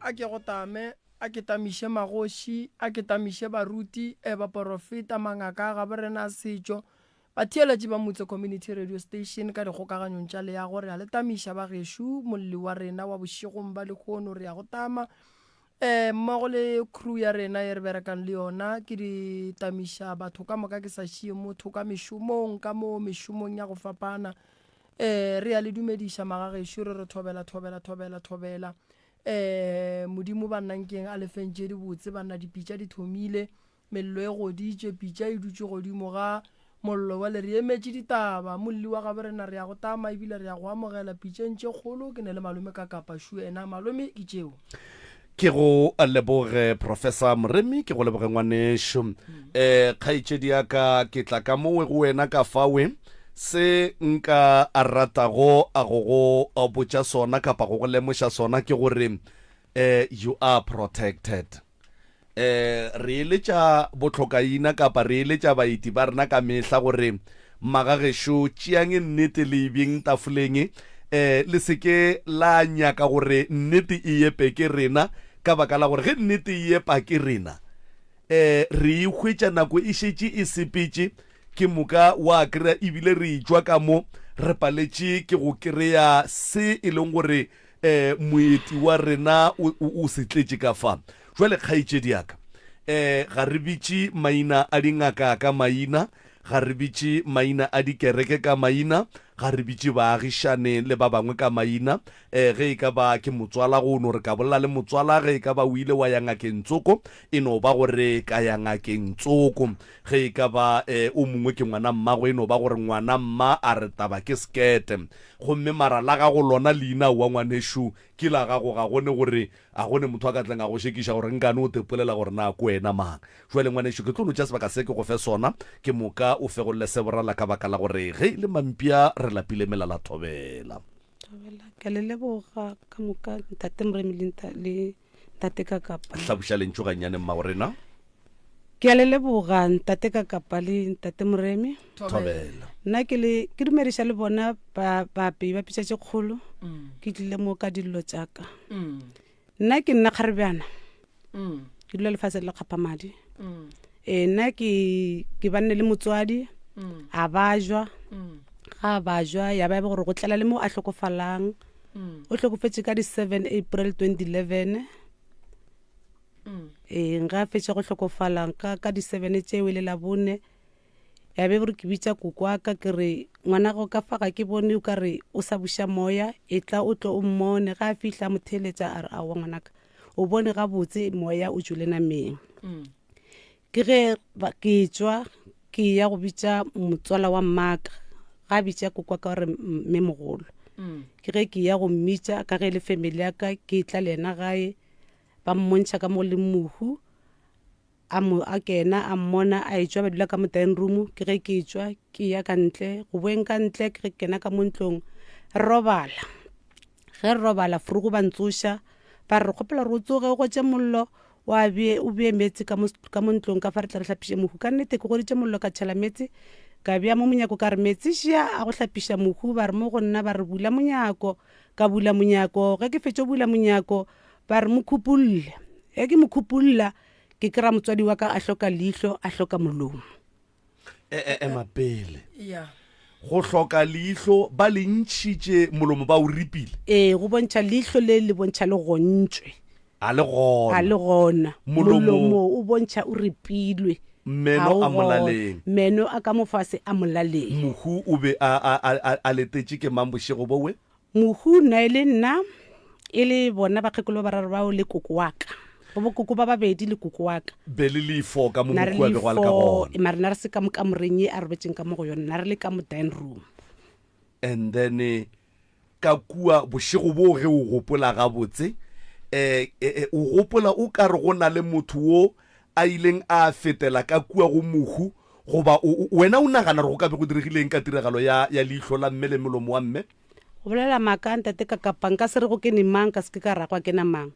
a ke go tame a ke tamiše magoši a ke tamiše baruti ba porofeta mangaka ga borena setšo ba theeletše ba motse community radio station ka dikgokaganyong tša le ya gore a le tamiša ba gešo molli wa rena wa bošegong ba lekgono re ya go tama mmogo le crew ya rena e re berekang le yona ke di tamiša batho ka moka ke sa šie motho ka mešomong ka mo mešomong ya go fapana re ya le dumediša magagešo re thobela modimo ba nnankeng a lefentše di botse banna dipitša di thomile mello e goditše pitša e dutše godimo ga mollo wa le re emetše ditaba molli wa gabe rena re ya go tama ebile re ya go amogela pitšeng tše kgolo ke ne le malome ka kapašu ena malome ke tšeo ke go leboge Professor Moremi ke go leboge ngwanešo kgaetšedi ya ka ke tla ka mowe go wena ka fawe se nka a ratago a go botša sona kapa go lemoša sona ke gore you are protected re eletša botlhokaina kapa re eletša baiti ba rena ka mehla gore magagešo tšeang nnete le beng tafoleng le seke la nyaka gore nnete e yepe ke rena ka baka la gore ge nnete e yepa ke rena re hwetša nako e šetše e sepetše ke moka wa kry-a ebile re itšwa ka mo re paletše ke go kry-a se e leng gore moeti wa rena o se tletše ka fa jwale kgaetšedi yaka ga re bitše maina a dingaka ka maina ga re bitše maina a dikereke ka maina ga re bitše baagišane le ba bangwe ka maina ge e ka ba ke motswala go no re ka bolela le motswala ge e ka ba o ile wa ya ngakeng tsoko e no ba gore ka ya ngakeng tsoko ge e ka ba o mongwe ke ngwana mmago e no ba gore ngwana mma a re taba ke skete gomme mara la ga go lona leina wa ngwanešo ke la gago ga gone gore a gone motho a ka tleng a go shekiša gore nkane o tepolela gore na ko wena mang jwale ngwanešo ke tlo no tša sebaka se ke go fe sona ke moka o fegolole seborala ka baka la gore ge le mampia re lapile melala thobela ke le leboga ka moka ntate Moremi le ntate ka kapa hlabuša lentšo gannyane mma gorena ke le leboga ntate ka kapa le ntate Moremi thobela nna ke dumediša le bona bapei ba pitša tše kgolo ke tlile mo ka dillo tšaka nna ke nna kgarebjana ke dula lefase le kgapamadi nna ke banne le motswadi a bajwa ga bajwa ya ba gore go tlela le mo a hlokofalang o hlokofetše ka di 7 April 2011 nga fetša go hlokofalang ka di 7 tšeo le la bone ya be gore ke bitša koko wa ka ke re ngwana go ka faga ke bone o ka re o sa buša moya e tla o tlo o mmone ga a fihla motheletša a re a wa ngwanaka o bone gabotse moya o tšwele nameng ke ge ke tswa ke ya go bitša motswala wa mmaka ga bitša koko ka gore mme mogolo ke ge ke ya go mmitša ka ge le family ya ka ke tla le ena gae ba mmontšha ka mo le mohu a kena a mmona a etswa ba dula ka mo dining room ke ge ke etswa ke ya ka ntle go boeng ka ntle ke ge kena ka mo ntlong robala ge robala frugo ba ntsoša ba re kgopela re o tsoge go tše mollo o bee metsi ka mo ntlong ka fa re tla re hlapiše mohu ka nnete ke goditše mollo ka tšhela metsi ka bea mo monyako ka re metsi šia a go hlapiša mohu ba re mo go nna ba re bula monyako ka bula monyako ge ke fetše o bula monyako ba re mo khupulle ge ke mo khupullela ke kry-a motswadi wa ka a hloka leihlo a hloka molomo mapele go hloka leihlo ba le ntšhitše molomo ba o ripile go bontšha leihlo le bontšha le gontšwe a le gona molomo o bontšha o ripilwe meno a molaleng meno a ka mofase a molaleng mohu o be a letetše ke mambošego bowe mohu nna e le nna e le bona bakgekolo ba raro bao le koko wa ka bo koko ba babedi le koko wa ka be le leifo ka mo mohu a be go a le ka gona mare na re se ka mo kamoreng e a re betšeng ka mo go yone na re le ka mo dining room and then ka kua bošego bo ge o gopola gabotse o gopola o ka re go na le motho wo a ileng a fetela ka kua go mohu goba wena o nagana re go ka be go diregileng ka tiragalo ya leihlo la mme le molomo wa mme go bolela maaka ntate ka kapang ka se re go ke ne mang ka se ke ka rakwa ke na mang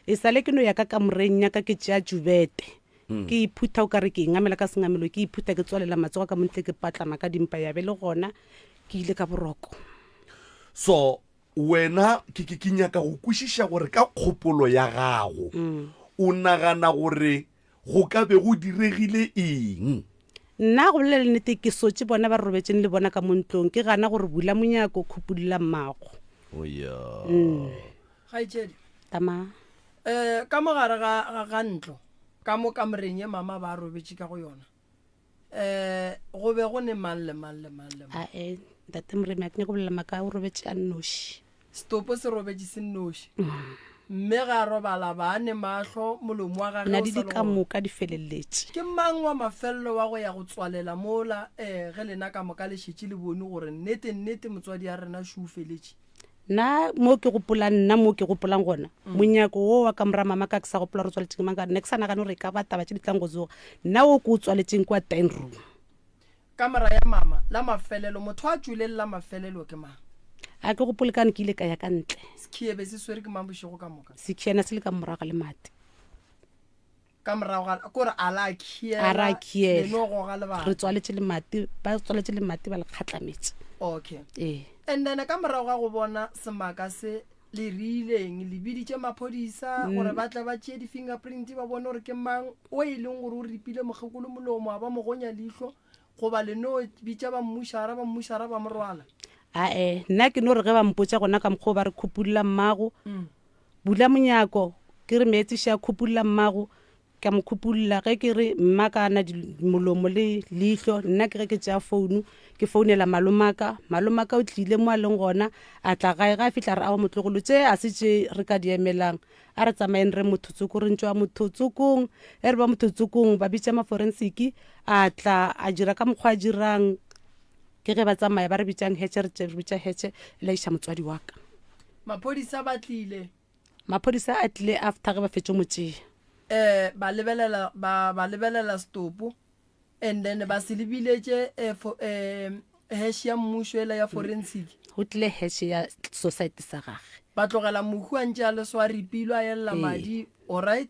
e sale ke no ya ka kamoreng ya ka ke tšea jubete ke iphutha o ka re ke ngamela ka sengamelo ke iphutha ke tswalela matsogo ka montle ke patlama ka dimpa ya be le gona ke ile ka boroko so wena ke nyaka go kwešiša gore ka kgopolo ya gago o nagana gore go ka be go diregile eng? nna go bolela nnete ke sotse bona ba robetseng le bona ka montlong ke gana gore bula monyako khupulla mmago Kgaitsedi tama ka mogare ga ntlo ka mo kamoreng ye mama ba robetse ka go yona go be go ne mang le mang ntate Moremi a ke nyako bolela maka o robetse a nnoši stopo se robetse se nnoši mme ga robala ba ne mahlo molomo wa gage na di ka moka di feleletse ke mang wa mafello wa go ya go tswalela mola ge lena ka moka le šetše le bone gore nnete motswadi ya rena šo feletše na mo ke gopolang gona monyako wo wa ka mora mama ka ke sa gopola re tswaletseng mang ka nne ke sa nagane gore ka ba taba tše di tlang go tsoga nna o ke o tswaletseng kwa dining room kamera ya mama la mafelelo motho a tšwelela mafelelo ke mang a ke gopole kane ke ile ka ya ka ntle sekhiebe se swere ke mang bošego ka moka sekhiena se le ka moraga le mate ka morago kore a ra khiela re tswaletse le mate ba tswaletse le mate ba le kgatlametse okay and then ka morago ga go bona semaka se le rileng le biditše maphodisa gore ba tla ba tšee di-fingerprint ba bone gore ke mang o e leng gore o ripile mokgekolo molomo a ba mogonya leitlho goba le no bitša ba mmušara ba morwala nna ke no re ge ba mpotša gona ka mokgwa ba re khupulla mmago bula monyako ke re meetsiša khupulla mmago ka mo khupulla ge ke re mma ka ana molomo le leitlho nna ke ge ke tšea founu ke founela malomaka o tlile mo a leng gona a tla gae ga a fitlha re awa motlogolo tše a se tše re ka di emelang a re tsamaeng re mothotsoko re ntšwa mothotsokong re ba mothotsokong ba bitša maforensiki a tla a dira ka mokgwa a dirang ke ge ba tsamaya ba re bitšang hetse re bitša hetse le iša motswadi wa ka maphodisa a tlile after ge ba fetše motšea ba lebelela stopo and then ba se lebiletše hash ya mmušo ela ya forensic go tlile hash ya society sa gage ba tlogela mohu a ntše a le so a ripilwe a elela madi alright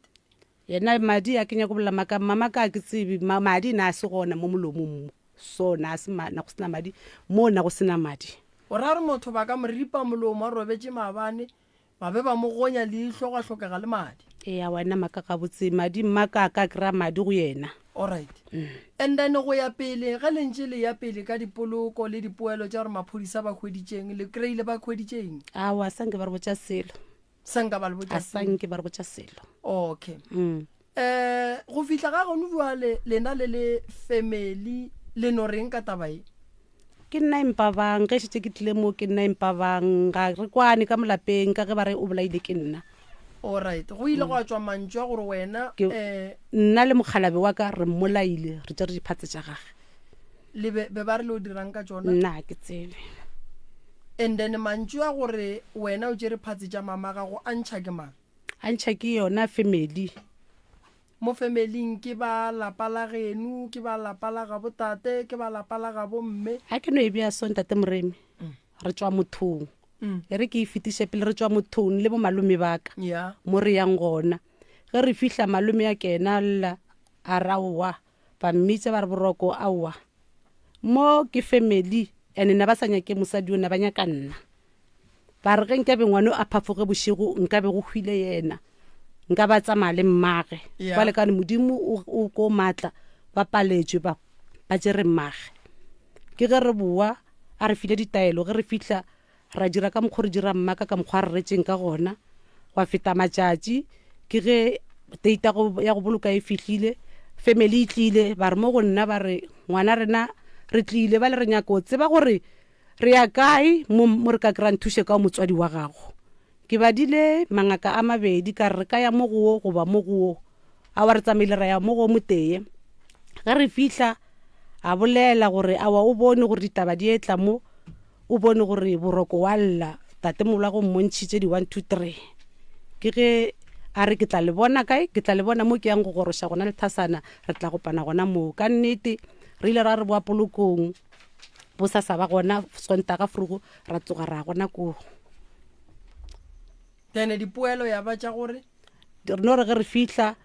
yena madi a kenya go bolela maka mama ka ke tsebe madi na se gona mo molomong so na se na go sena madi mo na go sena madi o ra re motho ba ka mo ripa molomo a robetse mabane ba be ba mo gonya leitlho go hlokega le madi a wena maka ga botse madi maka ka kra madi go yena alright and then go ya pele ga lentše le ya pele ka dipoloko le dipoelo tša gore maphodisa ba hweditšeng le kreile ba hweditšeng wa sanke ba re botša selo sanka ba le botša sanke ba re botša selo okay go fihla ga gone bua lena le family le no reng ka taba e ke nna empa bang ge šetše ke tlile mo ke nna empa bang ga re kwane ka molapeng ka ge ba re o bolaile ke nna alright go ile go a tswa mantšwa gore wena nna le mokhalabe wa ka re mmolaile re tše re diphatse tša gage le be ba re le o dirang ka tšona nna ke tsebe and then mantšwa gore wena o tšere phatse tša mama gago a ntšha ke mang a ntšha ke yona family mo familing ke ba lapa la genu ke ba lapa la ga botate ke ba lapa la ga bomme a ke no e bea so ntate Moremi re tswa mothong re ke e fetiše pele re tswa mothong le bo malome baka mo re yang gona ge re fihla malome ya kena lla a raowa ba mmitša ba re boroko aowa mo ke family ene na ba sa nyake mosadi ona ba nyaka nna ba re ge nkabe ngwane a phafoge bošego nkabe go hwile yena nka ba tsamaya le mmage ba le kane modimo o ko matla ba paletšwe ba tšere mmage ke ge re boa a re file ditaelo ge re fihla ra dira ka mokgwa re dira mmaka ka mokgwa re retšeng ka gona wa feta matšatši ke ge teita ya go boloka e fihlile family e tlile ba re mo go nna ba re ngwana rena re tlile ba le re nyaka o tseba gore re ya kae mo re ka kry-ang thuše ka motswadi wa gago ke badile mangaka a mabedi ka re ka ya mo go goba mo go a wa re tsamaile ra ya mo go moteye ge re fihla a bolela gore awa o bone gore ditaba di etla mo o bone gore boroko wa lla tate mola go mmontšhitše di 1 2 3 ke ge a re ke tla le bona kae ke tla le bona mo ke yang go goroša gona le thasana re tla kopana gona mo ka nnete re ile ra re boa polokong bo sa sa ba gona Sontaga frugo ra tsoga ra gona ko tene dipoelo ya ba tša gore no re ge re fihla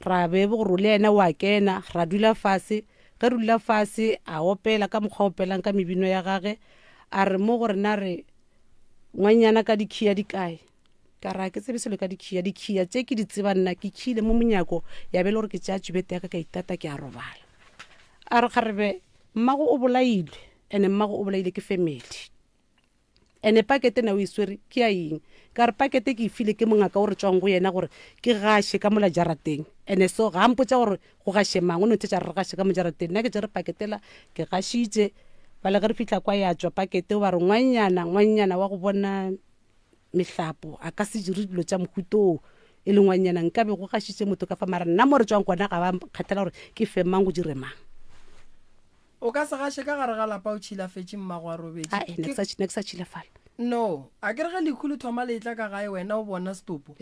ra bebe gore le ena wa kena ra dula fase ge re dula fase a opela ka mokgwa opelang ka mebino ya gage a re mo gore na re ngwanyana ka dikhia di kae ka ra ke tsebe selo ka dikhia tse ke di tseba nna ke khile mo monyako ya bele gore ke tša tšubete ya ka itata ke a robala a re kgarebe mmago o bolailwe ene mmago o bolaile ke family ene pakete na o iswere ke a eng ka re pakete ke ifile ke mongaka o re tswang go yena gore ke gashe ka mola jarateng ene so ga mpotsa gore go gashe mang o ne tsetsa re gashe ka mo jarateng nna ke tsere paketela ke gashitse ba le ga re fitla kwa ya tswa pakete ba re ngwanyana wa go bona mehlapo a ka se dire dilo tša mohuto e le ngwanyana nka be go gashitse motho ka fa mara nna mo re tswang kwana ga ba kgathela gore ke femang go dire mang o ka se gashe ka gare ga lapa o tšhilafetse mmago a robetse ne ke sa tšhilafala no a ke re ge lekhulu thoma letla ka gae wena o bona stopo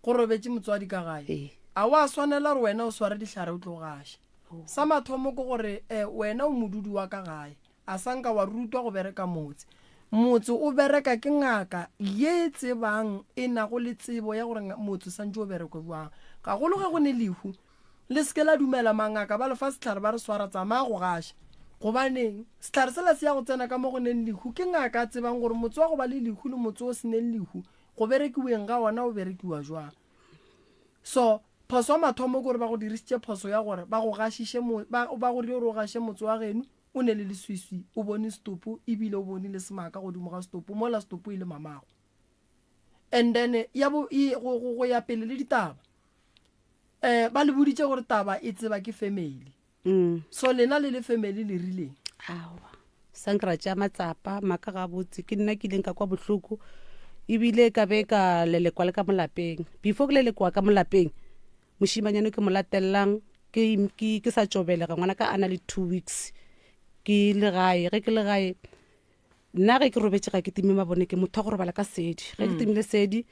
go robetse motswadi ka gae a wa swanela gore wena o sware dihlare o tlo gashe sa mathomo ke gore wena o modudi wa ka gae a sanka wa rutwa go bereka motse o bereka ke ngaka ye tsebang e nago le tsebo ya gore motse santse o bereko bjang ga golo ge go ne lehu le seke la dumela mangaka ba lefa setlhare ba re swara tsamaya go gasha gobaneng setlhare sela se ya go tsena ka mo go neng lehu ke ngaka a tsebang gore motse wa go ba le lehu le motse o se neng lehu go berekiweng ga ona o berekiwa jwang so phoso mathomo gore ba go dirisitse phoso ya gore ba go gashishe ba go dire gore o gashe motse wa geno o ne le leswiswi o bone stopo ebile o bone le semaka godimo ga stopo mola stopo ile mamago and then ya go ya pele le ditaba ba le boditse gore taba e tseba ke family so lena le family le rileng awa sankra tša matsapa maka ga botse ke nna ke leng ka kwa bohloko ebile ka be ka lelekwa le ka molapeng before ke lelekwa ka molapeng moshimanyane ke molatellang ke sa tšobelega ngwana ka ana le 2 weeks ke le gae ge ke le gae nna ge ke robetse ga ke time mabone ke motho go robala ka sedi ge ke timile sedi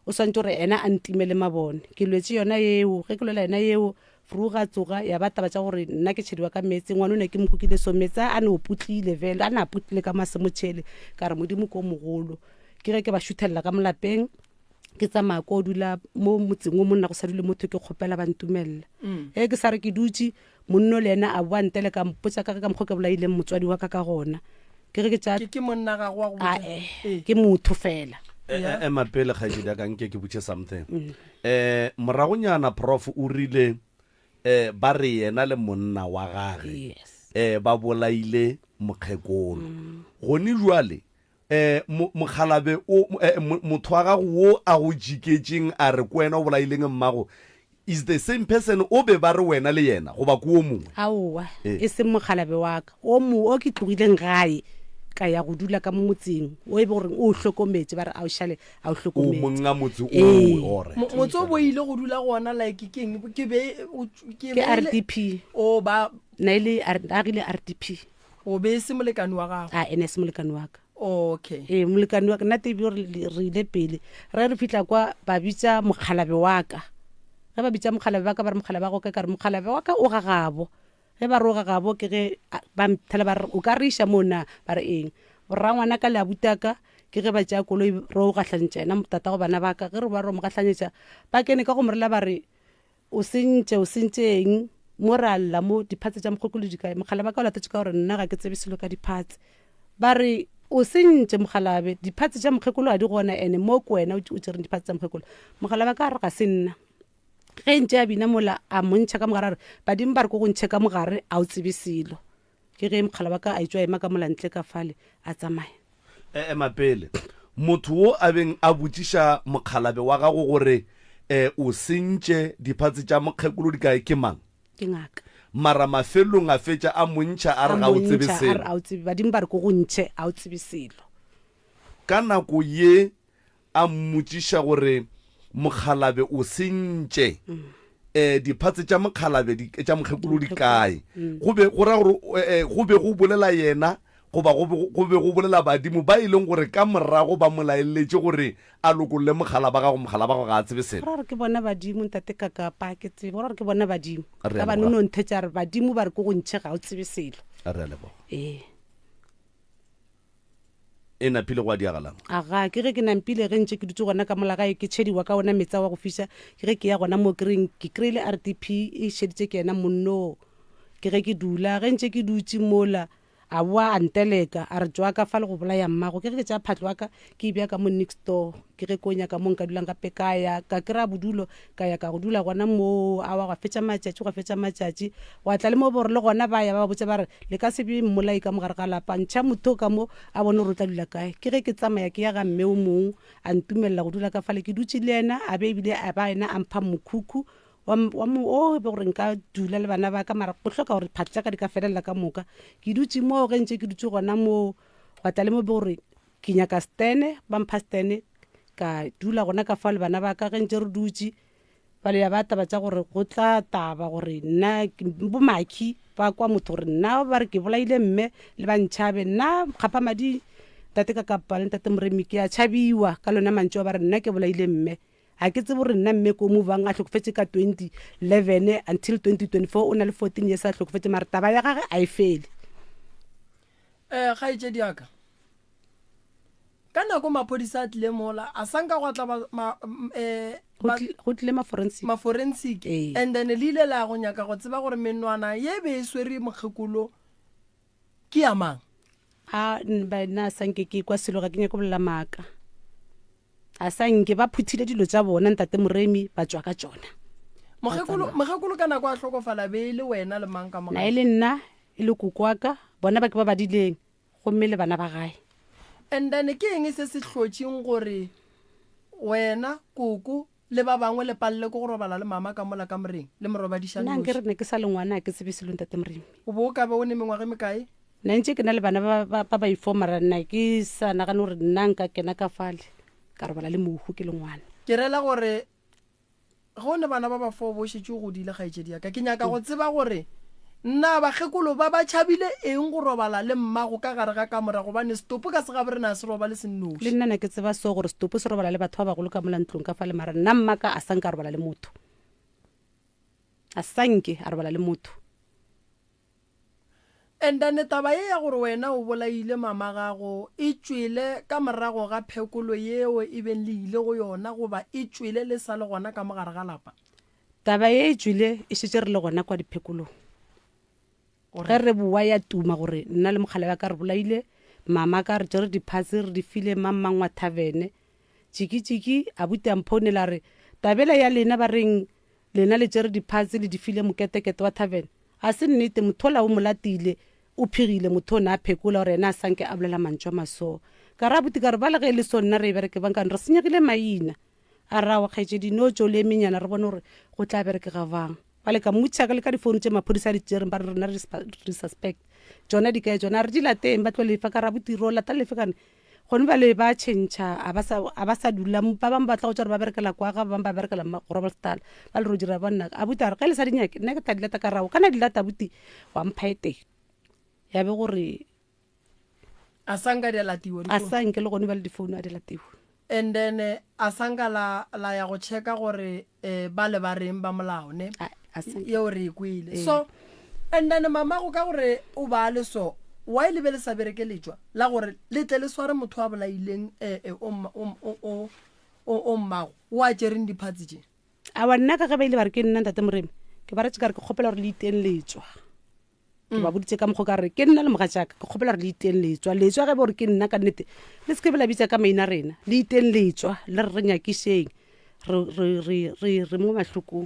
o swantse gore ena a ntimele mabone ke lwetse yona yeo ge ke lwela yona yeo furu ga tsoga ya ba taba tša gore nna ke tšhediwa ka metse ngwana o ne ke mokukile so metse a ne o putlile vele a ne a putlile ka masemotšhele ka re modimo ko mogolo ke ge ke ba šuthelela ka molapeng ke tsamaya ko dula mo motseng o monna go sa dule motho ke kgopela ba ntumelela ge ke sa re ke dutse monno le ena a boa ntele ka mpotsa ka mokgwa ke bolaileng motswadi wa ka gona ke re ke monna ga go ke motho fela mapele kgaedi ya ka nke ke butse something moragonyana prof o rile ba re yena le monna wa gage ba bolaile mokgekolo gone jwale mokhalabe motho wa gago wo a go jiketseng a re ko wena o bolaileng mmago is the same person o be ba re wena le yena go ba ko o mongwe aowa e se mokhalabe wa ka o ke tlogileng gae ka ya go dula ka motseng o e be gore o hlokometse ba re a o shale a o hlokometse o monga motse o motse o boile go dula gona like ke RDP o ba na ile RDP o be se molekane wa gago ene se molekane wa ka okay molekane wa ka nna tebi gore re ile pele re fitla kwa ba bitsa mokhalabe wa ka ge ba bitsa mokhalabe wa ka ba re mokhalabe wa go ka re mokhalabe wa ka o gagabo ge ba re o gagabo ke ge ba mthela ba re o ka re iša mona ba re eng borra ngwana ka le abutaka ke ge ba tša koloi re o gahlantša ena tata go bana ba ka ge re ba re mo gahlanyetša ba kene ka go morela ba re o sentšeng mo re alla mo diphatse tša mokgokolo di kae mokhalabe ka o latetše ka gore nna ga ke tsebe selo ka diphatse ba re o sentše mokhalabe diphatse tša mokgekolo ga di gona ene mo ko wena o tšereng diphatse tša mokgekolo mokhalabe ka re ga se nna ge ntše a bina mola a montšha ka mogare badimo ba re ko go ntšhe ka mogare a o tsebe selo ke ge mokhalabe ka a etswa ema ka mola ntle ka fale a tsamaya mapele motho wo a beng a botšiša mokhalabe wa gago gore o sentše diphatse tša mokgekolo di kae ke mang ke ngaka mara mafelong a fetša a montšha a re ga o tsebe selo badimo ba re ko go ntšhe a o tsebe selo ka nako ye a mmotšiša gore mokhalabe o sentše diphatse tša mokhalabe tša mokgekolo di kae go be go bolela yena goba go be go bolela badimo ba e leng gore ka morago ba molaeletše gore a lokolle mokhalaba gago ga a tsebe selo ra re ke bona badimo ntate kakapa ke tsebe ra re ke bona badimo ka ba nono nthetša re badimo ba re ko go ntšhe ga o tsebe selo e napile go a diagalang aga ke ge ke nampile ge ntse ke dutse gona ka mola gae ke tšhediwa ka ona metsa wa go fiša ke ge ke ya gona mo ke kry-ile RDP e šeditše ke ena monno ke ge ke dula ge ntse ke dutse mola a boa a nteleka a re tswa ka fa le go bolaya mmago ke ge ke tša phatlo wa ka ke bea ka mo next door ke ge ko nyaka mo nka dulang ka pekaya ka kry-a bodulo ka ya ka go dula gona mo a wa go fetša matšatši wa tla le mo bore le gona ba ya ba botse ba re le ka se be mmolai ka mogare ga lapa ntšha motho ka mo a bone gore o tla dula kae ke ge ke tsamaya ke ya ga mme o mongwe a ntumelela go dula ka fale ke dutse le ena a be ebile a ba ena a mpha mokhukhu wa mo o be gore nka dula le bana ba ka mara go hloka gore phatla ka di ka felela ka moka ke dutse mo ge ntse ke dutse gona mo wa tla le mo be gore ke nyaka stene ba mpha stene ka dula gona ka fa le bana ba ka ge ntse re dutse ba le ya ba taba tša gore go tla taba gore nna bo maki ba kwa motho gore nna ba re ke bolaile mme le ba ntšhabe nna kgapa madi tate ka kapa le tate Moremi ke a tšhabiwa ka lona mantšo ba re nna ke bolaile mme a ke tsebe gore nna mme ko movang a tlhokofetse ka 2011 until 2024 o na le 14 years a tlhokofetse mara taba ya gage a e fele ga itse diaka ka nako maphodisa a tlile mola a sanka go tla go tlile ma-forensic and then le ile la go nyaka go tseba gore menwana ye be e swere mokgekolo ke ya mang a nna sanke ke kwa selo ga ke nyako bolela maaka a sanke ba phuthile dilo tša bona ntate Moremi ba tswa ka tsona mokgekolo ka nako a tlhokofala be le wena le mang ka na e le nna e le kukwaka bona ba ke ba badileng gomme le bana ba gae and then ke eng se se hlotšeng gore wena koko le ba bangwe le palle ko go robala le mama ka mola ka moreng le morobadišane nna nke re ne ke sa le ngwana ke tsebe selo ntate Moremi o bo ka be o ne mengwaga mekae nna ntse ke na le bana ba ifomara nna ke sa nagane gore nna nka kena ka fale ka robala le mohu ke le ngwana ke rela gore go ne bana ba ba fo bo šetse go dile gaetšedi ka ke nyaka go tseba gore nna bagekolo ba ba tšhabile eng go robala le mmago ka gare ga kamora gobane stopo ka se gabe re na se roba le sennoši le nna ne ke tseba so gore stopo se robala le batho ba bagolo ka mola ntlong ka fale mara nna mmaka a sanke a robala le motho a sanke a robala le motho and then taba ye ya gore wena o bolaile mama gago e tswile ka morago ga phekolo yeo e beng le ile go yona goba e tswile le sa le gona ka mogare ga lapa taba ye e tswile e šetse re le gona kwa diphekolong ge re bua ya tuma gore nna le mogale wa ka re bolaile mama ka re jere diphase re di file mamang wa tavene tšiki a bute a mphounela re tabela ya lena ba reng lena le jere diphase le di file moketekete wa tavene a se nnete motho la o molatile o phegile motho na a phekola gore ena a sanke a bolela mantšwa maso ka ra buti ka re ba le ge le so nna re bereke bankane re senyegile maina a rawa kgaetšedi no tšo le menyana re bone gore go tla bereke ga bang ba le ka motšhaka le ka difounu tše maphodisa di tšereng ba re rena re suspect tsona di kae tsona re di lateng ba tlo lefa ka ra botiro lata lefe kane gone ba le ba tšhentšha a ba sa dula ba bangwe ba tla go tša re ba berekela kwa ga ba bangwe ba berekela gorobelstala ba le ro dira bonna a buti a re ge le sa dinyake nna ke ta dilata ka rago kana dilata buti wa mpha eteng ya be gore a sanka di latiwa a sanke le gone ba le difounu a di latiwa and then a sanka la ya go checka gore ba le ba reng ba molao ne yeo re kwile so and then mama go ka gore o ba le so wa ile be le sa bereke letswa la gore le tle le sware motho a bolaileng o mmago wa tšereng diphatsi tše a wa nna ka ge ba ile ba re ke nna ntate Moremi ke ba re tse ka re ke kgopela gore le iteng letswa ke ba boditse ka mokgo ka re ke nna le mogatšaka ke kgopela gore le iteng letswa ge be gore ke nna ka nnete le se ke be la bitsa ka maina rena le iteng letswa le re nyakišeng re mo mahlokong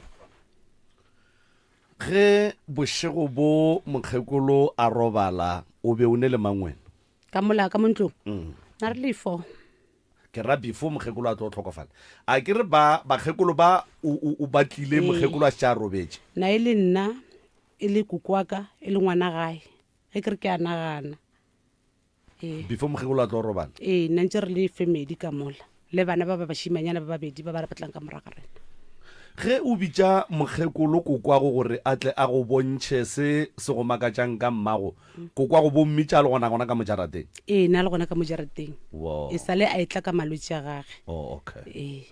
ge bošego bo mokgekolo a robala o be o ne le mangwena ka mola ka montlong na re le 4 ke ra before mokgekolo a tlo tlhokofala a ke re bakgekolo ba o batlile mokgekolo a tša robetse na e le nna e le kukwaka e le ngwana gae ge ke re ke a nagana before mokgekolo a tlo robala nna ntse re le family ka mola le bana ba ba bašimanyana ba babedi ba ba batlang ka moraga rena ge o bitša mokgekolo kokwago gore a tle a go bontšhe se go makatšang ka mmago kokwago bo mmitša le gona ka mojarateng na le gona ka mojarateng e sale a etla ka malwetse a gage okay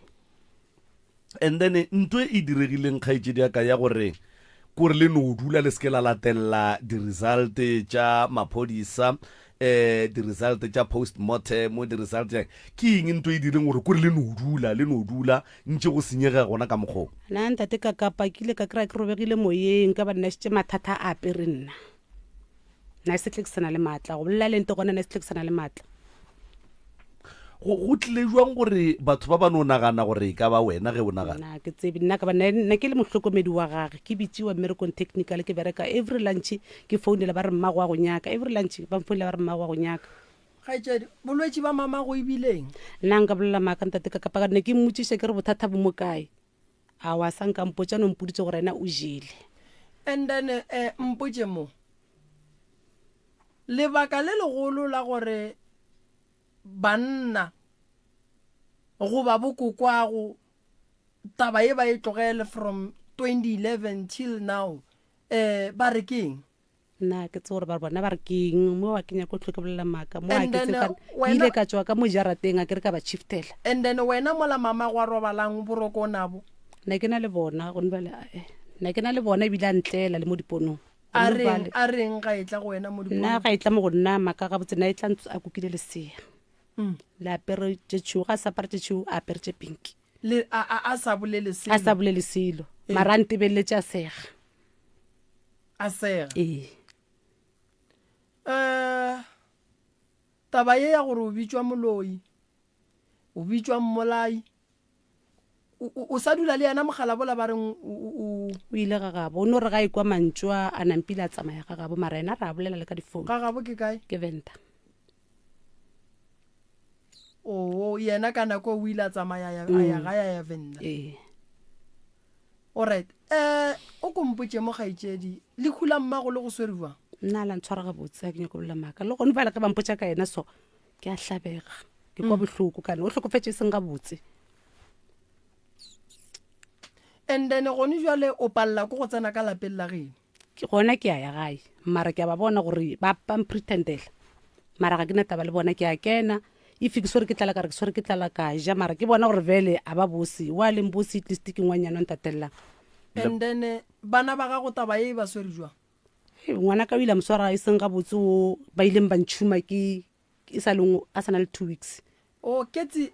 and then ntwe e diregileng kgaetšedi ya ka ya gore kore le no dula le seke la latella di-result tša maphodisa di-result tša postmortem di-result ke eng ntho e direng gore kore le no dula ntše go senyega gona ka mokgwa na ntate ka kapa ke ile ka kry-a ke robegile moyeng ka ba nna šitše mathata a apere nna na se tle ke sana le matla go bolela lente gona na se tle ke sana le matla go tlile jwang gore batho ba ba no nagana gore ka ba wena ge o nagana na ke tsebe nna ka ba nna ke le mohlokomedi wa gage ke bitsiwa American Technical ke bereka every lunch ke founela ba re mmago wa go nyaka every lunch ba mfounela ba re mmago wa go nyaka kgaitsedi bolwetse ba mama go ibileng nna nka bolela maaka ntate ka kapa ka ne ke mmotsise ke re bothata bo mo kae a wa sa nka mpotsa no mpuditse gore ena o jele and then mpotse mo lebaka le legolo la gore banna go ba bokokwago taba e ba e tlogele from 2011 till now ba re keng nna ke tse gore ba re bona ba re keng mo wa kenya ko tlhoke bolela maaka mo a And ke then, tse wena- ile ka tswa ka mo jarateng a ke re ka ba chiftela and then wena mola mama go a robalang boroko nabo nna ke na le bona go nbale nna ke na le bona ebile a ntlela le mo diponong a reng ga e tla go wena mo nna ga e tla mo go nna maaka ga botse na e tla a kukile lesea Mm. le apere tšetšhu ga sa apare tšetšhu a apere tše pinki a sa bolele se a sa bolele selo mara a ntebeletse a sega a sega ee taba ye ya gore o bitswa moloi o bitswa mmolai o sa dula le yana mogala bola ba reng o ile ga gabo o ne re ga e kwa mantšwa a nampile a tsamaya ga gabo mara ena re a bolela le ka difounu ga gabo ke kae ke venta o yena ka nako o ile a tsamaya a ya ga ya venda ee alright o kompotse mo gaitsedi le khula mmago le go sweriwa nna la ntshwara gabotse a ke nyako bolela maaka le gone fela ke bampotsa ka ena so ke a tlhabega ke kwa bohloko kane o hlokofetse seng gabotse and then gone jwale o palla ko go tsena ka lapeng la geno ke gona ke a ya gae mara ke a ba bona gore ba pretendela mara ga ke na taba le bona ke a kena if ke swere ke tlala ka re ke swere ke tlala ka ja mara ke bona gore vele a ba bosi wa leng bosi at least ke ngwanyana ntatellang and then bana ba ga go taba e ba swere jwa ngwana ka o ile a moswara e seng gabotse o ba ileng ba ntšhuma ke sa leng a sana le 2 weeks o ketse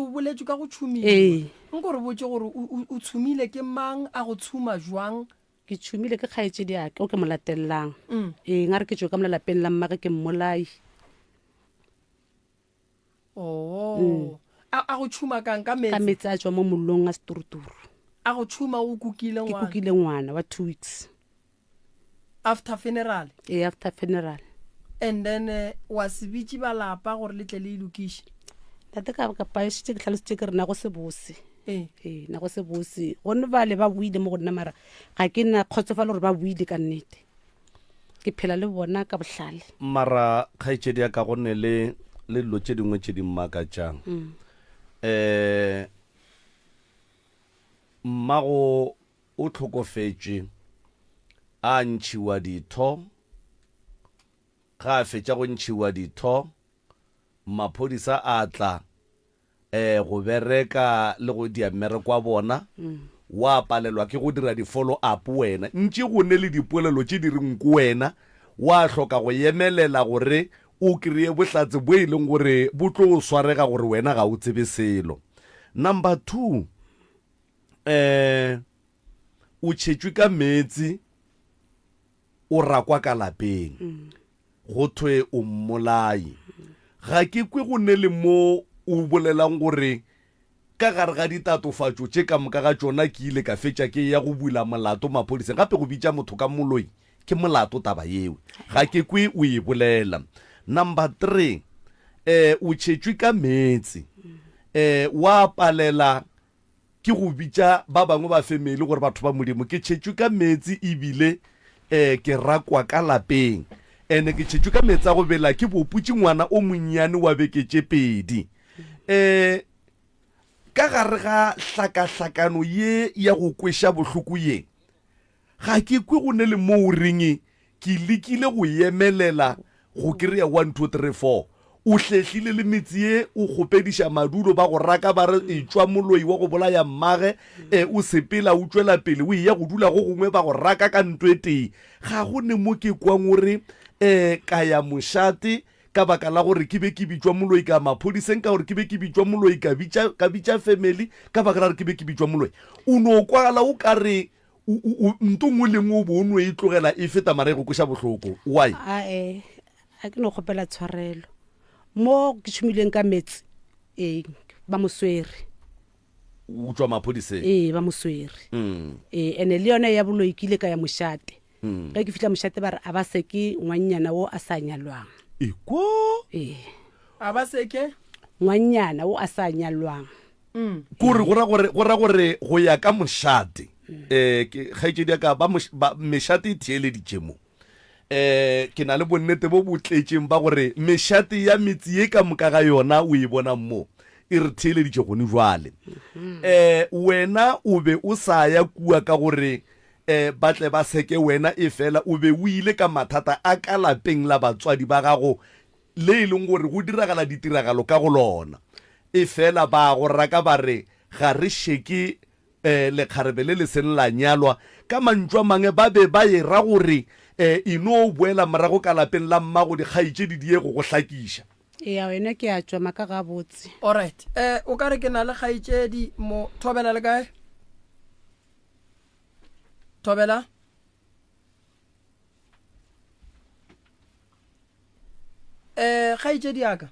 o boletswe ka go tšhumile ee nko re botse gore o tšhumile ke mang a go tšhuma jwang ke tšhumile ke kgaetsedi ake o ke mo latellang ee nga re ke tšwe ka molalapeng la mmage ke mmolai a go tšhuma kang ka ka metsi metsi a tswa mo mollong a seturuturu a go tšhuma o kukile ke ngwana kukile ngwana wa 2 weeks after funeral ee after funeral and then wa se bitse ba lapa gore le tle le ilokiše tate ka paešitše ke tlhalositše ke re na go se bose ee ee na go se bose gonne bale ba buile mo go nna mara ga ke na kgotsofala gore ba buile ka nnete ke phela le bona ka bohlale mara kgaitsedi ya ka gonne le dilo tše dingwe tše di mmakatšang mmago o tlhokofetše a ntšhiwa ditho ga a fetša go ntšhiwa ditho maphodisa a tla go bereka le go dia mmereko wa bona wa palelwa ke go dira di-follow up wena ntše go ne le dipoelelo tše di reng ko wena wa hloka go yemelela gore o kry-e bohlatse bo e leng gore bo tlo o swarega gore wena ga o tsebe selo number 2 o tšhetšwe ka metsi o rakwa ka lapeng go thwe o mmolai ga ke kwe go ne le mo o bolelang gore ka gare ga ditatofatšo tše ka moka ga tšona ke ile ka fetša ke ya go bula molato maphodiseng gape go bitša motho ka moloi ke molato taba yeo ga ke kwe o e bolela number 3 o tšhetšwe ka metsi wa palela ke go bitša ba bangwe ba family gore batho ba modimo ke tšhetšwe ka metsi ebile ke rakwa ka lapeng ene ke tšhetšwe ka metsi a go bela ke boputše ngwana o monnyane wa beketše pedi ka gare ga hlakahlakano ye ya go kweša bohloko ye ga ke kwe go ne le mo o reng ke lekile go yemelela go kry-a 1 2 3 4 o hlehlile le metsi ye o kgopediša madulo ba go raka ba re e tšwa moloi wa go bolaya mmage o sepela o tšwela pele o eya go dula go gongwe ba go raka ka ntwe tee ga go ne mo ke kwang gore ka ya mošate ka baka la gore ke be ke bitšwa moloi ka maphodiseng ka gore ke be ke bitšwa moloi ka bitša family ka baka la gore ke be ke bitšwa moloi o no kwala o ka re nto ngwe le ngwe o bo o no e tlogela e feta mare go kweša bohloko why a ke no kgopela tshwarelo mo ke tšhomileng ka metsi ba moswere o tswa maphodiseng ba moswere ene le yone ya boloi ke ile ka ya mošate ge ke fihla mošate ba re a ba se ke ngwannyana wo a sa nyalwang eko a ba seke ngwannyana wo a sa nyalwang kore go ra gore go ya ka mošate ke kgaitsedi ka ba mešate e theeleditše mo ke na le bonnete bo botletšeng ba gore mešate ya metsi ye ka moka ga yona o e bona mo e re theeleditše gone jwale wena o be o sa ya kua ka gore batle ba seke wena e fela o be o ile ka mathata a ka lapeng la batswadi ba gago le e leng gore go diragala ditiragalo ka go lona e fela ba go raka ba re ga re sheke lekgarebe le le seng la nyalwa ka mantšu a mangwe ba be ba e ra gore e no boela morago ka lapeng la mmago dikgaitšedi die go hlakiša wena ke a tswa maka ga botse alright o ka re ke na le kgaitšedi mo Thobela le kae Thobela kgaitšedi yaka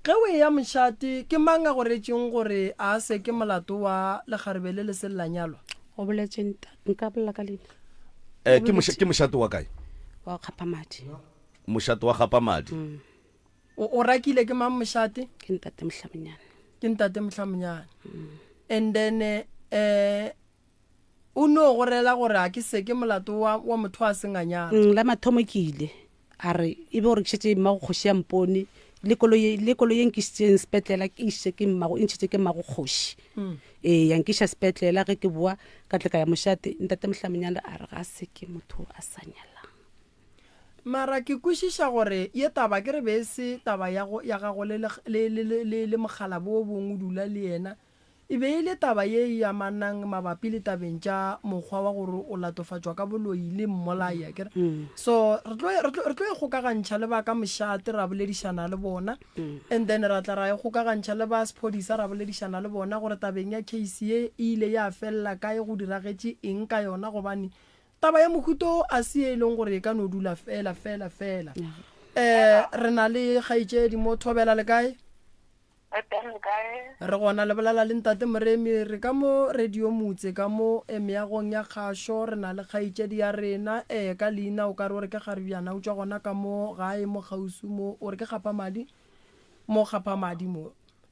ge o ya mošate ke mang a go retšeng gore a se ke molato wa lekgarebe le le se la nyalwa go boletšeng nka bolela ka lena ke mošate wa kae wa kgapamadi mošate wa kgapamadi o rakile ke mang mošate ke ntate Mohlamenyane and then o no go rela gore a ke se ke molato wa motho a seng a nyala la mathomo ke ile a re e be gore ke šetse mmago kgoši ya mpone le koloi ye nkisitseng sepetlela ke išitše ke mmago e ntšhitše ke mmago kgoši ya nkiša sepetlela ge ke boa ka tle ka ya mošate ntate Mohlamenyane a re ga se ke motho a sa nyalang mara ke kwešiša gore ye taba ke re be se taba ya gago le mogala bo bongwe dula le yena e be ile taba ye ya manang mabapi le tabeng tša mokgwa wa gore o latofatšwa ka boloi le mmolaya kere so re tlo e kgokagantšha le ba ka mošate ra boledišana le bona and then ra tla ra e kgokagantšha le ba sephodisa ra boledišana le bona gore tabeng ya case ye e ile ya felela kae go diragetše eng ka yona gobane taba ya mohuto a se e leng gore e ka no dula fela re na le kgaitšedi mo Thobela le kae re gona le bolala le ntate Moremi re ka mo radio motse ka mo meagong ya kgašo re na le kgaitšedi ya rena ka leina o ka re gore ke Kgaribjana o tšwa gona ka mo gae mo Gausu mo o re ke Kgapamadi mo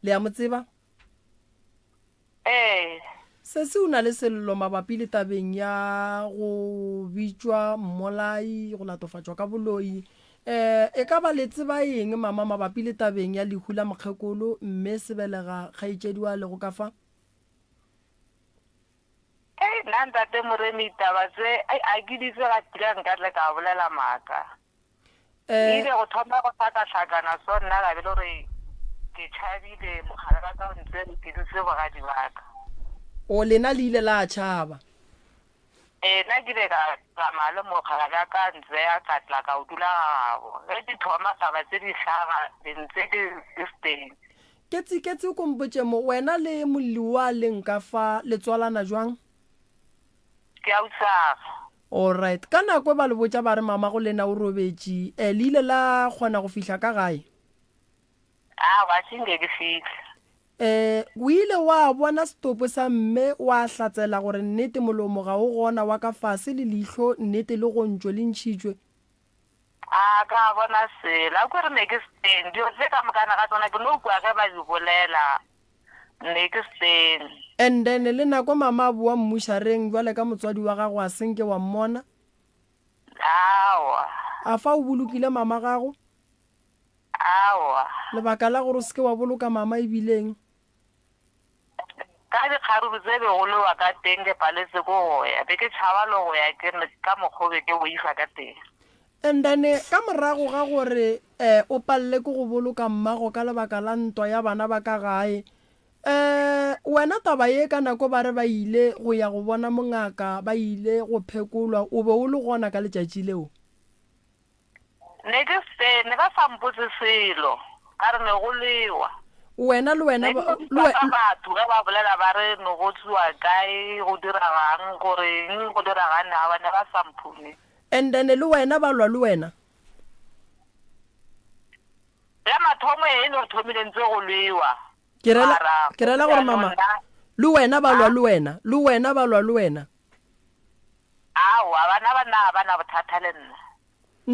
le ya mo tseba se se o na le sello mabapi le tabeng ya go bitšwa mmolai go latofatšwa ka boloi e ka ba le tseba eng mama mabapi le tabeng ya lehu la mokgekolo mme sebelega kgaitšedi wa le go ka fa nna ntate Moremi taba tse a ke ditse ga tira nka tle ka bolela maaka ile go thoma go hlakahlakana so nna ga bele gore ke tšhabile mogala ba ka ntse ke dutse bogadi ba ka o lena le ile la tšhaba nna ke ile ka tsamaya le mogala ba ka ntse ya ka tla ka o dula gabo ge di thoma taba tse di hlaga ntse ke steng ketsi o kompotše mo wena le molli wa leng ka fa le tswalana jwang ke a utsaga alright ka nako ba le botša ba re mama go lena o robetše le ile la kgona go fihla ka gae wa senge ke fitlha o ile wa bona setopo sa mme wa hlatsela gore nnete molomo ga o gona wa ka fase le leihlo nnete le gontšwe le ntšhitšwe ka bona sela ko re ne ke steng dio tse ka mokana ga tsona ke no kwa ge ba di bolela ne ke steng and then le nako mama a bua mmušareng jwale ka motswadi wa gago a senke wa mmona a fa o bolokile mama gago lebaka la gore o seke wa boloka mama e bileng ka dikgaruru tse begolo wa ka teng ke paletse ko goya be ke tšhaba le goya ke ka mokgobe ke o isa ka teng and then ka morago ga gore o palele ke go boloka mmago ka lebaka la ntwa ya bana ba ka gae wena taba ye ka nako ba re ba ile go ya go bona mongaka ba ile go phekolwa o be o le gona ka letšatši leo ne ka sampotse selo ka re ne go lewa wena le wena batho ba bolela ba re no go tswa kae go diragang goreng go diragang na bana ba samphune and then le wena ba lwa le wena ya mathomo e no thomile ntse go lwewa ke rela gore mama le wena ba lwa le wena le wena ba lwa le wena bana bothata le nna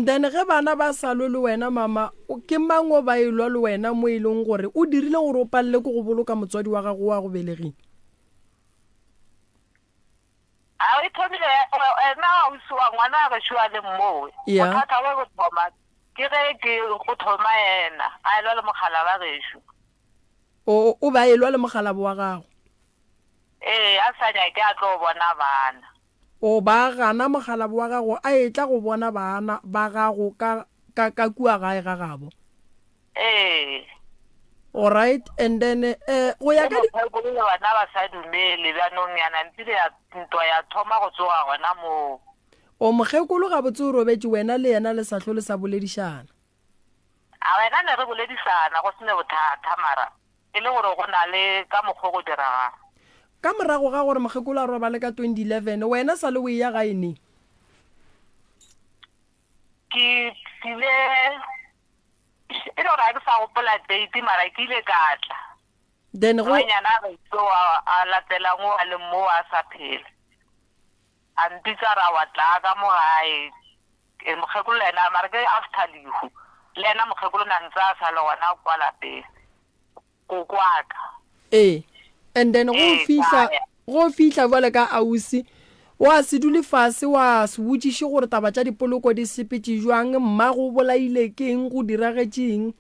then ge bana ba sa lwe le wena mama ke mango ba e lwa le wena mo e leng gore o dirile gore o palle go go boloka motswadi wa gago wa go belegeng e thomile na o swa ngwana ga shwa le mmowe bothata wa go thoma ke ge ke go thoma ena a lwa le mogala ba gesho o ba e lwa le mogala wa gago a sa nya ke a tlo bona bana o ba gana mogala wa gago a etla go bona bana ba gago ka kua gae ga gabo all right and then go ya ka bana ba sa dumele banong yana ntile ya ntwa ya thoma go tsoga gona mo o mogekolo ga botse o robetse wena le yena le sa tlhole sa boledišana a wena ne re boledišana go sene bothata mara e le gore go na le ka mokgwa go diragang ka morago ga gore mogekolo a robale ka 2011 wena sa le o ya ga ene ke tsile e le gore a ke sa gopola date mara ke ile ka tla then go nyana re tlo a latela ngo a le mo a sa phele a ntitsa ra wa tla ka mo gae mogekolo ena mara ke after lihu le ena mogekolo na ntsa sa le gona kwa lapeng go kwaka and then go fihla bole ka ausi wa se dule fase wa se botšiše gore taba tša dipoloko di sepetse jwang mma go bolaile keng go diragetseng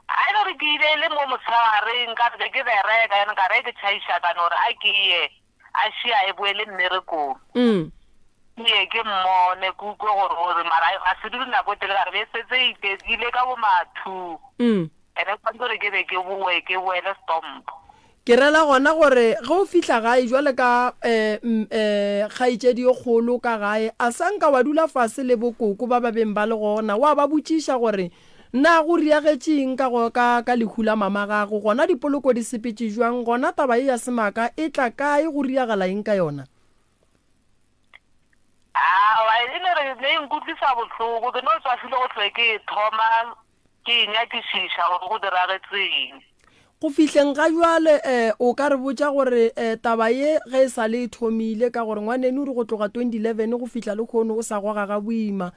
a ile re ke ile le mo motshagareng ka re ke bereka yana ka re ke tšhaiša ka nore a ke ye a šia e boele mmerekong ye ke mmone ke ukwe gore mara a se dule nako tele ka re be setse itekile ka bomathu ene kwantse re ke be ke boe ke boele stompo ke rela gona gore ge o fihla gae jwale ka kgaitšedi e kgolo ka gae a sanka wa dula fase le bokoko ba beng ba le gona wa ba botšiša gore nna go riagetseng ka lehula mama gago gona dipoloko di sepetse jwang gona taba e ya semaka e tla kae go riagela eng ka yona wa ile re ne nkutlisa botlhoko ke no tswafile go tlwe ke thoma ke nyakišiša gore go diragetseng go fihleng ga jwale o ka re botša gore taba ye ge e sa le thomile ka gore ngwanene o re go tloga 2011 go fihla le kgono o sa goga ga boima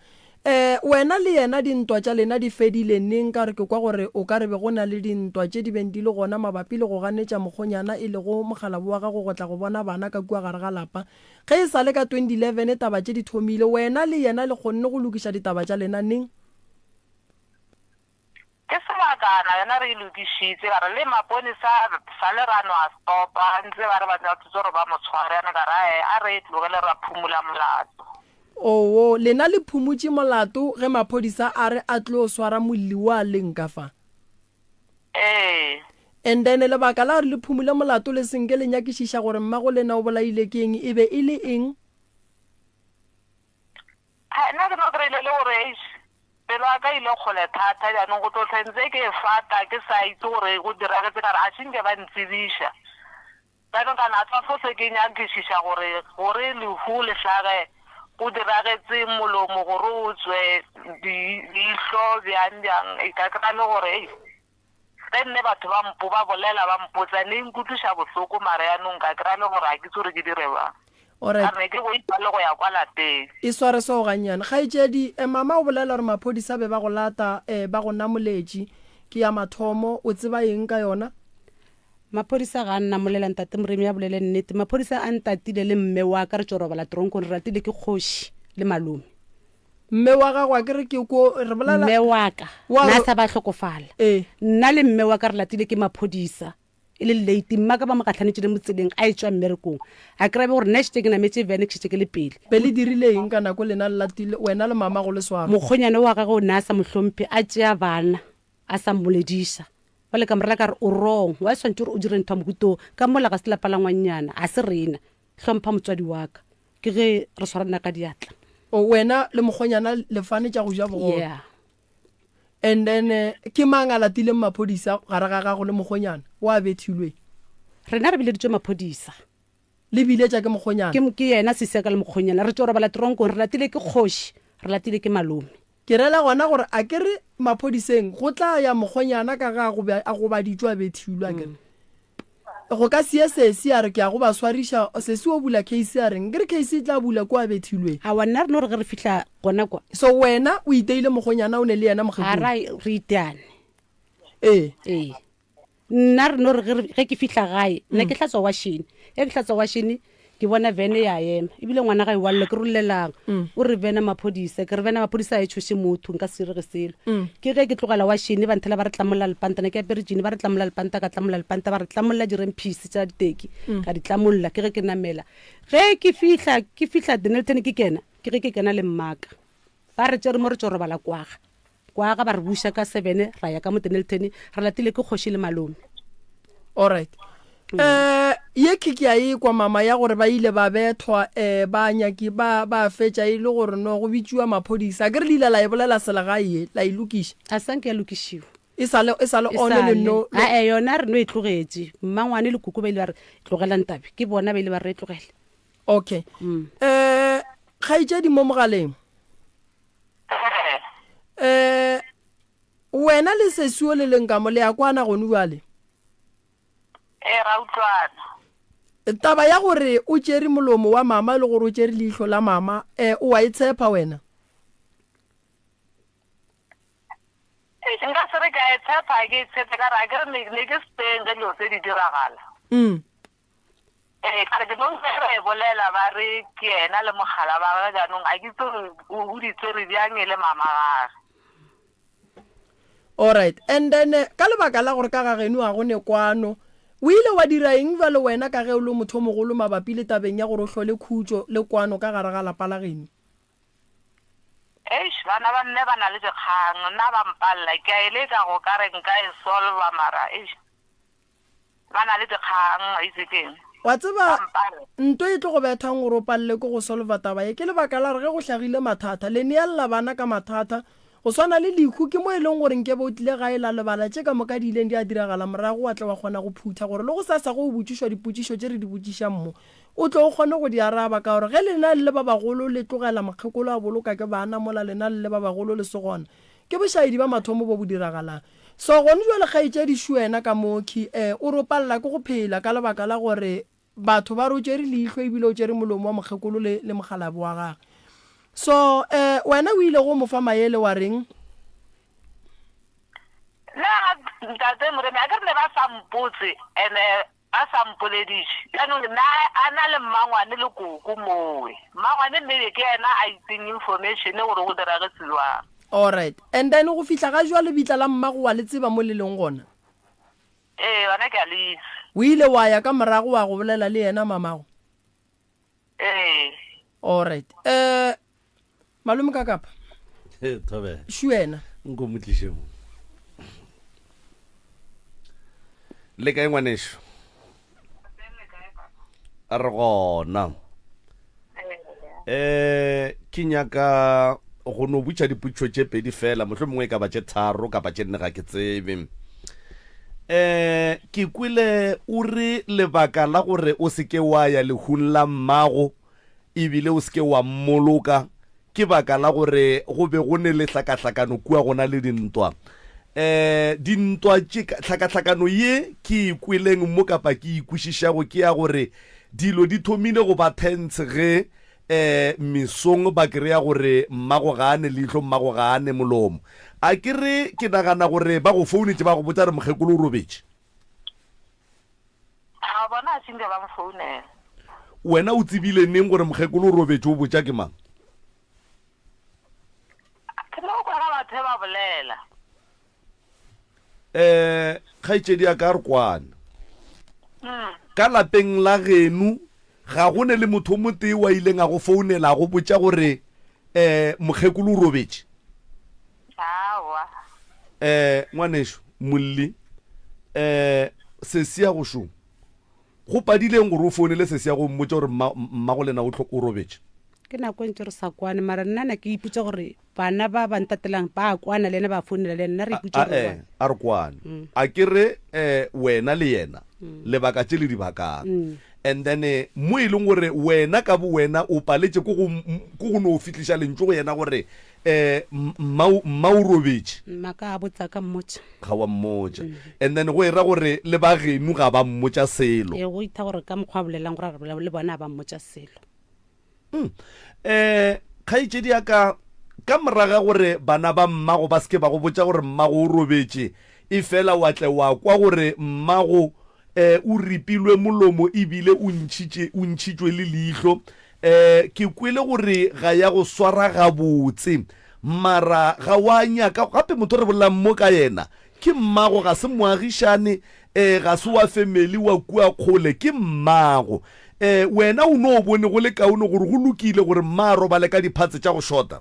wena le yena dintwa tša lena di fedile neng ka re ke kwa gore o ka re be go na le dintwa tše di beng di le gona mabapi le go ganetša mokgonyana e le go mogala wa gago go tla go bona bana ka kua gare ga lapa ge e sa le ka 2011 taba tše di thomile wena le yena le kgonne go lokiša ditaba tša lena neng ke sebakana yona re ilokišitse ka re le maponisa sa le rano a stopa ntse ba re batlatse gore ba motshware yana ka re a re tlogele ra phumula molato lena le phumutše molato ge maphodisa a re a tlo swara molli wa leng ka fa and then lebaka la gore le phumule molato le senke le nyakišiša gore mmago lena o bolaile ke eng e be e le eng nna ke no kry-ile le gore pelo a ka ile kgole thata jaanong go tlotlhentse ke fata ke sa itse gore go diragetse kare a senke ba ntsebiša jaanong kana a tswa fose ke nyakišiša gore lehu le tlhage go diragetse molomo gore o tswe diihlo bjang e ka kry-a le gore ge nne batho ba mpo ba bolela ba mpotsa ne nkutlwiša bohloko mara yaanong ka kry-a le gore a ke tse gore ke dire bang arne ke go ipa le go ya kwa lapeng e sware seo ganyane kgaetšedi mama o bolela gore maphodisa be ba go lata ba go namoletše ke ya mathomo o tseba eng ka yona maphodisa ga nna molela ntate Moremi ya bolele nnete maphodisa a ntatile le mme wa ka re tšo robala tronko re ratile ke kgoši le malome mme wa gago a kere ke ko re bolela mme wa ka nna sa ba hlokofala nna le mme wa ka re latile ke maphodisa e le late mma ka ba mogatlhanetse le motseleng a etswa mmerekong a kry-be gore nna šite ke nametse vene ke šite ke le pele le dirile eng ka nako lena le latile wena le mama go le swara mokgonyane wa gagwe o ne a sa mohlomphe a tšea bana a sa mmolediša ba le ka morela ka re o wrong wa swantse gore o dire ntho a mohuto ka mola ga se lapa la ngwanyana a se rena hlompha motswadi wa ka ke ge re swarana ka diatla wena le mokgonyana le fane tša go ja bogobe and then ke mang a latileng maphodisa gare ga gago le mogonyana wa bethilwe rena re bileditswe maphodisa le biletša ke mogonyana ke yena seseka le mogonyana re tšo re bala tronkong re latile ke kgoši re latile ke malome ke rela gona gore a ke re maphodiseng go tla ya mogonyana ka ga a go baditšwe a bethilwe a kere go ka sie sesi a re ke a go ba swariša sesi o bula case a reng ke re case e tla bula ko a bethilwe a wa nna re no re ge re fitlha gona kwa so wena o iteile mogonyana o ne le yena ara re iteane ee nna re no re ge ke fitlha gae nna ke hlatswa washini e ke hlatswa washini ke bona vene ya ema ebile ngwana ga e walle ke rolelang o re vena maphodisa ke re vena maphodisa e tshoshe motho nka se re selo ke ge ke tlogela washini ba nthela ba re tlamola lepanta ne ke apere jini ba re tlamola lepanta ka tlamola lepanta ba re tlamola diremphisi tsa diteki ka di tlamolla ke ge ke namela ge ke fihla Denelton ke kena le mmaka ba re tsere mo re tsoro bala kwaga ba re busha ka 7 ra ya ka mo Denelton ra latile ke kgoshi le malome alright ye ke a e kwa mama ya gore ba ile ba bethwa ba nyaki ba fetša e le gore no go bitšiwa maphodisa ke re lila la e bolela selagae la ilokiša a sanke ya lokišiwa e sale one le no yona re no e tlogetše mmangwane le kuku ba ile ba re tlogela ntabe ke bona ba ile ba re e tlogele okay kgaitšedi mo mogaleng wena le sesio le leng ka mo le ya kwana gone bjale ra utlwana taba ya gore o tšere molomo wa mama le gore o tšere leihlo la mama o wa e tshepa wena nka se re ka e tshepa ke tshepe ka ra ke re ne ke spenge dilo tse di diragala ka re ke no re bolela ba re ke ena le mogala ba ga jaanong a ke tsore o di tsere bjang le mama gage alright and then ka lebaka la gore ka ga geno ga gone kwano o ile wa dira eng jalo wena ka ge o le motho mogolo mabapi le tabeng ya gore o hlole khutšo le kwano ka gare ga lapa la geno bana ba nne ba na le dikgang nna ba mpalla ke a eletsa go ka re nka e solva mara ba na le dikgang a itse keng wa tseba nto e tlo go bethang gore o palle ko go solva taba ye ke lebaka la re ge go hlagile mathata le nealla bana ka mathata go swana le lekhu ke mo e leng gore nke bo tlile ga e la lebala tše ka moka di ileng di a diragala morago wa tla wa kgona go phutha gore le go sa go botšišwa dipotšišo tše re di botšišang mo o tlo o kgone go di araba ka gore ge lena le ba bagolo le tlogela makgekolo a boloka ke bana mola lena le ba bagolo le segona ke bošaedi ba mathomo bo bo diragalang so gone jwale kgaitšediši wena ka moki o re o palela ke go phela ka lebaka la gore batho ba re o tšere leihlo ebile o tšere molomo wa mokgekolo le mogalabi wa gage so wena o ile go mo fa maele wa reng na ntate Moremi a ke re ba sampotse ene a sampolediše yaanong na a na le mmangwane le koko mowe mmangwane mme ke ena a itseng information gore go diragetsewang alright and then go fihla ga jwa le bitla la mmago wa le tseba mo le leng gona wena ke a le itse o ile wa ya ka morago wa go bolela le yena mamago alright malome ka kapa Thabe wena nko motliše mo le kae ngwaneso a re gona ke nyaka go no butša diputšo tše pedi fela mohlwe mongwe ka ba tše tharo kapa tše nne ga ke tsebe ke kwile o re lebaka la gore o seke wa ya lehung la mmago ebile o seke wa mmoloka ke baka la gore go be go ne le hlakahlakano kua gona le dintwa dintwa tše hlakahlakano ye ke ikweleng mo kapa ke ikwešišago ke ya gore dilo di thomile go ba tense ge mesong ba kry-a gore mmago ga ane leihlo mmago ga ane molomo a ke re ke nagana gore ba go founetse ba go botsa re mokgekolo o robetse bona a senge ba mo founela wena o tsebile neng gore mokgekolo o robetse o botsa ke mang ke no kwa ga batho ba bolela kgaitšedi a ka re kwana ka lapeng la genu ga go ne le motho mo tee wa ileng a go founela go botsa gore mokgekolo o robetse ngwaneso molli se se ya go šoma go padileng gore o founele se se ya go mmotsa gore mmago lena o robetse ke nako ntse re sa kwane mara nna ke iputsa gore bana ba ba ntatelang ba kwana le ena ba founela le nna re iputsa gore a re kwane a kere wena le yena lebaka tse le dibakang and then mo e leng gore wena ka bo wena o paletse ko go no fitlisha lentse go yena gore maurobetse maka a botsa ka mmotsa ga wa mmotsa and then go era gore le ba genu ga ba mmotsa selo go itha gore ka mokgwa bolelang gore le bona ba mmotsa selo khaitsedi ya ka moraga gore bana ba mmago ba seke ba go botsa gore mmago o robetse e fela wa tle wa kwa gore mmago o ripilwe molomo ebile o ntšhitšwe le leihlo ke kwele gore ga ya go swara gabotse mara ga wa nyaka gape motho re bolelang mo ka yena ke mmago ga se moagišane ga se wa family wa kua kgole ke mmago wena o no bone go le kaone gore go lokile gore mma a robale ka diphatse tša go shota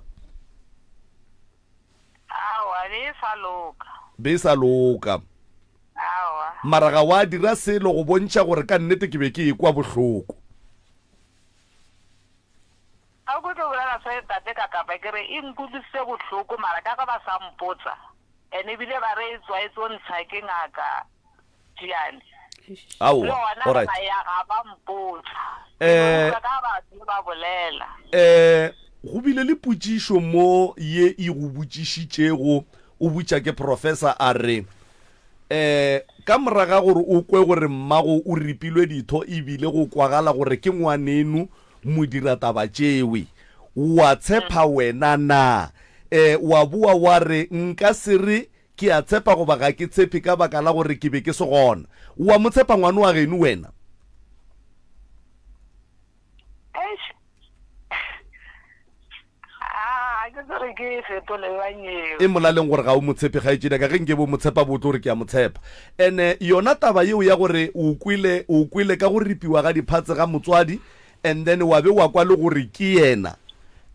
be sa loka mara ga wa dira selo go bontšha gore ka nnete ke be ke ekwa bohloko a go tlo bolela se tate ka kapa ke re e nkudise bohloko mara ka ba sa mpotsa ene bile ba re tswa e tsontsha ke ngaka Diane au alright go bile le putsišo mo ye e go botšišitšego o butša ke professor a re ka moraga gore o kwe gore mmago o ripilwe ditho ebile go kwagala gore ke ngwanenu modira taba tšewe wa tshepa wena na wa bua wa re nka sere ke a tshepa go ba ga ke tshepe ka baka la gore ke be ke se gona wa mo tshepa ngwana wa geno wena e molaleng gore ga o motshepe ga etseda ka ge nke bo motshepa botlo gore ke a motshepa and yona taba yeo ya gore o kwile ka go ripiwa ga diphatse ga motswadi and then wa be wa kwa le gore ke yena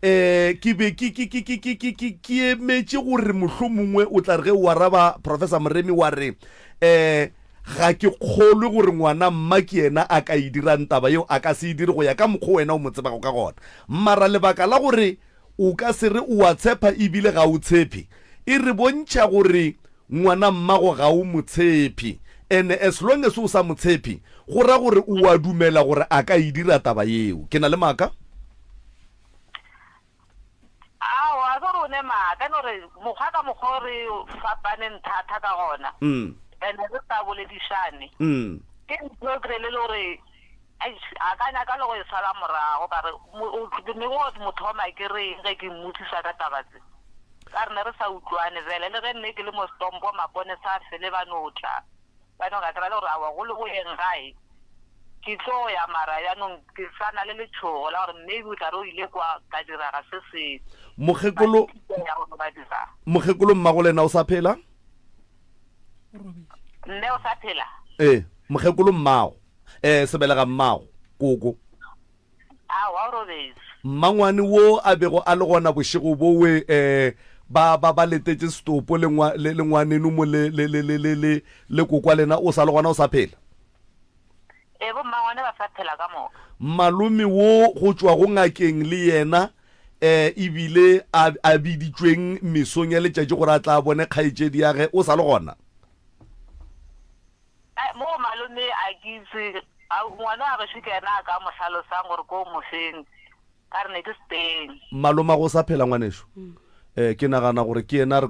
ke be ke emetse gore mohlomongwe o tla re ge wa raba professor Moremi wa re ga ke kgolwe gore ngwana mma ke yena a ka e dirang taba yeo a ka se e dire go ya ka mokgwa wena o motsepago ka gona mara lebaka la gore o ka se re o a tshepa ebile ga o tshepe e re bontšha gore ngwana mmago ga o motshepi and as long as o sa motshepi go ra gore o a dumela gore a ka e dira taba yeo ke na le maka wa go rone maka no re mokgwa ka mokgwa re fapaneng thata ka gona ene re sa boledishane ke ntho ke le lore a ka nya ka lo go sala morago ka re me go motho ma ke re ge ke mmutsisa ka tabatse ka re ne re sa utlwane vele le ge nne ke le mo stompo mapone sa fele ba notla ba no ga tra le gore a wa go le go eng gae ke tlo ya mara ya no ke sana le letshogo la gore maybe o tla re o ile kwa ka dira ga se se mogekolo mmago lena o sa phela nne o sa phela mogekolo mmago sebelega mmago koko wa robetse mmangwane wo a bego a le gona bošego bowe ba letetse stopo le ngwaneno mo le kokwa lena o sa le gona o sa phela bo mmangwane ba sa phela ka moka malome wo go tswa go ngakeng le yena ebile a biditsweng mesong ya letšatši gore a tla bone kgaetšedi ya ge o sa le gona mo malome a kitse ngwana a ge ke ena ka mohlalosang gore ko mofeng ka re ne ke Spain maloma go sa phela ngwanešo ke nagana gore ke ena re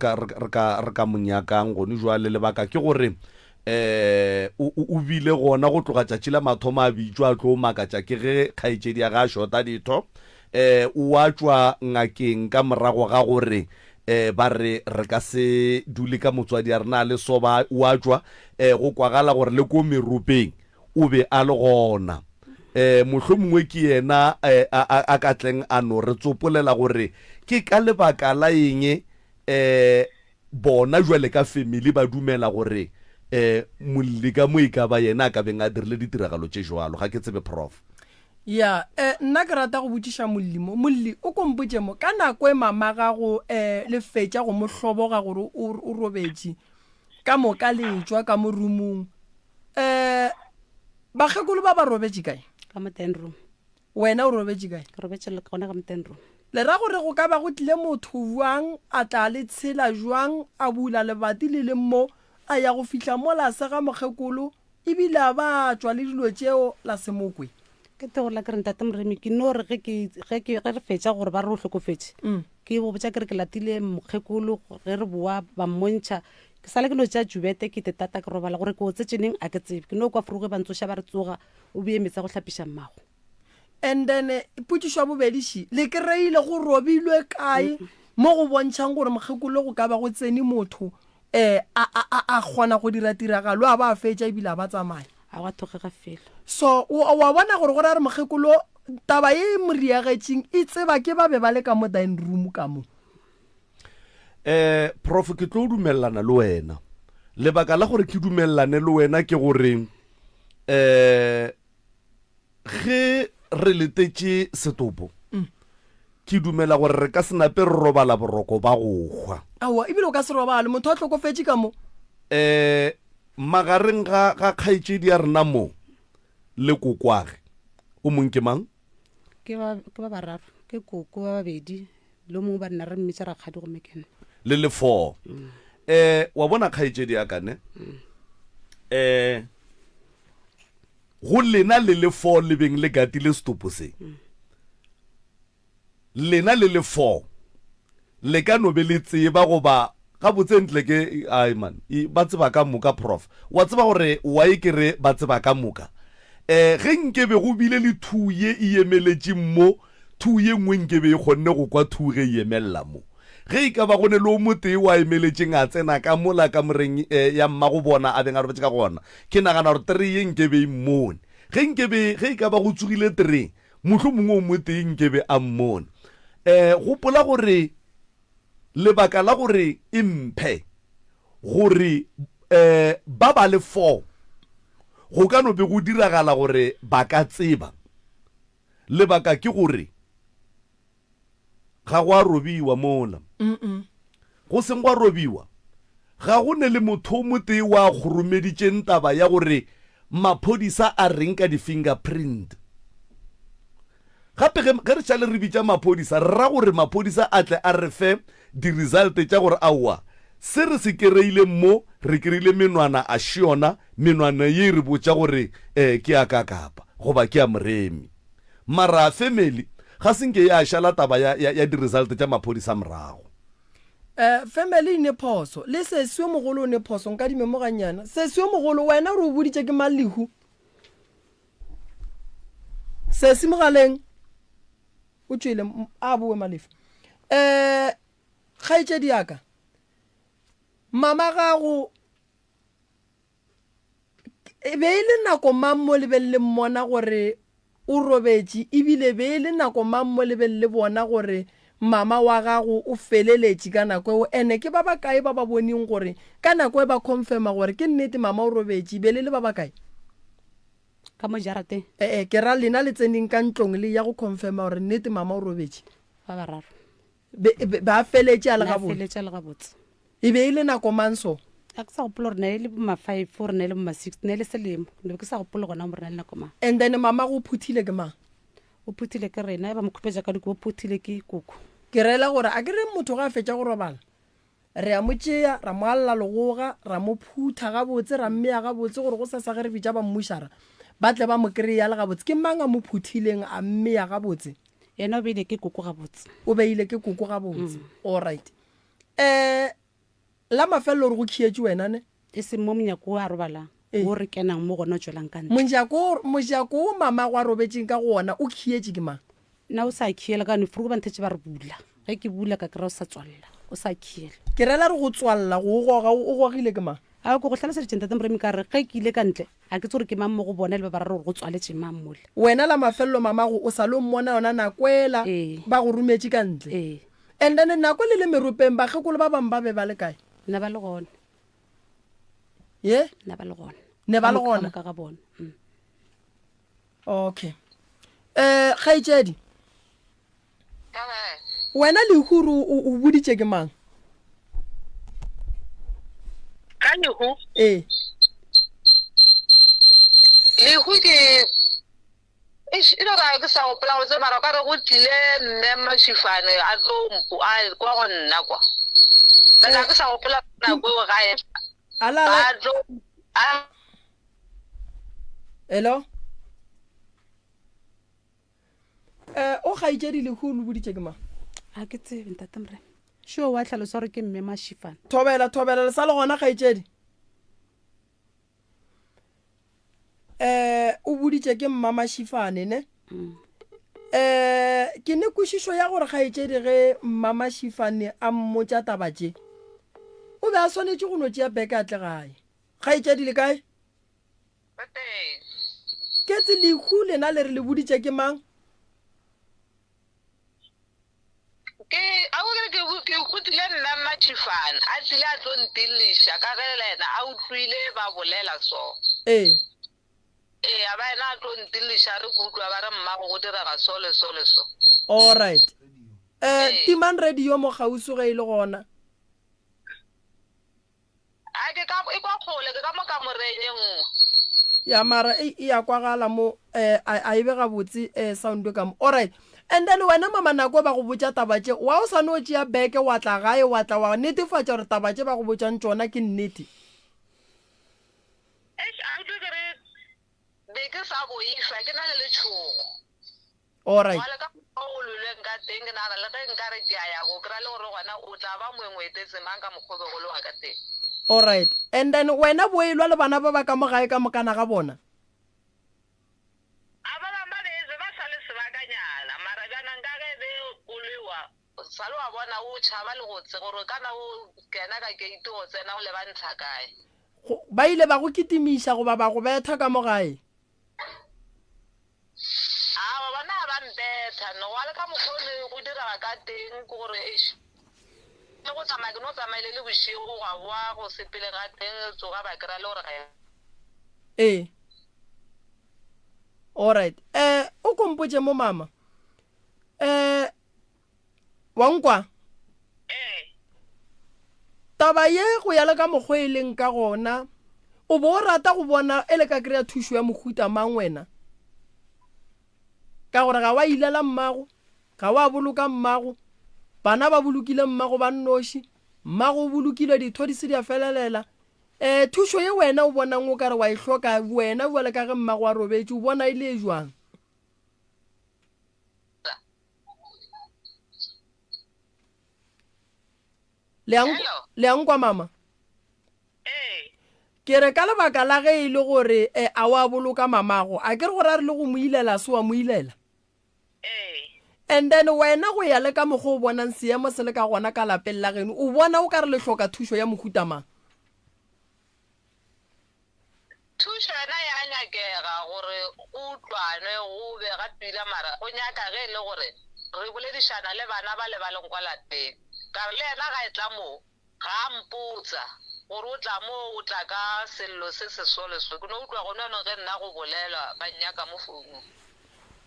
ka monyakang gone jwale lebaka ke gore o bile gona go tloga tšatši la mathomo a bitšwa a tlo makatša ke ge kgaetšedi ya ga a shota ditho o a tšwa ngakeng ka morago ga gore ba re ka se dule ka motswadi a rena le soba o a tšwa go kwagala gore le ko meropeng o be a le gona mohlomongwe ke yena a ka tleng a no re tsopolela gore ke ka lebaka la eng bona jwale ka family ba dumela gore molli ka mo e ka ba yena a ka beng a dirile ditiragalo tše jwalo ga ke tsebe prof ya nna ke rata go botšiša molli o kompotše mo ka nako e mama gago le fetša go mohloboga gore o robetše ka moka letswa ka mo roomong bagekolo ba robetše kae ka mo 10 room wena o robetse kae ke robetse le gona ka mtenro le ra gore go ka ba go tlile motho buang a tla le tshela jwang a bula lebati le le mo a ya go fihla mo la se ga mogekolo ebile a ba tswa le dilo tseo la semokwe ke tegola ke re ntate Moremi ke no re ge re fetša gore ba re o hlokofetse ke bo botsa ke re ke latile mogekolo ge re boa ba mmontšha ke sale ke no tša jubete ke te tata ke robala gore ke o tsetšeneng a ke tsebe ke no kwa furuge ba ntsoša ba re tsoga o boemetsa go hlapiša mmago and then putsišwa bobediši le kry-ile go robilwe kae mo go bontšhang gore mogekolo go ka ba go tsene motho a kgona go dira tiragalo a ba a fetša ebile a ba tsamaya a wa thogega fela so wa bona gore gore a re mogekolo taba e moriagetšeng e tseba ke ba be ba le ka mo dining room ka mo prof ke tlo dumellana le wena lebaka la gore ke dumellane le wena ke gore ge re letetše setopo ke dumela gore re ka senape re robala boroko ba go hwa aowa ebile o ka se robale motho a tlhokofetse ka mo magareng ga kgaetšedi ya rena mo le kokwage o mongwe ke mang ke ba bararo ke koko ba babedi le mongwe ba nna re mmetša rakgadi go mekene le le 4 wa bona kgaetšedi ya kane go lena le le 4 le beng le gatile setopo se lena le le 4 le ka no be le tseba goba ga botse ntle ke ai man ba tseba ka moka prof wa tseba gore wa ikere ba tseba ka moka ge nkebe go bile le thuye e emeletše mo thuye ngwe nkebe e kgonne go kwa thuge e emella mo ge e ka ba gone le o motee wa emeletšeng a tsena ka mola ka moreng ya mmago bona a beng a robetse ka gona ke nagana gore 3 ye nkebe e mmone ge e ka ba go tsogile 3 motlho mongwe o motee nkebe a mmone gopola gore lebaka la gore e mphe gore ba ba le 4 go ka no be go diragala gore ba ka tseba lebaka ke gore ga go a robiwa mola go seng go a robiwa ga go ne le motho o motee wa goromeditšeng taba ya gore maphodisa a reng ka di-fingerprint gape ge re tšale re bitša maphodisa ra gore maphodisa a tle a re fe di-result tša gore aowa se re se kereile mo re kereile menwana a šiona menwana ye re botša gore ke a kakapa goba ke a Moremi mara family ga senke ya šala taba ya di-result tša maphodisa morago family ne phoso le sesio mogolo o ne phoso nka dimemoganyana sesio mogolo wena re o boditše ke malehu sesi mogaleng o tšwele a boe malefu kgaetšedi yaka mama gago e be e le nako mang mo lebelele mmona gore o robetše ebile be e le nako mang mo lebelele bona gore mama wa gago o feleletše ka nako eo ene ke ba bakae ba ba boneng gore ka nako e ba confirma gore ke nnete mama o robetše be le ba bakae ka mo jarate ke ra lena le tseneng ka ntlong le ya go confirma gore nnete mama o robetše ba bararo ba feletše a le gabotse e be e le nako mang so a ke sa gopola gore ne le boma 5 gore ne le boma 6 ne le selemo ne ke sa gopola gona gore ne le nako mang and then mama go phuthile ke mang o phuthile ke rena ba mo khupetša ka diko o phuthile ke koko ke rela gore a ke re motho ga a fetša go robala re a mo tšea ra mo alla legoga ra mo phutha gabotse ra mmea gabotse gore go sa ge re bitša ba mmušara ba tle ba mo kry-a le gabotse ke mang a mo phuthileng a mmea gabotse yena o beile ke koko gabotse o beile ke koko gabotse alright la mafelelo gore go khietše wena ne e se mo monyako a robalang o re kenang mo gona o tswelang ka ntle mojako o mama go a robetseng ka go ona o khietše ke mang na o sa khiela ka nefuru ba nthetše ba re bula ge ke bula ka kry o sa tswalela o sa khiela ke rela re go tswalela go goga o gogile ke mang a ko go tlhaloseditše ntate Moremi ka re ge ke ile ka ntle a ke tse gore ke mang mo go bona le ba ra gore go tswaletše mang mole wena la mafelelo mamago o sa le mmona yona nakwela ba go rometše ka ntle and then nako le meropeng bagekolo ba bangwe ba be ba le kae nna ba le gona ye nna ba le gona ne ba le gona ka ga bona okay kgaetšedi wena lehuru o boditše ke mang ka lehu lehu ilo ra ke sa gopola go tse mara ka re go tlile mme Mashifane a tlo a kwa go nna kwa ka ke sa gopola na go gae ala a hello o gaitšedi le go lo boditše ke ma a ke tsebe ntate Moremi sure wa tlhalosa gore ke mme Mashifane thobela le sa le gona gaitšedi o boditše ke mma Mashifane ne ke ne kwešišo ya gore gaetšedi ge mma Mashifane a mmotša taba tše o be a swanetše go no tšea beke a tle gae gaetšedi le kae ke tse lehu lena le re le boditše ke mang ke gotile nna Mashifane a tlile a tlo ntilisha ka ge lena a utlwile ba bolela so a ba ena a tlo ntilisha re kutlwa ba re mmago go direga so le so le so all right timan radio mo gauso ge e le gona a ke ka e kwa kgole ke ka mo ka moreng engwe ya mara e ya kwagala mo a e be ga botse sound ka mo all right and then wena mama nako ba go botša taba tše wa o sa no tšea beke wa tla gae wa tla wa netefatša gore taba tše ba go botšang tšona ke nnete be ke sa bo ifa ke na le letshogo all right wala ka o luleng ka teng na le ge nka re ke ya go kra le gore gona o tla ba moengwetetse mang ka mokgobe go le wa ka teng all right and then wena boelwa le bana ba ba ka mo gae ka mokana ga bona a ba ba ba sa le sebakanyana mara kana nka ge be o lewa salo wa bona o tšhaba le go tse gore kana o kena ka gate go tsena o le ba ntsha kae ba ile ba go kitimiša go ba go betha ka mo gae bana ba mbetha no wala ka mokgone go dira ka teng gore le go tsamaya no tsamaile le boshigo ga bua go sepele ga teng tsoga ba kra le gore ga all right o kompotše mo mama wa nkwa taba ye go ya le ka mokgwa e leng ka gona o bo rata go bona e le ka kry-a thušo ya mohuta mang wena ka gore ga wa ilela mmago ga wa boloka mmago bana ba bolokile mmago ba nnoši mmago o bolokile ditho di se di a felelela thušo ye wena o bonang o kare wa e hloka wena bole ka ge mmago a robetše o bona e le e jwang le yang kwa mama ke re ka lebaka la ge e le gore a wa boloka mamago a ke re gore a re le go mo ilela se wa mo ilela and then wena go ya le ka mokgwa o bonang seemo se le ka gona ka lapeng la geno o bona o ka re le hloka thušo ya mohuta mang thušo yena ya nyakega gore o tlwane go be ga pila mara go nyaka ge le gore re boledišana le bana ba le ba leng kwa lapeng ka re le yena ga e tla mo ga mpotsa gore o tla mo o tla ka sello se sesoleso ke no utlwa gone no ge nna go bolela ba nyaka mo founung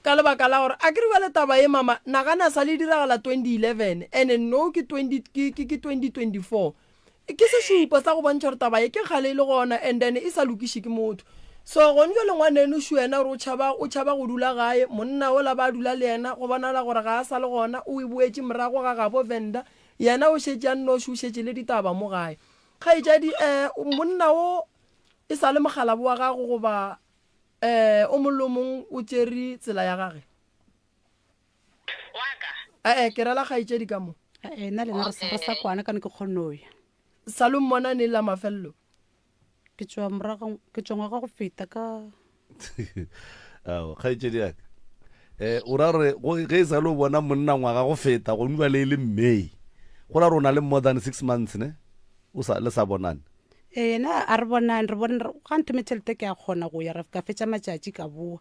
ka lebaka la gore a ke re ba le taba ye mama nagana sa le diragala 2011 and no ke 2024 ke sešupo sa go bontšha gore taba ye ke kgale le gona and then e sa lokiše ke motho so gone jo le ngwaneno šo wena gore o tšhaba go dula gae monna o la ba dula le yena go bonala gore ga a sa le gona o e boetše morago ga gabo venda yena o šetše a nnoši o šetše le ditaba mo gae kgaetšadi monna o e sa le mogalabo wa gago goba o molomong o tšere tsela ya gage ke rela kgaetšedi ka mo nna lena re sa kwana ka ne ke kgonoya salom mona ne la mafelelo ke tswa ngwaga go feta ka kgaetšedi yaka o ra re ge e sa le o bona monna ngwaga go feta go nwa le e le May go ra re o na le more than 6 months ne o sa le sa bonane na a re bonane re bona ga ntho metšhelete ke a kgona go ya re ka fetša matšatši ka boa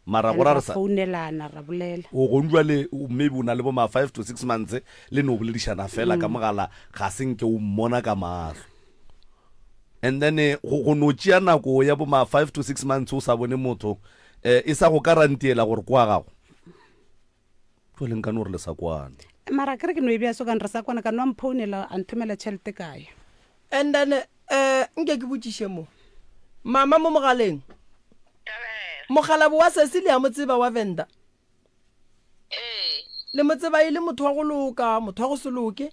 mara go ra re sa founelana ra bolela o go nwa le maybe o na le bo ma 5 to 6 months le no boledišana fela ka mogala ga senke o mmona ka mahlo and then go no tšea nako ya bo ma 5 to 6 months o sa bone motho e sa go karantiela gore kwa gago go leng ka no re le sa kwana mara kere ke no e bea so kan re sa kwana ka no mphounela a nthomela tšhelete kaya and then nke ke botšiše mo mama mo mogaleng mogalabu wa Cecilia motseba wa Venda le motseba ile motho wa go loka motho wa go se loke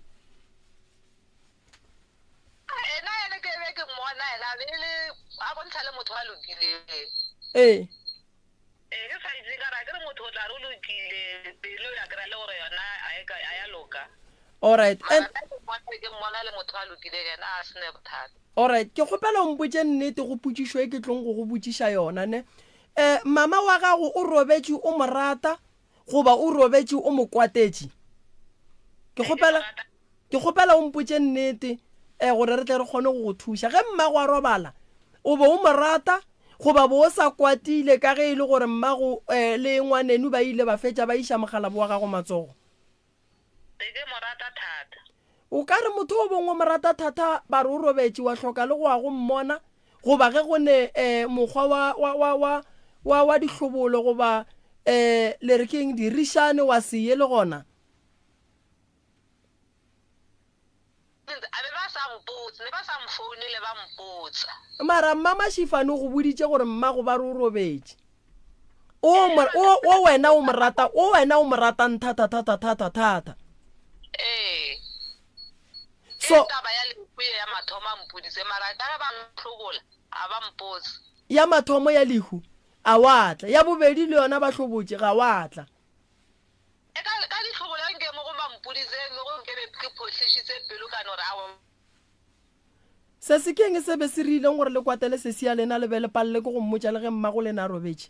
ena ene ke be ke mmona ena le a bontsha le motho a lokile ke sa itse ka ra ke re motho o tla re lokile pelo ya kra le gore yona a ya loka alright and ke mmona le motho a lokile yena a sene bothata alright ke gopela o mpotse nnete go putsišwe ke tlong go botsiša yona ne mama wa gago o robetse o morata goba o robetse o mokwatetše ke gopela o mpotse nnete gore re tle re kgone go go thuša ge mmago a robala o bo o morata goba bo o sa kwatile ka ge e le gore mmago le ngwanenu ba ile ba fetša ba iša mogalabu wa gago matsogo ke morata thata o ka re motho o bongwe morata thata ba re o robetse wa hloka le go a go mmona goba ge go ne mokgwa wa dihlobolo goba le re keng dirishane wa se ye le gona mara mama Shifane go boditše gore mmago ba re o robetse o wena o morata thata so ya mathomo ya lehu a watla ya bobedi le yona ba hlobotse ga watla se se keng se be se rileng gore le kwatele se sia lena le be le palle ke go mmotša le ge mmago le na robetse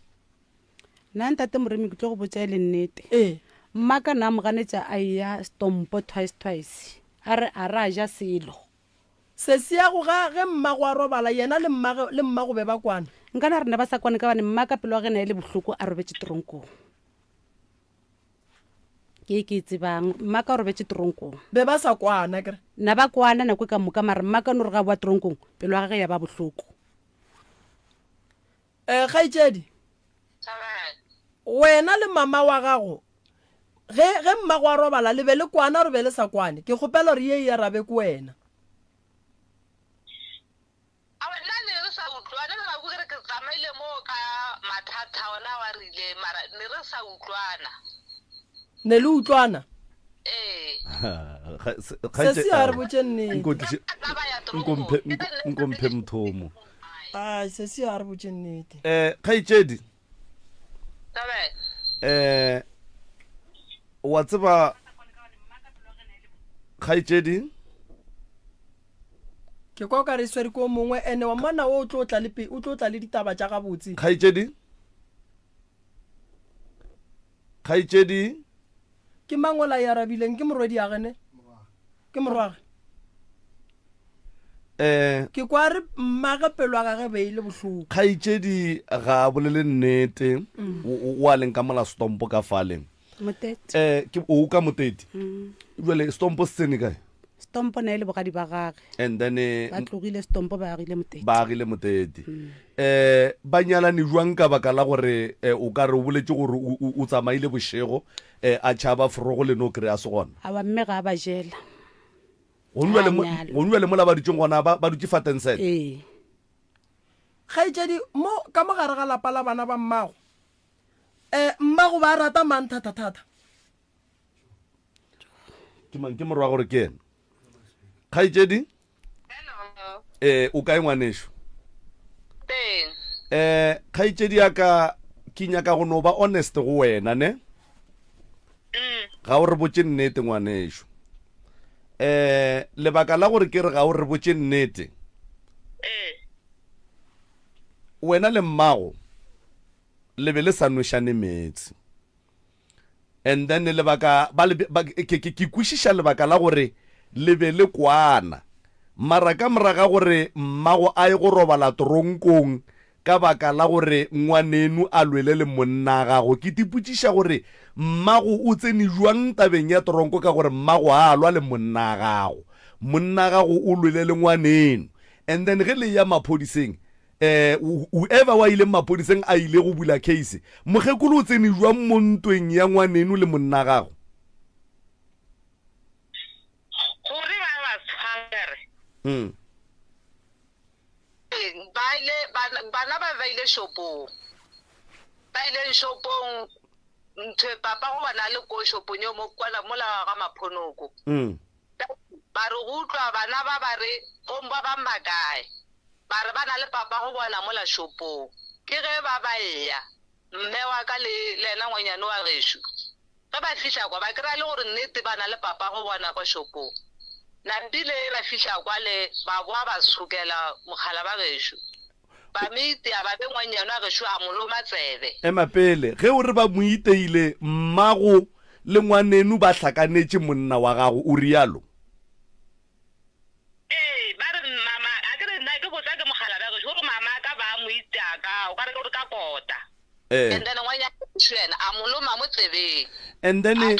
nna ntate Moremi ke tlo go botša le nnete mmaka na moganetša a ya stompo twice a re a ja selo se sia go ga ge mmago a robala yena le mmago be ba kwana nkana rena ba sa kwane ka bane mmaka pelo wa gena e le bohloko a robetse tronkong ke tsebang mmaka a robetse tronkong be ba sa kwana kere na ba kwana nako ka moka mara mmaka no re ga bua tronkong pelo wa gage ya ba bohloko kgaitšedi wena le mama wa gago ge mmago a robala le be le kwana re be le sa kwane ke kgopela re ye ya rabe ko wena ne le utlwana se se a re botše nnete nkomphe mthomo se se a re botše nnete kgaitšedi wa tseba kgaitšedi ke kwa ka re swere ko mongwe ene wa mona o tlo tla le ditaba tša gabotse kgaitšedi ke mangola ya rabileng ke morwedi ya gene ke morwage ke kwa re mmage pelo ga ge beile bohloko kgaitšedi ga bolele nnete o a leng ka mola stompo ka faleng ke o ka moteti jale stompo se tsene kae stompo na ile bogadi ba gage and then ba tlogile stompo ba agile moteti ba nyalane jwang ka baka la gore o ka re o boletse gore o tsamaile bošego a tšhaba forogo le no kry a se gona a ba mme ga ba jela go nwa le mola ba dutšeng gona ba dutse fatensele kgaitšedi mo ka mogare ga lapa la bana ba mmago mmago ba rata mang thata ke morwa gore ke ena kgaitšedi o kae ngwanešo kgaitšedi yaka ke nyaka go no ba honest go wena ne ga o re botse nnete ngwanešo lebaka la gore ke re ga o re botse nnete wena le mmago le be le sa nošane metsi and then lebaka ke kwešiša lebaka la gore le be le kwana mara ka moraga gore mmago a ye go robala tronkong ka baka la gore ngwanenu a lwele le monna gago ke tipotšiša gore mmago o tsene jwang tabeng ya tronko ka gore mmago a lwa le monna gago o lwele le ngwanenu and then ge le ya maphodiseng whoever wa ile maphodiseng a ile go bula case mogekolo o tsene jwang mo ntweng ya ngwanenu le monna gago gore ba ba tshware bana ba ile shopong ba ile shopong ntho papa go bana le ko shopong yo mo kwala mola ga maphonoko ba re go utlwa bana ba ba re bomba ba makae ba re bana le papa go bona mola shopong ke ge ba ya mme wa ka le lena ngwanyane wa geshu ga ba fihla kwa ba kra le gore nnete bana le papa go bona kwa shopong na ndile ba fihla kwa le ba boa ba sukela mogala ba geshu ba miti aba be ngwanyane wa geshu a moloma tsebe pele ge o re ba mo iteile mmago le ngwanenu ba hlakanetse monna wa gago o rialo ba re mama a ke re nna ke botsa ke mogala ba geshu gore mama ka ba mo itaka o ka re gore ka kota and then ngwanyane shena a moloma mo tsebeng and then a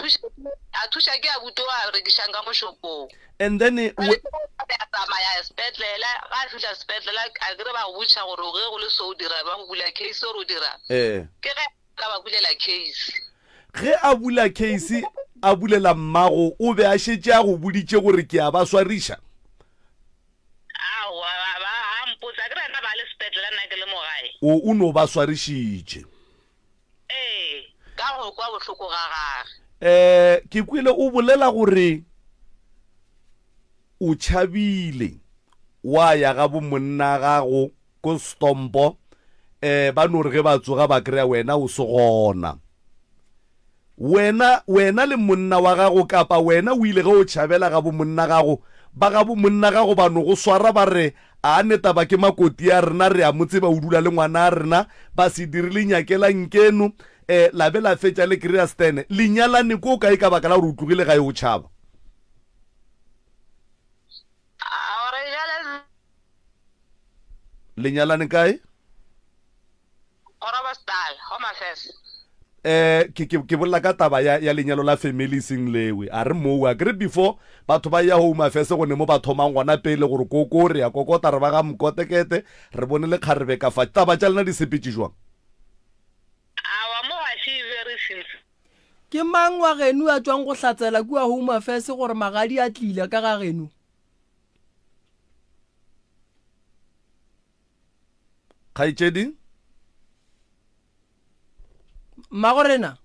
thusha ke a buto a re kishanga mo shopong and then ya spetlele ga fihla spetlele a re ba butsa gore o ge go le so dira ba go bula case o dira ke ge ka ba bulela case ge a bula case a bulela mmago o be a shetse a go buditse gore ke a ba swariša ba mpotsa ke rena ba le spetlele nna ke le mo gae o no ba swarišitše ka go kwa bohloko ga gage ke kwile o bolela gore o tšhabile wa ya ga bo monna gago ko Stompo ba no re ge ba tsoga ba kry wena o se gona wena le monna wa gago kapa wena o ile ge o tšhabela ga bo monna gago ba ga bo monna gago ba no go swara ba re a neta ba ke makoti ya rena re a motse ba o dula le ngwana a rena ba se dirile nyakela nkeno la be la fetša le kry-a stene lenyalane ko kae ka baka la gore o tlogile ga e o tšhaba lenyalane kae ke bolela ka taba ya lenyalo la family seng lewe a re moo a kry before batho ba ya home affairs go ne mo ba thomang gona pele gore koko re ya kokota re ba ga mkotekete re bone le kgarebe ka fa taba tša lena di sepetse jwang ke mang wa genu a tswang go hlatsela kua home affairs gore magadi a tlile ka ga genu kgaitšedi magorena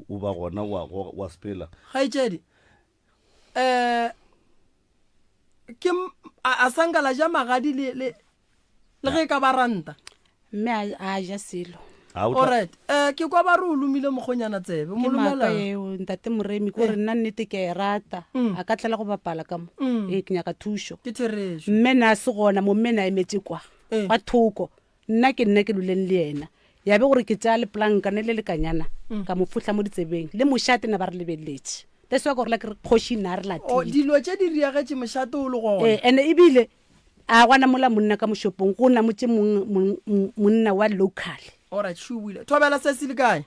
o ba gona wa spela kgaitšedi ke a sankala ja magadi le ge ka ba ranta mme a ja selo alright ke kwa ba re o lomile mogonyana tsebe mo lomela eo ntate Moremi ko re nna nnete ke e rata a ka tlela go bapala ka mo ke nyaka thušo ke theresho mme na se gona mo mme na emetse kwa ba thoko nna ke luleng le yena ya be gore ke tša le planka ne le lekanyana ka mo fuhla mo ditsebeng le mošate na ba re lebeletse that's why gore la ke kgoši na re latile dilo tše di riagetše mošate o le gona ene ebile a gwana mola monna ka mošopong go namotse monna wa local alright shubile thobela se se le kae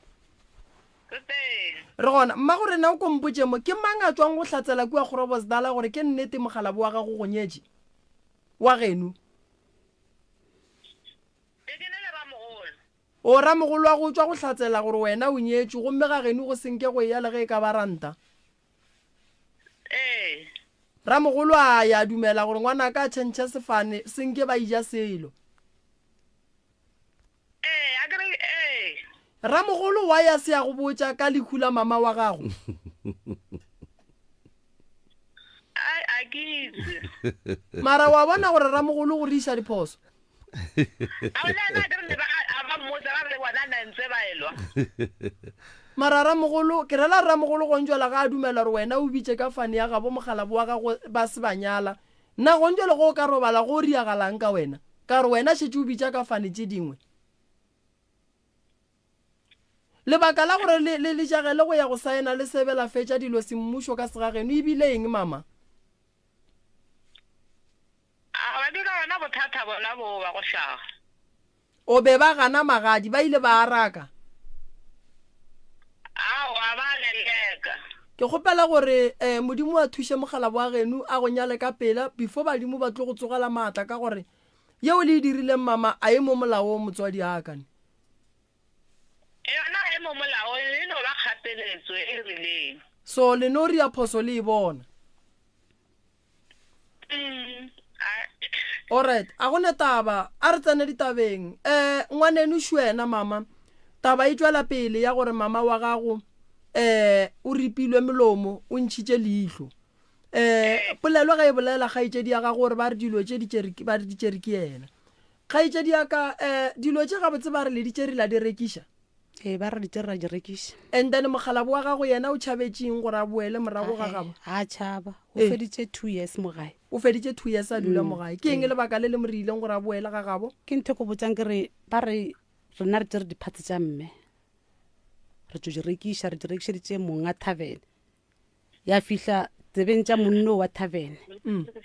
re gona mma gore na o kompotse mo ke mang a tswang go hlatsela kua Groblersdal gore ke nnete mogala bo wa ga go gonyetse wa genu o ramogolo wa go tswa go hlatsela gore wena o nyetse gomme ga genu go senke go ya le ge e ka ba ranta ramogolo a ya dumela gore ngwana ka tšhentšha sefane senke ba ija selo ramogolo wa ya se ya go botša ka lekhula mama wa gago mara wa bona gore ramogolo go re iša diphoso mara ramogolo ke rela ramogolo gontswela ga a dumela gore wena o bitse ka fane ya gabo mogala bo wa gago ba se banyala nna gontswele go o ka robala go o riagalang ka wena ka gore wena šetse o bitsa ka fane tše dingwe lebaka la gore le jagele go ya go saena le sebela fetša dilo semmušo ka segageno ebile eng mama o be ba gana magadi ba ile ba araka ke kgopela gore modimo a thuše mogala wa genu a go nyale ka pela before badimo ba tlo go tsogela maatla ka gore yeo le dirileng mama a e mo molao o motswadi akane so le no ria phoso le e bona alright a gone taba a re tsene ditabeng ngwaneno Shwena mama taba e tswela pele ya gore mama wa gago o ripilwe melomo o ntšhitše leihlo polelo ga e bolela kgaitsedi ya gago gore ba re dilo tše ba re ditšeri ke yena kgaitsedi ya ka dilo tše gabotse ba re le ditšeri la di rekiša ba re ditšeri ra di rekiša and then mogalabo wa gago yena o tšhabetšeng gore a boele morago ga gabo a tšhaba o feditše 2 years mogae o feditše 2 years a dula mogae ke eng lebaka le le mo rileng gore a boele ga gabo ke ntho ko botsang ke re ba re rena re tšere diphatse tša mme re tšo di rekiša re di rekišeditše monga tavern ya fihla tsebeng tša monno wa tavern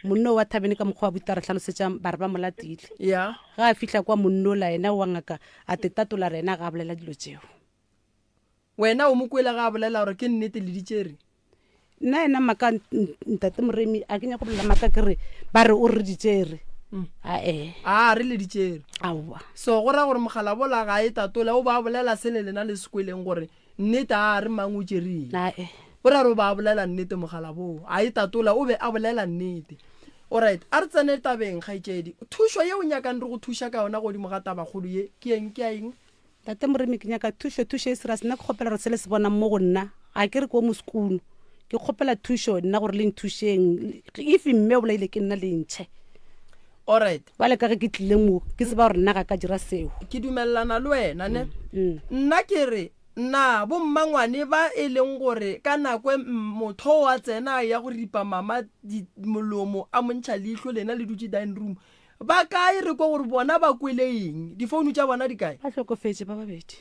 monno wa tavern ka mokgwa wa buta re hlalosetša ba re ba molatile ya ga a fihla kwa monno la yena wa ngaka a tetatola rena ga a bolela dilo tšeo wena o mo kwele ga a bolela gore ke nnete le ditšeri nna ena maka ntate Moremi a kenya go bolela maka ke re ba re o re ditšeri a re le ditšeri aowa so go ra gore mogala bola ga e tatola o ba bolela se le lena le sekweleng gore nnete a re mang o tšereng o ra re ba bolela nnete mogala boo a e tatola o be a bolela nnete alright a re tsene tabeng kgaitsedi thušo ye o nyakang re go thuša ka yona godimo ga tabakgolo ye ke eng ke a eng tate Moremi ke nyaka thušo e serious nna ke kgopela re se le se bonang mo go nna a ke re ko mo sekunu ke kgopela thušo nna gore le nthušeng if mme o bolaile ke nna le ntšhe alright bale ka ge ke tlile mo ke se ba gore nna ga ka dira seo ke dumelelana le wena ne nna ke re na bo mmangwane ba e leng gore ka nako motho wa tsena ya go ripa mama molomo a montšha leihlo lena le dutse dining room ba kae re ko gore bona ba kwele eng difounu tša bona di kae ba hlokofetse ba babedi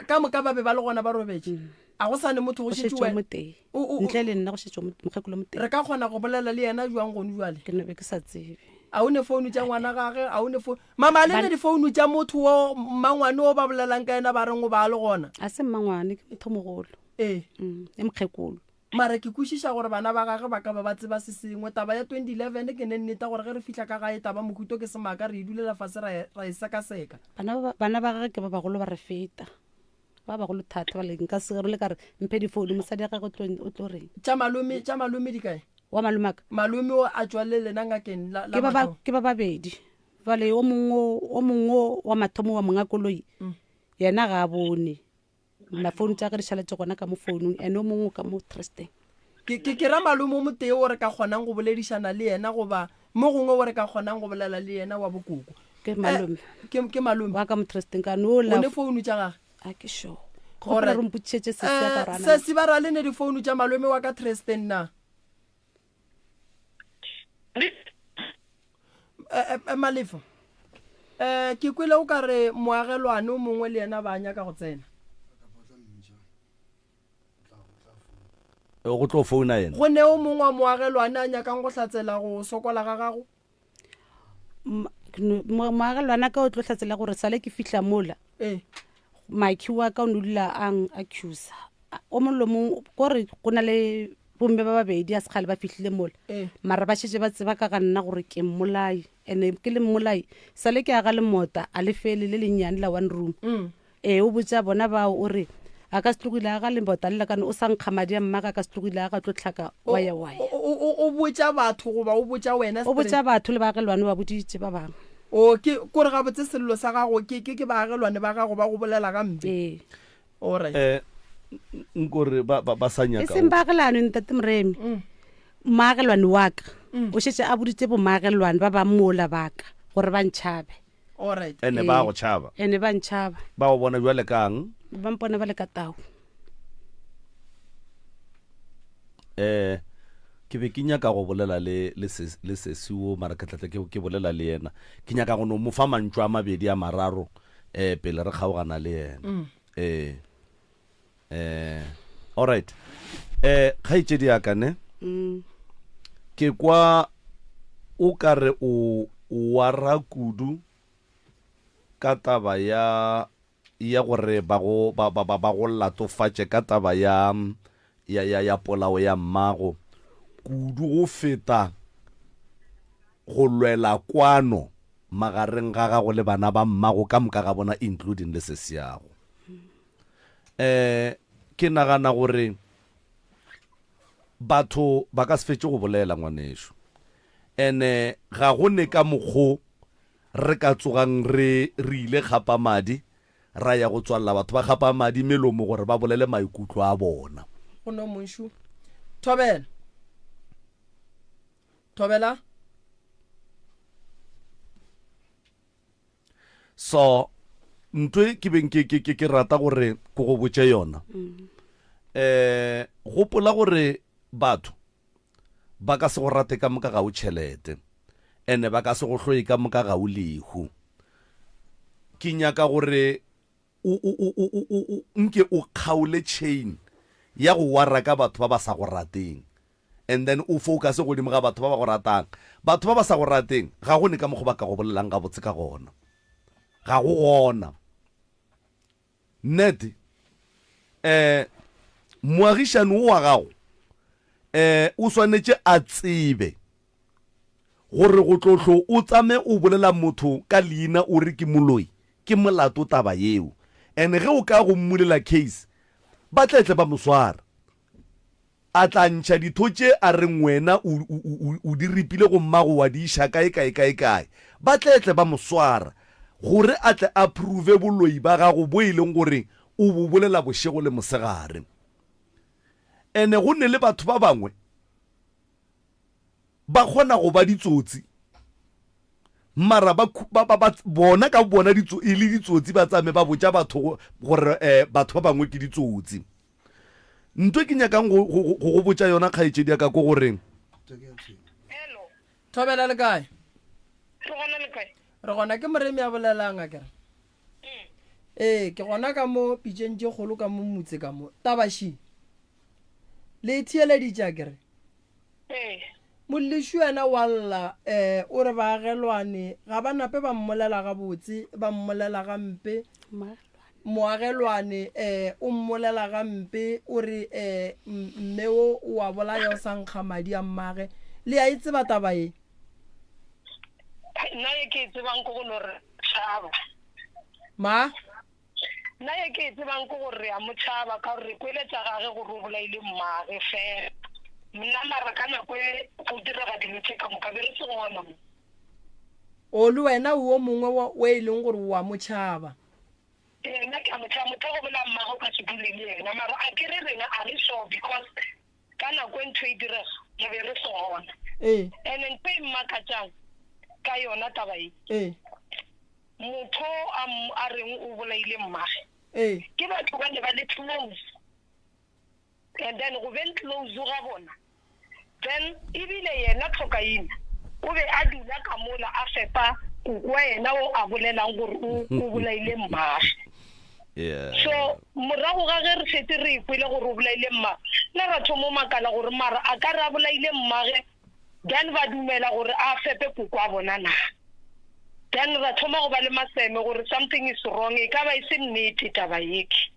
ka moka ba be ba le gona ba robetse a go sane motho go šetšwa moteng ntle le nna go šetšwa mokgekolo moteng re ka kgona go bolela le yena jwang gone jwale ke nebe ke sa tsebe a o ne founu tša ngwana gage a o ne mama le ne difounu tša motho o mmangwane o ba bolelang ka ena ba reng o ba le gona a se mmangwane ke motho mogolo e mokgekolo mara ke kwešiša gore bana ba gage ba ka ba tseba se sengwe taba ya 2011 ke ne nneta gore ge re fihla ka gae taba mohuto ke semaka re e dulela fase ra e sekaseka bana ba gage ke ba bagolo ba re feta ba bagolo thata ba le nka se re le ka re mphe difounu mosadi ya gage o tlo reng tša malome di kae wa malomaka malome o a tswa le lena ngakeng ke ba babedi vale o mongwe wa mathomo wa monga koloi yena ga a bone mafounu tša ka di šaletse gona ka mo founung ene o mongwe ka mo trusteng ke ra malome o motee o re ka kgonang go boledišana le yena goba mo gongwe o re ka kgonang go bolela le yena wa bokoko ke malome wa ka mo trusteng ka o ne founu tša gage a ke sure gore re mpotšetse se se ka rana se ba ra le ne difounu tša malome wa ka trusteng na malefo ke kwele o ka re moagelwane o mongwe le yena ba nyaka go tsena go tlo founa yena go ne o mongwe wa moagelwane a nyakang go hlatsela go sokola ga gago moagelwane ka o tlo hlatsela gore sale ke fihla mola maki wa ka o ne dula ang accuse o molomo gore go na le bomme ba babedi a sekgale ba fihlile mola mara ba šetse ba tseba ka ga nna gore ke mmolai ene ke le mmolai sale ke aga le mota a lefele le lenyane la one room o botsa bona ba o re a ka se tlogile aga le mota le lakane o sa nkga madi a mmaka ka se tlogile aga tlo tlhaka waya o botsa batho goba o botsa wena o botsa batho le baagelwane ba boditse ba bangwe ke gore ga botse sello sa gago ke baagelwane ba gago ba go bolela ga mpe alright nkore ba sa nyaka e seng baagelwane ntate Moremi maagelwane wa ka o šetse a boditse bo maagelwane ba ba mola baka gore ba ntšhabe alright ene ba go tšhaba ene ba ntšhaba ba go bona jwale kang ba mpone ba le ka tau ke be ke nyaka go bolela le sesiwo mara ke tlatla ke bolela le yena ke nyaka go no mo fa mantšwa a mabedi a mararo pele re kgaogana le yena alright kgaitsedi ya ka ne ke kwa o ka re o wa kudu ka taba ya gore ba go latofatše ka taba ya polao ya mmago kudu go feta go lwela kwano magareng ga gago le bana ba mmago ka moka ga bona including le sesiago ke nagana gore batho ba ka se fetse go bolela ngwanešo ene ga go ne ka mokgo re ka tsogang re ile gapa madi ra ya go tswalla batho ba gapa madi melomo gore ba bolele maikutlo a bona go no monshu Thobela so ntwe ke beng ke rata gore go go botse yona gopola gore batho ba ka se go rate ka moka ga o tšhelete ene ba ka se go hloe ka moka ga o lehu ke nyaka gore nke o kgaole chain ya go wara ka batho ba ba sa go rateng and then o focus godimo ga batho ba ba go ratang batho ba ba sa go rateng ga go ne ka mogo ba ka go bolelang ga botse ka gona ga go gona net moagišane wa gago o swanetše a tsebe gore go tlotlo o tsame o bolela motho ka leina o re ke moloi ke molato taba yeo ene ge o ka go mmulela case ba tletle ba moswara a tla ntšha ditho a reng wena o di ripile go mmago wa di iša kae ba tletle ba moswara gore a tle a prove boloi ba gago bo e leng gore o bo bolela bošego le mosegare ene go ne le batho ba bangwe ba kgona go ba ditsotsi mara bona ka bona e le ditsotsi ba tsame ba botša batho gore batho ba bangwe ke ditsotsi ntwe ke nyakang go botša yona kgaetšedi ya ka ko goreng Thobela le kae re gona ke Moremi a bolelang a kere ke gona ka mo pitšeng tše kgolo ka mo motse ka mo Tabashi le theeleditše a kere mollešu yena walla o re baagelwane ga ba nape ba mmolela gabotse ba mmolela gampe moagelwane o mmolela gampe o re mme o a bolaya o sankga madi a mmage le a itse ba taba ye nna ye ke tsebang ko go re tšhaba ma nna ye ke tsebang ko gore a motšhaba ka gore kweletša gage gore o bolaile mmage fela mna mara ka nako e go direga dilotse ka moka be re se gona o le wena o mongwe o e leng gore wa motšhaba nna ke a motšhaba motho go bola mmago ka sepule le ena mara a kere rena a re so because ka nako e ntho e direga ya be re se gona and ntho e mmakatšang ka yona taba e motho a reng o bolaile mmage ke batho ba ne ba le close and then go ben close ga bona then ebile yena tlhokaina o be a dula ka mola a fepa kukwa yena o a bolelang gore o bolaile mmage so morago ga ge re fete re ikwele gore o bolaile mmage nna ra thomo makala gore mara a ka re a bolaile mmage then ba dumela gore a fepe kukwa a bona na then ra thoma go ba le maseme gore something is wrong e ka ba e se nnete taba yeke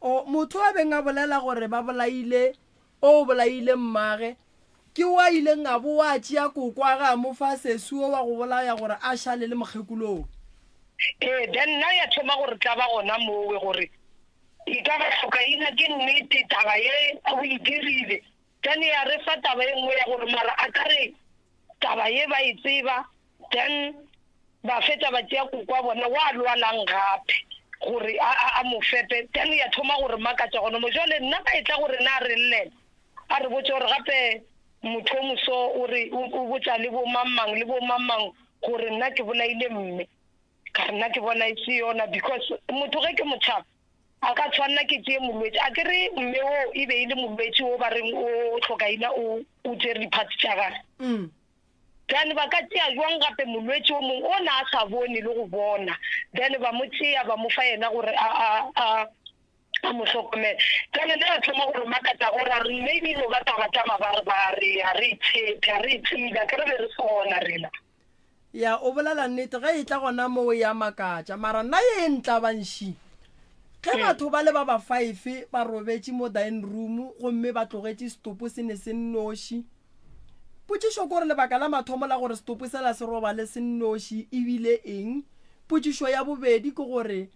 o motho a beng a bolela gore ba bolaile o bolaile mmage ke wa ile nga bo wa tšea kokwa ga mo fa sesuo wa go bolaya gore a šale le mokgekulong then na ya thoma gore tla ba gona mowe gore e ka ba tlhokaina ke nnete taba ye o e dirile then ya re fa taba e nngwe ya gore mara a ka re taba ye ba e tseba then ba fetša ba tšea kokwa bona wa lwalang gape gore a mo fepe then ya thoma gore makatša gona mo jwale nna ba e tla gore na re llela a re botse gore gape motho o moso o re o botsa le bo mamang gore nna ke bolaile mme ka nna ke bona e se yona because motho ge ke motšhaba a ka tshwanna ke tšee molwetse a ke re mme o e be e le molwetse o ba reng o tlhokaina o tšere diphatsi tša gane then ba ka tšea jwang gape molwetse o mongwe o na a sa bone le go bona then ba mo tšea ba mo fa yena gore a mo hlokomela kana le a thoma gore makatša gore a re maybe no ba taba tša mabarebare a re itshepe a re itseba ke re be re se gona rena ya o bolela nnete ge e tla gona moo ya makatša mara nna ye ntla banši ge batho ba le ba ba 5 ba robetše mo dining room gomme ba tlogetše setopo se ne se nnoši potšišo kore lebaka la mathomo la gore setopo sela se roba le se nnoši ebile eng potšišo ya bobedi ke gore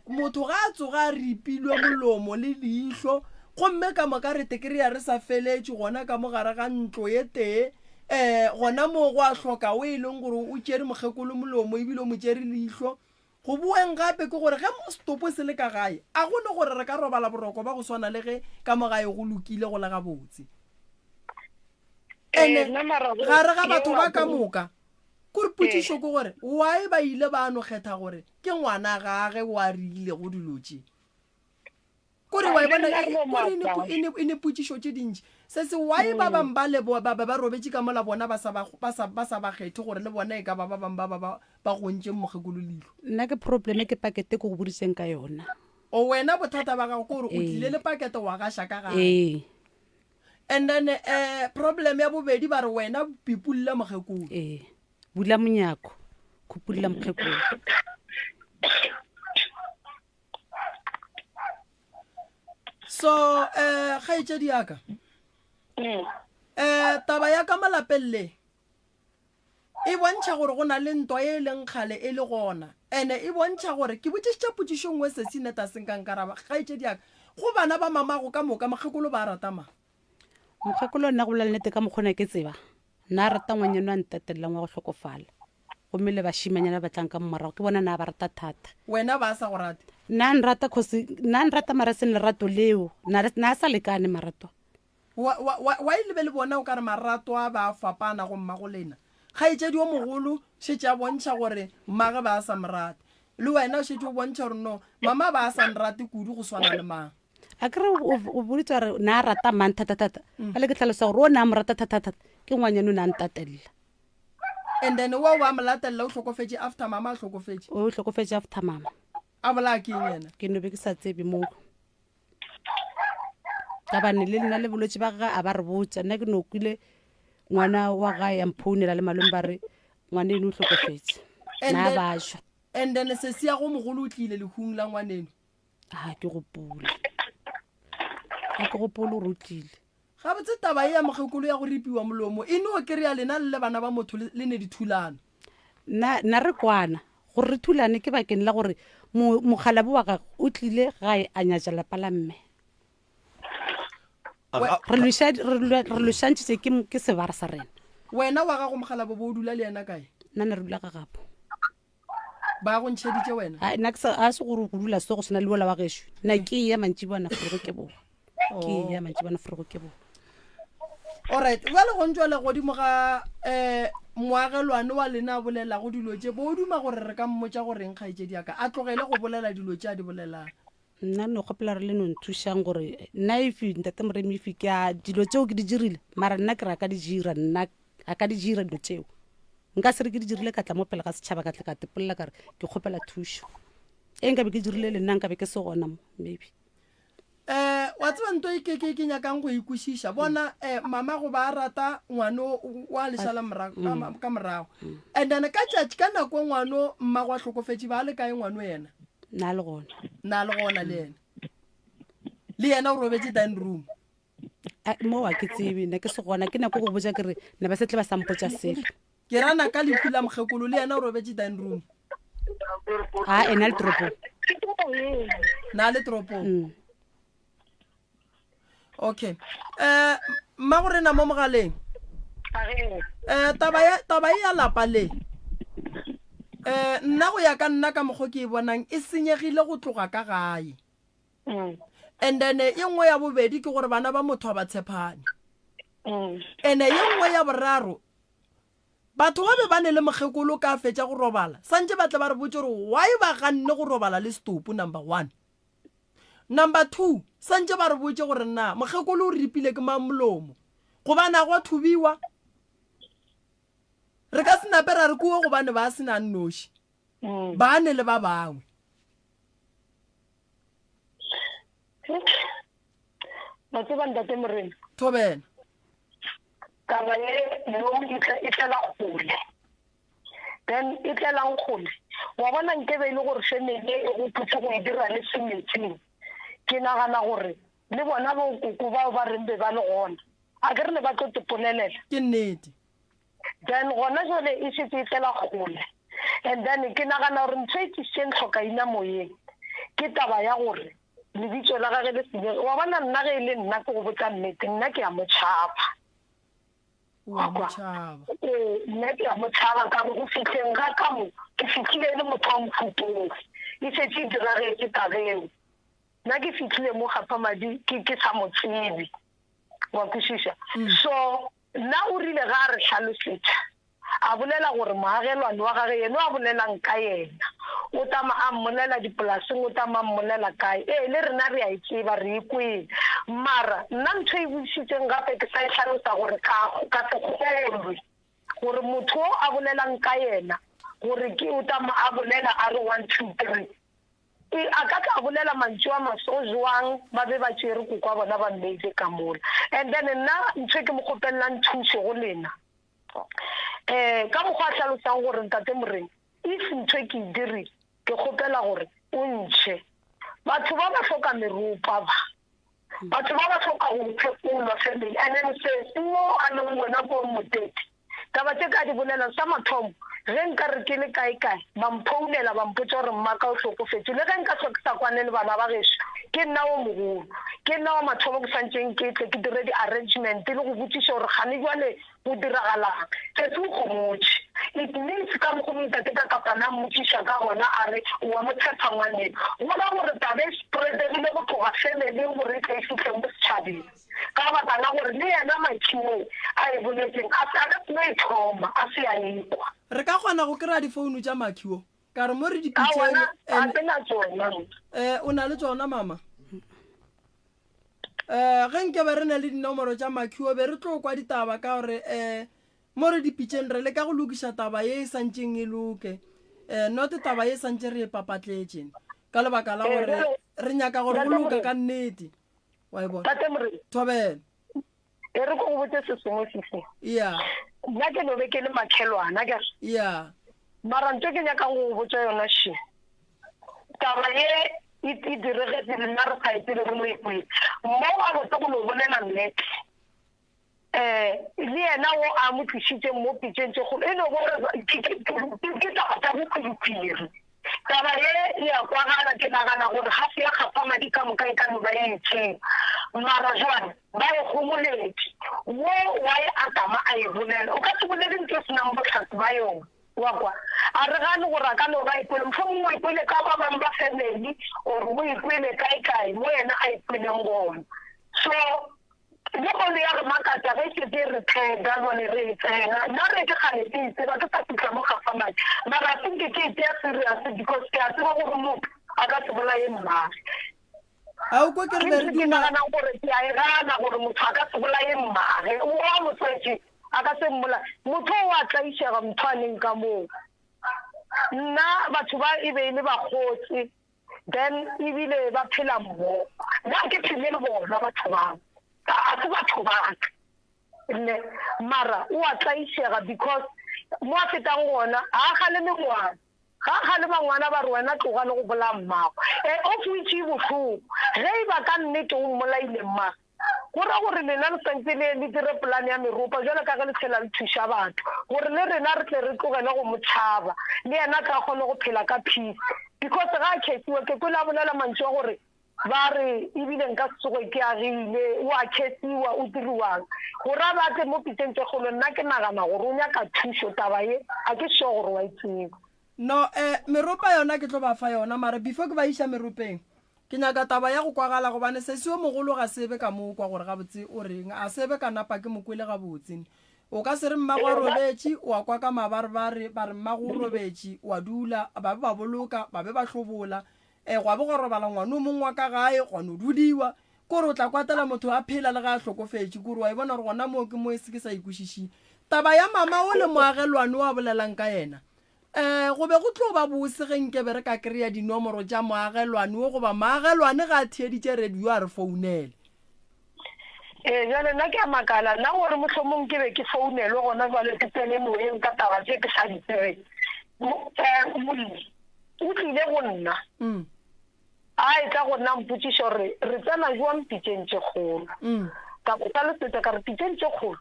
motho ga a tsoga a ripilwe molomo le leihlo gomme ka moka re tekry-a re sa feletse gona ka mogare ga ntlo ye tee gona mo go a hloka o e leng gore o tšere mokgekolo molomo ebile o mo tšere leihlo go bueng gape ke gore ge mo stopo se le ka gae a gone gore re ka robala boroko ba go swana le ge ka mogae go lokile go le gabotse ene gare ga batho ba ka moka kore potsišo ke gore why ba ile ba no kgetha gore ke ngwana gage o a rile go dilotse kore wa bona e ne potsišo tše dintši se se why ba bang ba leboa ba robetse ka mola bona ba sa ba kgethe gore le bona e ka ba bang ba gontše mogekolo leihlo. Nna ke probleme ke pakete ko go bodiseng ka yona o wena bothata ba gago gore o tlile le pakete wa gaša ka gae and then problem ya bobedi ba re wena pipulla mogekolo bula monyako khupulla mogekolo. So ga e tšedi yaka taba ya ka malapelle e bontšha gore go na le ntwa e leng kgale e le gona ene e bontšha gore ke botsišitša potsišo ngwe se seneta senkankaraba ga e tšedi yaka go bana ba mamago ka moka mogekolo ba ratama mogekolo nna go bola nnete ka mokgona ke tseba nna rata ngwanyeno a ntatelela ngwa go tlhokofala gomme le bašimanyana ba tlang ka morago ke bona na ba rata thata wena ba sa go rata nna nrata mara se lerato leo na sa lekane marato wa ile be le bona o ka re marato a ba fapana go mmago lena ga e tšedi o mogolo šetse a bontšha gore mmage ba sa morate le wena o šetse o bontšha gore no mama ba sa nrate kudu go swana le mang a kere o boditse gore na rata mang thata-thata a le ke tlhalosa gore o ne a mo rata thata-thata ke ngwanyane o ne a ntatelela and then wa mo latelela o tlhokofetse after mama a tlhokofetse o tlhokofetse after mama a bola ke yena ke no be ke sa tsebe mo ka bane le nna le bolwetse ba ga a ba re botsa nna ke no kwile ngwana wa ga ya mphounela le malome ba re ngwane eno o tlhokofetse na ba jwa and then se se ya go mogolo o tlile le hung la ngwaneno ke gopola o rutlile ga botse taba e ya mogekolo ya go ripiwa molomo e no kry-a lena le bana ba motho le ne dithulano na re kwana gore re thulane ke bakeng la gore mogalabi wa gago o tlile gae a nyatša lapa la mme re lošantšitše ke sebara sa rena wena wa gago mogalabi bo o dula le yena kae nna ne re dula ga gapo ba go ntšheditše wena a se gore go dula se go sena le bola wa gešo nna ke ya mantši bona forego ke boga alright ba le gontšwa le godimo ga moagelwane wa lena a bolela go dilo tše bo o duma gore re ka mmotša goreng kgaetšedi yaka a tlogele go bolela dilo tše a di bolelang nna ne kgopela re le no nthušang gore nna efe ntate moremi efe ke a dilo tšeo ke di dirile mara nna ke re a ka di dira dilo tšeo nka se re ke di dirile ka tla mo pele ga setšhaba ka tle ka tepolela kare ke kgopela thušo e nka be ke dirile le nna nka be ke se gona mo maybe wa tseba nto ke nyakang go ikwešiša bona mama go ba rata ngwano wa lešala ka morago and then ka tšatši ka nako ngwano mmago a tlhokofetše ba le kae ngwano yena na le gona le yena o robetse dining room mo wa ke tsebe nna ke se gona ke nako go botsa kere ne ba se tle ba sampotša selo ke rana ka lehu la mogekolo le yena o robetse dining room ena le toropong na le toropong okay mma gore na mo mogaleng taba ya lapa le nna go ya ka nna ka mokgwa ke e bonang e senyegile go tloga ka gae and then e nngwe ya bobedi ke gore bana ba motho ba tshepane ene ye nngwe ya boraro batho ba be ba ne le mogekolo ka fetša go robala santse ba tle ba re botse gore why ba ganne go robala le stopo number 1 number 2 santse ba re botse gore na mogekolo o ripile ke mamolomo go bana go thubiwa re ka senapera re kuwa go bane ba sena nnoši ba ne le ba bangwe batho ba ntate morena thobela taba e tlela kgole then e tlelang kgole wa bona nkebe e le gore family e go putsa go e dira le semetseng ke nagana gore le bona ba koko bao ba reng be ba le gona a ke re le ba tlo tepolelela ke nnete then gona jale e setse e tlela kgole and then ke nagana gore ntho e tliseng tlhokaina moyeng ke taba ya gore lebitso la gage le senyege wa bona nna ge e le nna ke go botsa nnete nna ke ya motšhaba nna ke ya motšhaba ka go fitlheng ga ka mo ke fitlhile le motho wa mofutong e setse e diragetse tabeng nna ke fitlhile mo gapamadi ke sa motsebe wa kwešiša so nna o rile ga a re hlalosetša a bolela gore moagelwane wa gage yena a bolelang ka yena o tama a mmolela dipolaseng o tama a mmolela kae le rena re a e tseba re e kwele mara nna ntho e bušitseng gape ke sa e hlalosa gore ka sekgolwe gore motho o a bolelang ka yena gore ke o tama a bolela a re 1 2 3 a ka ka bolela mantšu a maso jwang ba be ba tšere kokwa bona ba mmeile ka mola and then nna ntho ke mo kgopelelang thuso go lena ka mokgwa a hlalosang gore ntate Moremi if ntho ke e dire ke kgopela gore o ntšhe batho ba ba hloka meropa batho ba ba hloka go phekolwa family and then se mo a leng wena ko moteti taba tse ka di bolela sa mathomo ge nka re ke le kae ba mphounela ba mpotsa gore mmaka o hlokofetse le ge nka tlhokisa kwane le bana ba geso ke nna o mogolo ke nna wa mathomo ke santseng ke tle ke dire di-arrangement le go botsiša gore gane jwale go diragalang se se o gomotse it means ka mogomotate ka kapana mmotsiša ka gona a re wa motshepa ngwaneng gola gore tabe spreadegile go tloga family gore e tla e fitlhe mo setšhabeng ka baka la gore le yena matšhimong a e boletseng a ka tsena e thoma a se a ekwa re ka kgona go kry-a difounu tša makhiwo ka re mo re o na le tsona mama ge nke be re na le dinomoro tša makhiwo be re tlo kwa ditaba ka gore mo re dipitšeng re le ka go lokiša taba ye e santšeng e loke not taba ye e santše re e papatletšeng ka lebaka la gore re nyaka gore go loka ka nnete wa e bona thobela e re ko go botse se sengwe sese ya nna ke lobe ke le makhelwana ka ya mara ntho ke nyakang go botsa yona she taba ye e diregetse le nna re kgaetse le go mo ekwetse mo a botse go lo bolela nnete le yena o a mo tlišitseng mo pitšeng tse golo e le gore ke taba tsa bokhwikhwiri taba ye ya kwagala ke nagana gore ga se ya gapa madi ka moka e ka no ba e etseng mara jwale ba e gomoletse wo wa e atama a e bolela o ka se bolele ntho e senang botlhatsi ba yona wa kwa a re gane gore a ka no ba ikwele mfo mongwe ikwele ka ba bang ba family or mo ikwele kae mo yena a ikweleng gona so le gone ya re makatsa ge ke di re thega bone re tsena nna re ke gane ke itseba ke sa fitlha mo gafa madi mara a think ke itsea serious because ke a tseba gore motho a ka se bolaye mmage a o kwa ke re ke nagana gore ke a e gana gore motho a ka se bolaye mmage o a motswetse a ka se mmola motho o a tlaišega mthwaneng ka moo nna batho ba e be e le bagotse then ebile ba phela mmogo nna ke phele le bona batho bang a se batho baka ne mara o a tlaišega because mo a fetang gona a gale mengwana ga gale bangwana ba re wena tloga le go bola mmago of which e bohloko ge e ba ka nnete o mmolaile mmago go ra gore lena le santse le dire polane ya meropa jalo ka ge le tshela le thuša batho gore le rena re tle re tlogele go motšhaba le yena ka kgone go phela ka peace because ga a kgethiwa ke kwele a bolela mantši wa gore ba re ebile nka setsogo ke agile o a kgethiwa o diriwang gore a batle mo pitšeng tse kgolo nna ke nagana gore o nyaka thušo taba ye a ke sure gore wa itseba no meropa yona ke tlo ba fa yona mara before ke ba iša meropeng ke nyaka taba ya go kwagala gobane se seo mogolo ga sebe ka mo kwa gore gabotse o reng a sebe ka napa ke mokwele gabotsene o ka se re mmago a robetše wa kwa ka mabarebare ba re mmago o robetše wa dula ba be ba boloka ba be ba hlobola gwa bo go robala ngwane o mongwe wa ka gae gwane o dudiwa kore o tla kwatela motho a phela le ga a hlokofetše kore wa e bona gore gona moo ke mo e se ke sa ikwešiši taba ya mama o le moagelwane o a bolelang ka yena go be go tlo ba bose ge nke be re ka kry-a dinomoro tša moagelwane o goba moagelwane ga a theeditše radio a re founele jale nna ke a makala nna gore mohlomong ke be ke founelwe gona jale ke tsene moyeng ka taba tse ke sa ditsebe molli o tlile go nna a e tla go nna mpotšiša gore re tsena jwang pitšeng tše kgolo ka go tlalesetsa ka re pitšeng tše kgolo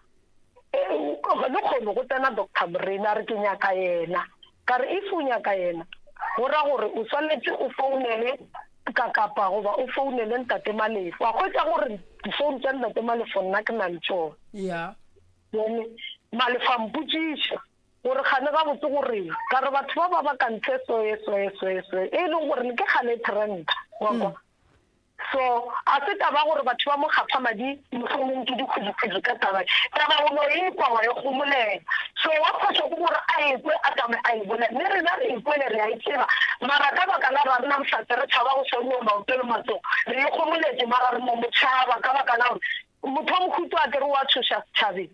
le kgone go tsena Dr. Morena re ke nyaka yena ka re if o nyaka yena go ra gore o tshwanetse o founele ka kapa goba o founele ntate Malefo a khwetsa gore difounu tsa ntate Malefo nna ke na le tsone ya bone Malefo mputsisha gore khane ga botse gore ka re batho ba ba ka ntle so e leng gore ke khale trend wa so a se taba gore batho ba mo gapha madi mo founung ke dikhudu ka taba go e kwa wa e gomolela so wa khotsa go gore a ekwe a tame a e bona ne re na re ikwele re a itseba mara ka baka la rona motlatse re tshaba go sone mo tlo matso re gomoletse mara re mo motshaba ka baka la motho mo khutwa a ke re wa tshosha tshabe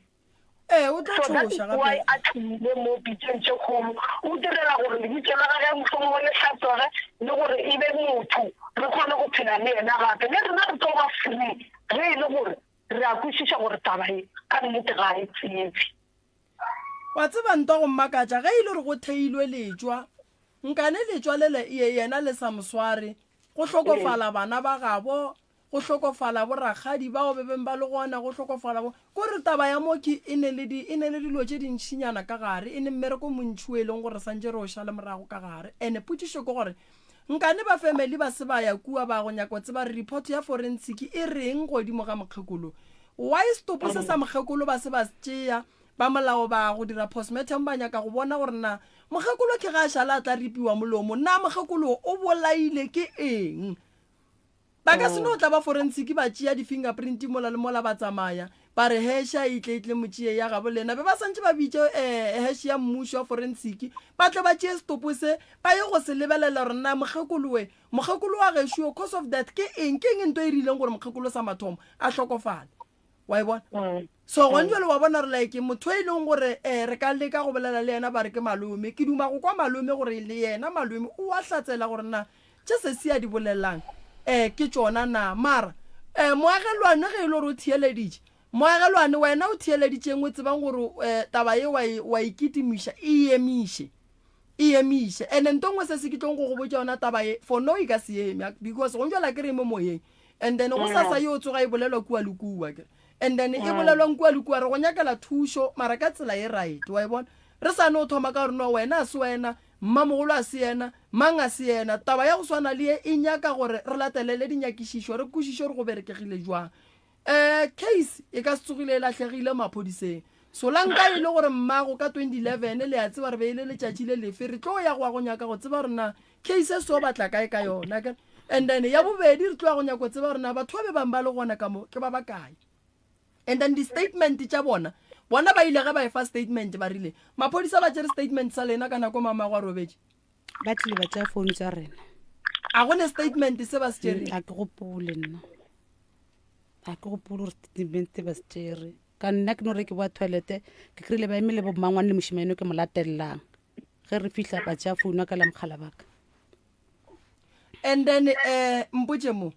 o tla tshosha gape why a tlile mo piteng tse kholo o direla gore le ditšela ga ga motho mo le hlatsore le gore e be motho re kgone go phela le ena gape le rena re tloga free re ile gore re a kwešiša gore taba e ka nnete ga e tsebe wa tseba nto go mmakatša ge ile re go theilwe letswa nkane letswa le yena le sa mosware go hlokofala bana ba gabo go hlokofala boragadi bao be beng ba le gona go hlokofala gore taba ya moki e ne le dilo tše dintšhinyana ka gare e ne mmereko montši e leng gore santse re o šale morago ka gare ene potšišo ke gore nkane ba family ba se ba ya kua ba go nyako tseba re report ya forensic e reng godimo ga mokgekolo why stopo se sa mokgekolo ba se ba tšea ba molao ba go dira postmortem ba nyaka go bona gore na mokgekolo ke ga šala tla ripiwa molomo na mokgekolo o bolaile ke eng ba ka se no tla ba forensic ba tšea di-fingerprint mola le mola ba tsamaya ba re hesha itle motšie ya gabo lena be ba santse ba bitse hesh ya mmušo wa forensic ba tle ba tšee stopo se ba ye go se lebelela gore na mokgekolo wa gešo cause of that ke eng nto e rileng gore mokgekolo sa mathomo a hlokofale wa e bona so go ntse le wa bona re like motho e leng gore re ka leka go bolela le yena ba re ke malome ke duma go kwa malome gore le yena malome o a tlatsela gore na tše se se ya di bolelang ke tsona na mara moagelwane ge e le gore o theeleditše moagelwane wena o theeleditšeng o tsebang gore taba ye wa ikitimiša e emiše and ntongwe se se ke tlong go go botša yona taba ye for no e ka se eme because go njela ke re mo moyeng and then go sasa yo o tsoga e bolelwa kua le kua and then e bolelwang kua le kua re go nyakela thušo mara ka tsela e right wa e bona re sane o thoma ka gore no wena a se wena mmamogolo a se yena mang a se yena taba ya go swana le e nyaka gore re latelele dinyakišišo re kwešišo re go berekegile jwang case e ka se tsogile e latlhegile maphodiseng so lanka e le gore mmago ka 2011 le a tseba re be e le letšatši le lefe re tlo ya go nyaka go tseba gorena case e seo batla kae ka yona and then ya bobedi re tloa go nyaka go tseba gorena batho ba be bang ba le gona ka mo ke ba bakae and then di-statement tša bona ba ile ge ba e fa statement ba rile maphodisa ba tšere statement sa lena ka nako mamago a robetše ba tlile ba tšea phone tša rena a gone statement se ba se tšere a ke gopole nna a ke gopole gore statement ba se tšere ka nna ke no re ke boa toilete ke kry-ile ba emele bo mmangwane le mošimane ke mo latelelang ge re fihla ba tšea phone ka la mogala baka and then mpotše mo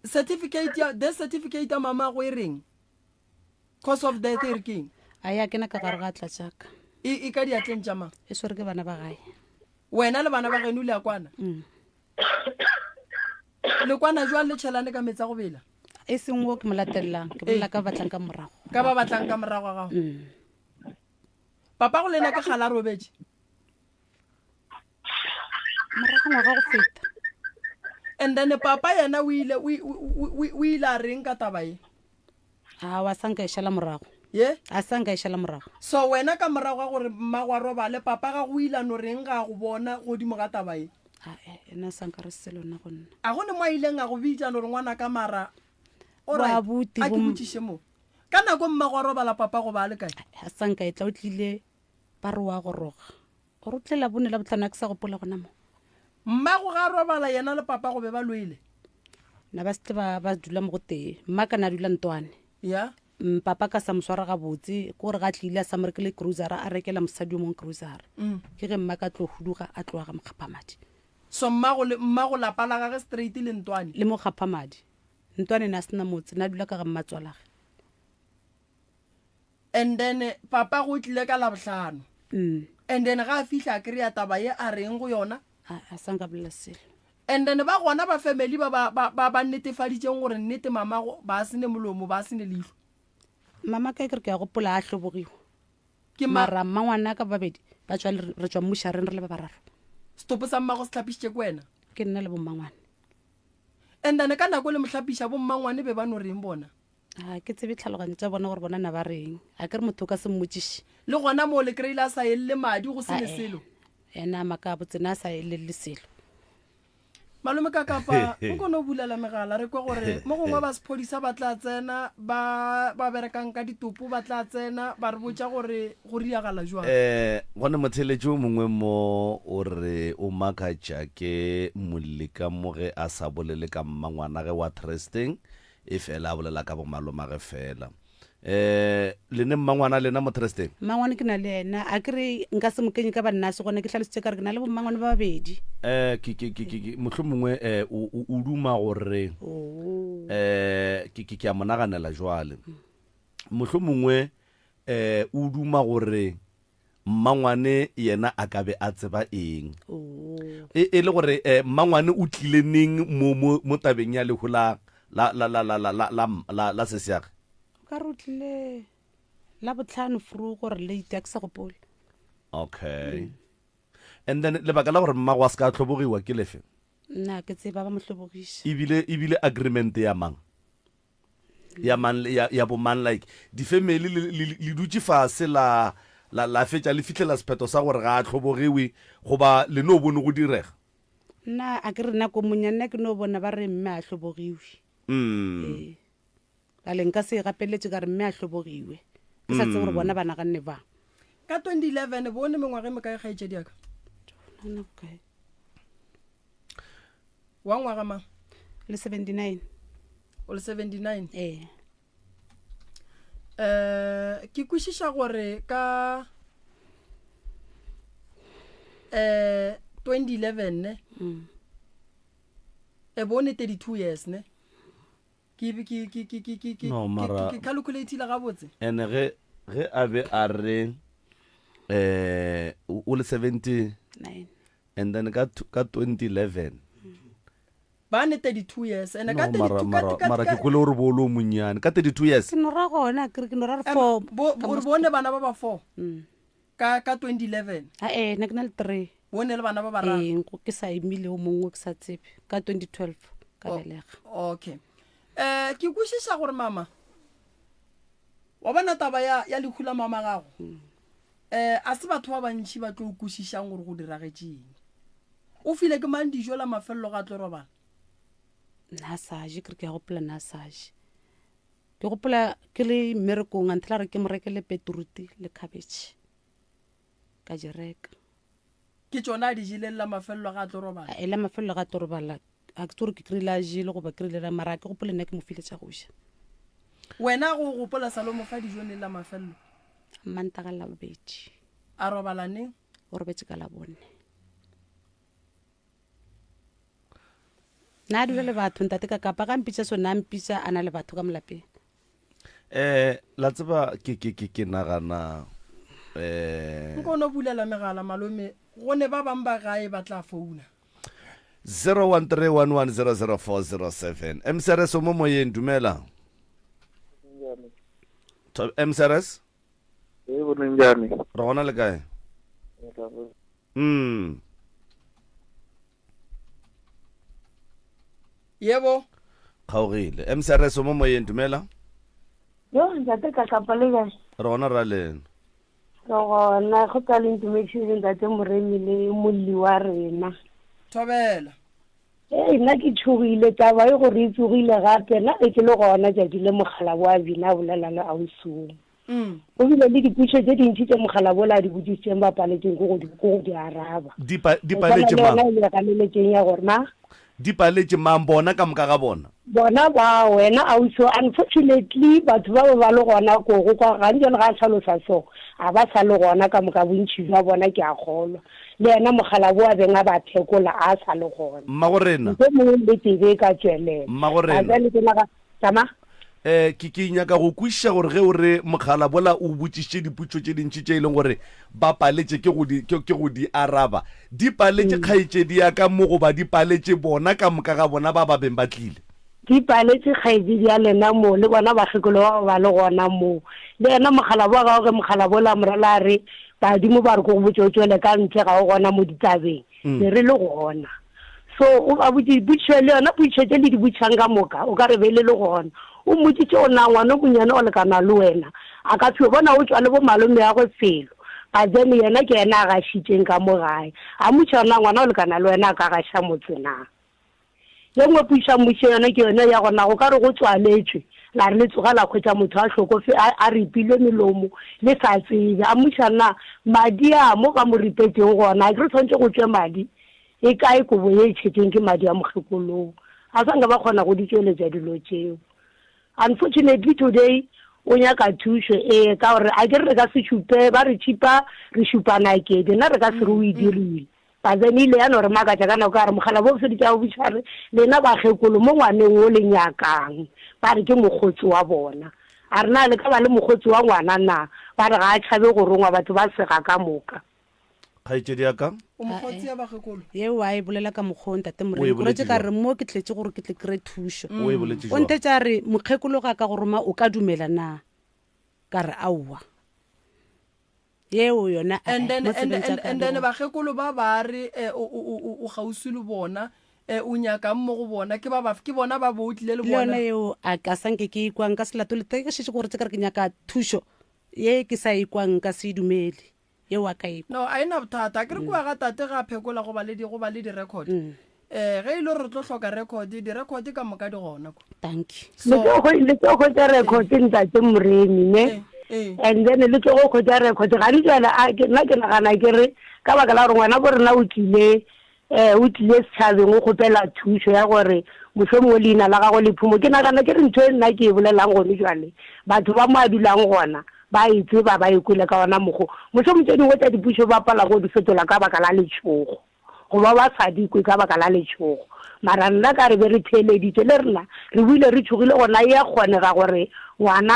certificate ya mamago e reng cause of death e re keng a ya ke na ka gare ga tla tšaka e ka diatleng tša mang e swere ke bana ba gae wena le bana ba geno le ya kwana le kwana jwa le tšhelane ka metsa go bela e seng wo ke mo latelelang ke bolela ka batlang ka morago ka ba batlang ka morago ga gago papa go lena ke gala robetše morago ngwaga go feta and then papa yena o ile a reng ka taba e a wa sanka e šala morago ye a sanka e šala morago so wena ka morago ga gore mmago a robale papa ga go ile no reng ga go bona godimo ga taba e ena sanka re se lona go nna a gone mo a ileng a go bitša no re ngwana ka mara Wa abuti a ke botšiše mo ka nako mmago a robala papa go ba le kae a sanka e tla o tlile ba re wa go roga gore o tlela bone la botlhano ke sa gopola gona mo mmago ga robala yena le papa go be ba loile na ba sete ba dula mo go tee mma ka na dula ntwane ya papa ka sa moswara ga botse ko re ga tlile a sa morekele cruisera a rekela mosadi o mong cruisera ke ge mma ka tlo huduga a tloga ga mokgapamadi so mmago lapa la gage straight le ntwane le mo kgapamadi ntwane na sena motse na dula ka ga mmatswalage and then papa go tlile ka la bohlano and then ga a fihla a kry-a taba ye a reng go yona a sanka bolela selo and then ba gona ba family ba netefaditšeng gore nnete mamago ba sene molomo ba sene leihlo mama ka ke ya gopola a hlobogiwa mara mmangwana ka babedi ba tswa re tswa mmushareng re le ba bararo stopo sa mmago se tlhapišitše ke wena ke nna le bo mmangwane and then ka nako le mohlapisha bo mmangwane be ba no reng bona ke tsebe tlhaloganyo tsa bona gore bona na ba reng a ke re motho ka se mmotsiše le gona mo le kreila sa elle madi go se le selo ena maka botsena sa ile le selo malome ka kapa o kono bulela megala re kwa gore mo gongwe ba sephodisa ba tla tsena ba berekang ka ditopo ba tla tsena ba re botsa gore go riagala jwang gone motheletši o mongwe mo o re o makatša ke moleka mo ge a sa bolele ka mmangwana ge wa trusting e fela a bolela ka bomalomage fela lene mmangwana lena mo trusting mmangwane ke na le ena a kere nka se mokenye ka bannase gone ke tlhalositse ka re ke na le bommangwane ba babedi motlho mongwe o duma gore ke a monaganela jwale motlho mongwe o duma gore mmangwane yena a ka be a tseba eng e le gore mmangwane o tlile neng mo tabeng ya lehu la sesiage ka rutlile la botlhano furu gore late a ke sa gopole okay and then lebaka la gore mmago a se ka tlhobogiwa ke lefe nna ke tseba ba motlhobogiša ebile agreement ya mang ya bo man like di-family le dutse fase la fetša le fitlhela sephetho sa gore ga a tlhobogiwe goba le no bone go direga nna a ke re nako monyane ke no bona ba re mme a tlhobogiwe ka leng ka se gapeletše ka re mme a tlhobogiwe ke sa tse gore bona ba naganne ba ka 2011 bone mengwage me kae kgaetšedi yaka wa ngwaga mang le 79 o le 79 ke kwešiša gore ka 2011 ne e bone 32 years ne ke calculateile gabotse ene ge a be a re o le 79 and then ka 2011 ba ne 32 years ene ka mara ke kole gore bo lo monnyane ka 32 years ke nora gona ke nora 4 bo bone bana ba ba 4 ka 2011 ne ke na le 3 bone le bana ba bararo ke sa emile o mongwe ke sa tsebe ka 2012 ka belega okay ke kwešiša gore mama wa bona taba ya lekhula mama gago a se batho ba bantši ba tlo kwešišang gore go diragetšeng o file ke mang dijo la mafelelo ga tlo robala nasage ke re ke ya gopola nasage ke gopola ke le mmerekong a nthela re ke mo rekele beetroot le cabbage ka jereka ke tsona di jile la mafelelo ga tlo robala la mafelelo ga tlo robala a ke tsore ke krile jile go ba krile la mara ke gopole nna ke mo file tša go ja wena go gopola salo mo fa dijo ne la mafelelo mantaga la bobedi a robalane o robetse ka la bone na di le batho ntate ka kapa ka mpitsa so na mpitsa ana le batho ka molapeng la tseba ke nagana nko no bulela megala malome gone ba bang ba gae ba tla founa 0131100407 MCRS o mo moyeng dumela MCRS bonenjane ra gona le kae yebo kgaogile MCRS o mo moyeng dumela yo ntate ka kapale ga ra gona ra lena gona go tla le information ntate Moremi le molli wa rena thobela nna ke tshogile taba e gore e tsogile gape nna ke le gona tšatši le mogala wa bina bolela le ausong o bile le diputso tse dintši tse mogala bola di botsitseng ba paletseng ko go di araba di paletse ya gore na di paletse mang bona ka moka ga bona ba wena auso unfortunately batho ba ba le gona kogo kwa ga ntse le ga tlhalosa so a ba sa le gona ka moka bontši ba bona ke a kgolwa le yena mogala bo a beng a ba phekola a sa le gona mmagorena le tebe ka tswelela mmagorena tama ke nyaka go kwiša gore ge o re mogala bola o botsišitše diputso tše dintši tše e leng gore ba paletše ke go di araba di paletše kgaetšedi ya ka mo goba di paletše bona ka moka ga bona ba ba beng ba tlile di paletše kgaetšedi ya lena mo le bona bakgekolo ba le gona mo le yena mogala bo ga ge mogala bola morela re badimo ba re ko go botsotswele ka ntle ga go gona mo ditabeng le re le gona so o ba butše le yona butše tse le di butšang ka moka o ka re be le gona o mmotsitse o na ngwana monyane o lekana le wena a ka tsho bona o tswa le bo malome ya go felo ba tsene yena ke yena a gašitšeng ka mo gae a motšana ngwana o lekana le wena a ka gaša motsena ye nngwe puša motše yona ke yona ya gona go ka re go tswaletswe la re le tsoga la khwetsa motho a hlokofe a ripile melomo le sa tsebe a motšana madi a mo ka mo ripeteng gona ke re tshwanetse go tswe madi e kae kobo ye tšheteng ke madi a mokgekolong a sanka ba kgona go di tšweletša dilo tšeo unfortunately today o nyaka thušo ka gore a ke re ka se šupe ba re tšhipa re šupana kede nna re ka se re o e dirile ba then ile ya no re makatša ka nako ka re mogala bo se di tša botšhare lena ba gekolo mo ngwaneng o le nyakang ba re ke mokgotsi wa bona a re na le ka ba le mokgotsi wa ngwana na ba re ga a tšhabe go rongwa batho ba sega ka moka kgaitsedi ya ka o mokgotsi ya bagekolo ye wa e bolela ka mokgong tate moreng gore tse ka re mo ke tletse gore ke tle kre thušo o e boletse o nte tša re mokgekolo ga ka go roma o ka dumela na ka re aowa yeo yona and then bagekolo ba re o gausi le bona o nyaka mo go bona ke bona ba botlile le bona le yona yeo a ka sanke ke ikwang ka selato le teke šetše gore tse ka re ke nyaka thušo ye ke sa ikwang ka se dumele ye wa ka ikwa no a ena bothata ke re kwa ga tate ga phekola go ba le di-record ge ile re tlo hloka record di-record ka moka di gona thank you le tlo go tsa record ntate moremi ne and then le tlo go tsa record ga di tsala nna ke nagana ke re ka baka la gore ngwana bo rena o tlile setšhabeng o kgopela thušo ya gore mohlomongwe leina la gago le phumo ke nagana ke re ntho e nna ke e bolelang gone jwale batho ba mo a dulang gona ba itse ba ikwele ka ona mogo mohlomongwe tse dingwe tsa dipušo ba pala go di fetola ka baka la letšhogo goba ba sa dikwe ka baka la letšhogo mara nna ka re be re theeleditse le rena re buile re tšhogile gona e a kgonega gore ngwana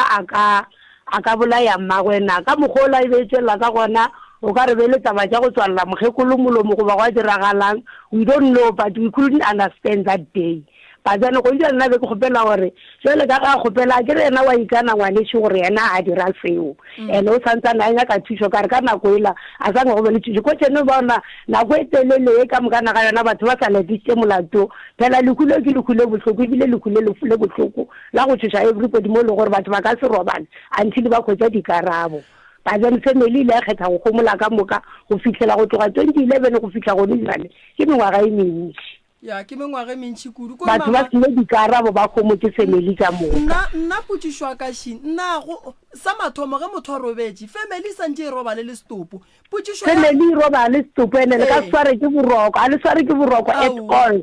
a ka bolaya mmagwena ka mogola e betswelela ka gona o ka re be le taba tša go tswalela mokgekolo molomo goba go a diragalang we don't know but we couldn't understand that day ba tsane go dira nna be ke kgopela gore jale ka ga kgopela ke re ena wa ikana ngwanešo gore yena a dira seo and o santsane a nyaka thušo ka re ka nako ela a sange go be le thušo ko tsene bona nako e telele e ka mokana ga yona batho ba sa letišitše molato phela lekhulo ke lekhule bohloko ebile lekhule le bohloko la go thuša everybody mo le gore batho ba ka se robane until ba khwetša dikarabo ba tsane family ile a kgetha go gomola ka moka go fitlhela go tloga 2011 go fitlha gone jale ke mengwaga e mentši ya ke mengwaga mentši kudu batho ba sile dikarabo ba kgomotse family ka moka nna potšišwa ka ši nna sa mathomo ge motho a robetše family santše e roba le setopo family e roba le setopo ene le ka sware ke boroko a le sware ke boroko at all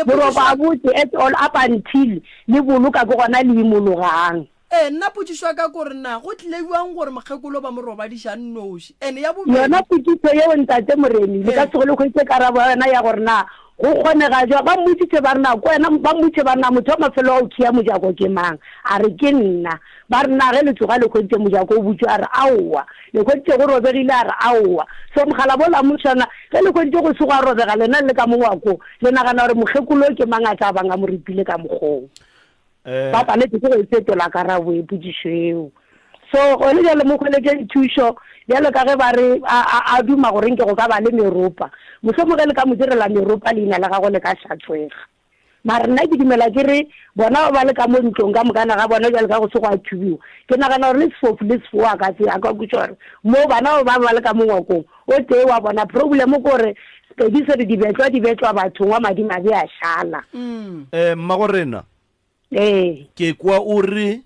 boroko a botse at all up until le boloka ke gona le imologang nna potšišwa ka kore na go tlileuang gore mokgekolo ba mo robadiša nnoši and ya yona potšišo yeo ntate moremi le ka sego le kgwetse karabo yona ya gore na go kgonega jwa ba mmotsitse ba rena ko wena ba mmotse ba nna motho wa mafelo a o thia mojako ke mang a re ke nna ba rena ge le tsoga le kgweditse mojako o butse a re aowa le kgweditse go robegile a re aowa so mogala bo la mošana ge le kgweditse go se go a robega lena le ka mongwako le nagana gore mokgekolo ke mang a tla bang a mo repile ka mogong ba paletse ke go e fetola karabo e potšišo eo so gone jalo mo kgweletse thušo bjalo ka ge ba re a duma goreng ke go ka ba le meropa mohlomongwe le ka mo direla meropa leina la gago le ka hlatswega mara nna ke dumela ke re bona ba le ka mo ntlong ka mokana ga bona jalo ka go se go a thubiwa ke nagana gore le sefofu le sefoa ka tse a ka kutša gore mo bana ba le ka mongwakong o tee wa bona problem ko gore pedi se re di betlwa bathong wa madimabe a šala mmagorena ke kwa o re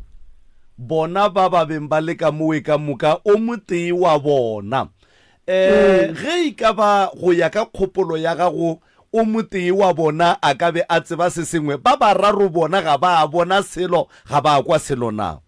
bona ba beng ba le ka mowe ka moka o motee wa bona ge e ka ba go ya ka kgopolo ya gago o motee wa bona a ka be a tseba se sengwe ba bararo bona ga ba bona selo ga ba kwa selo na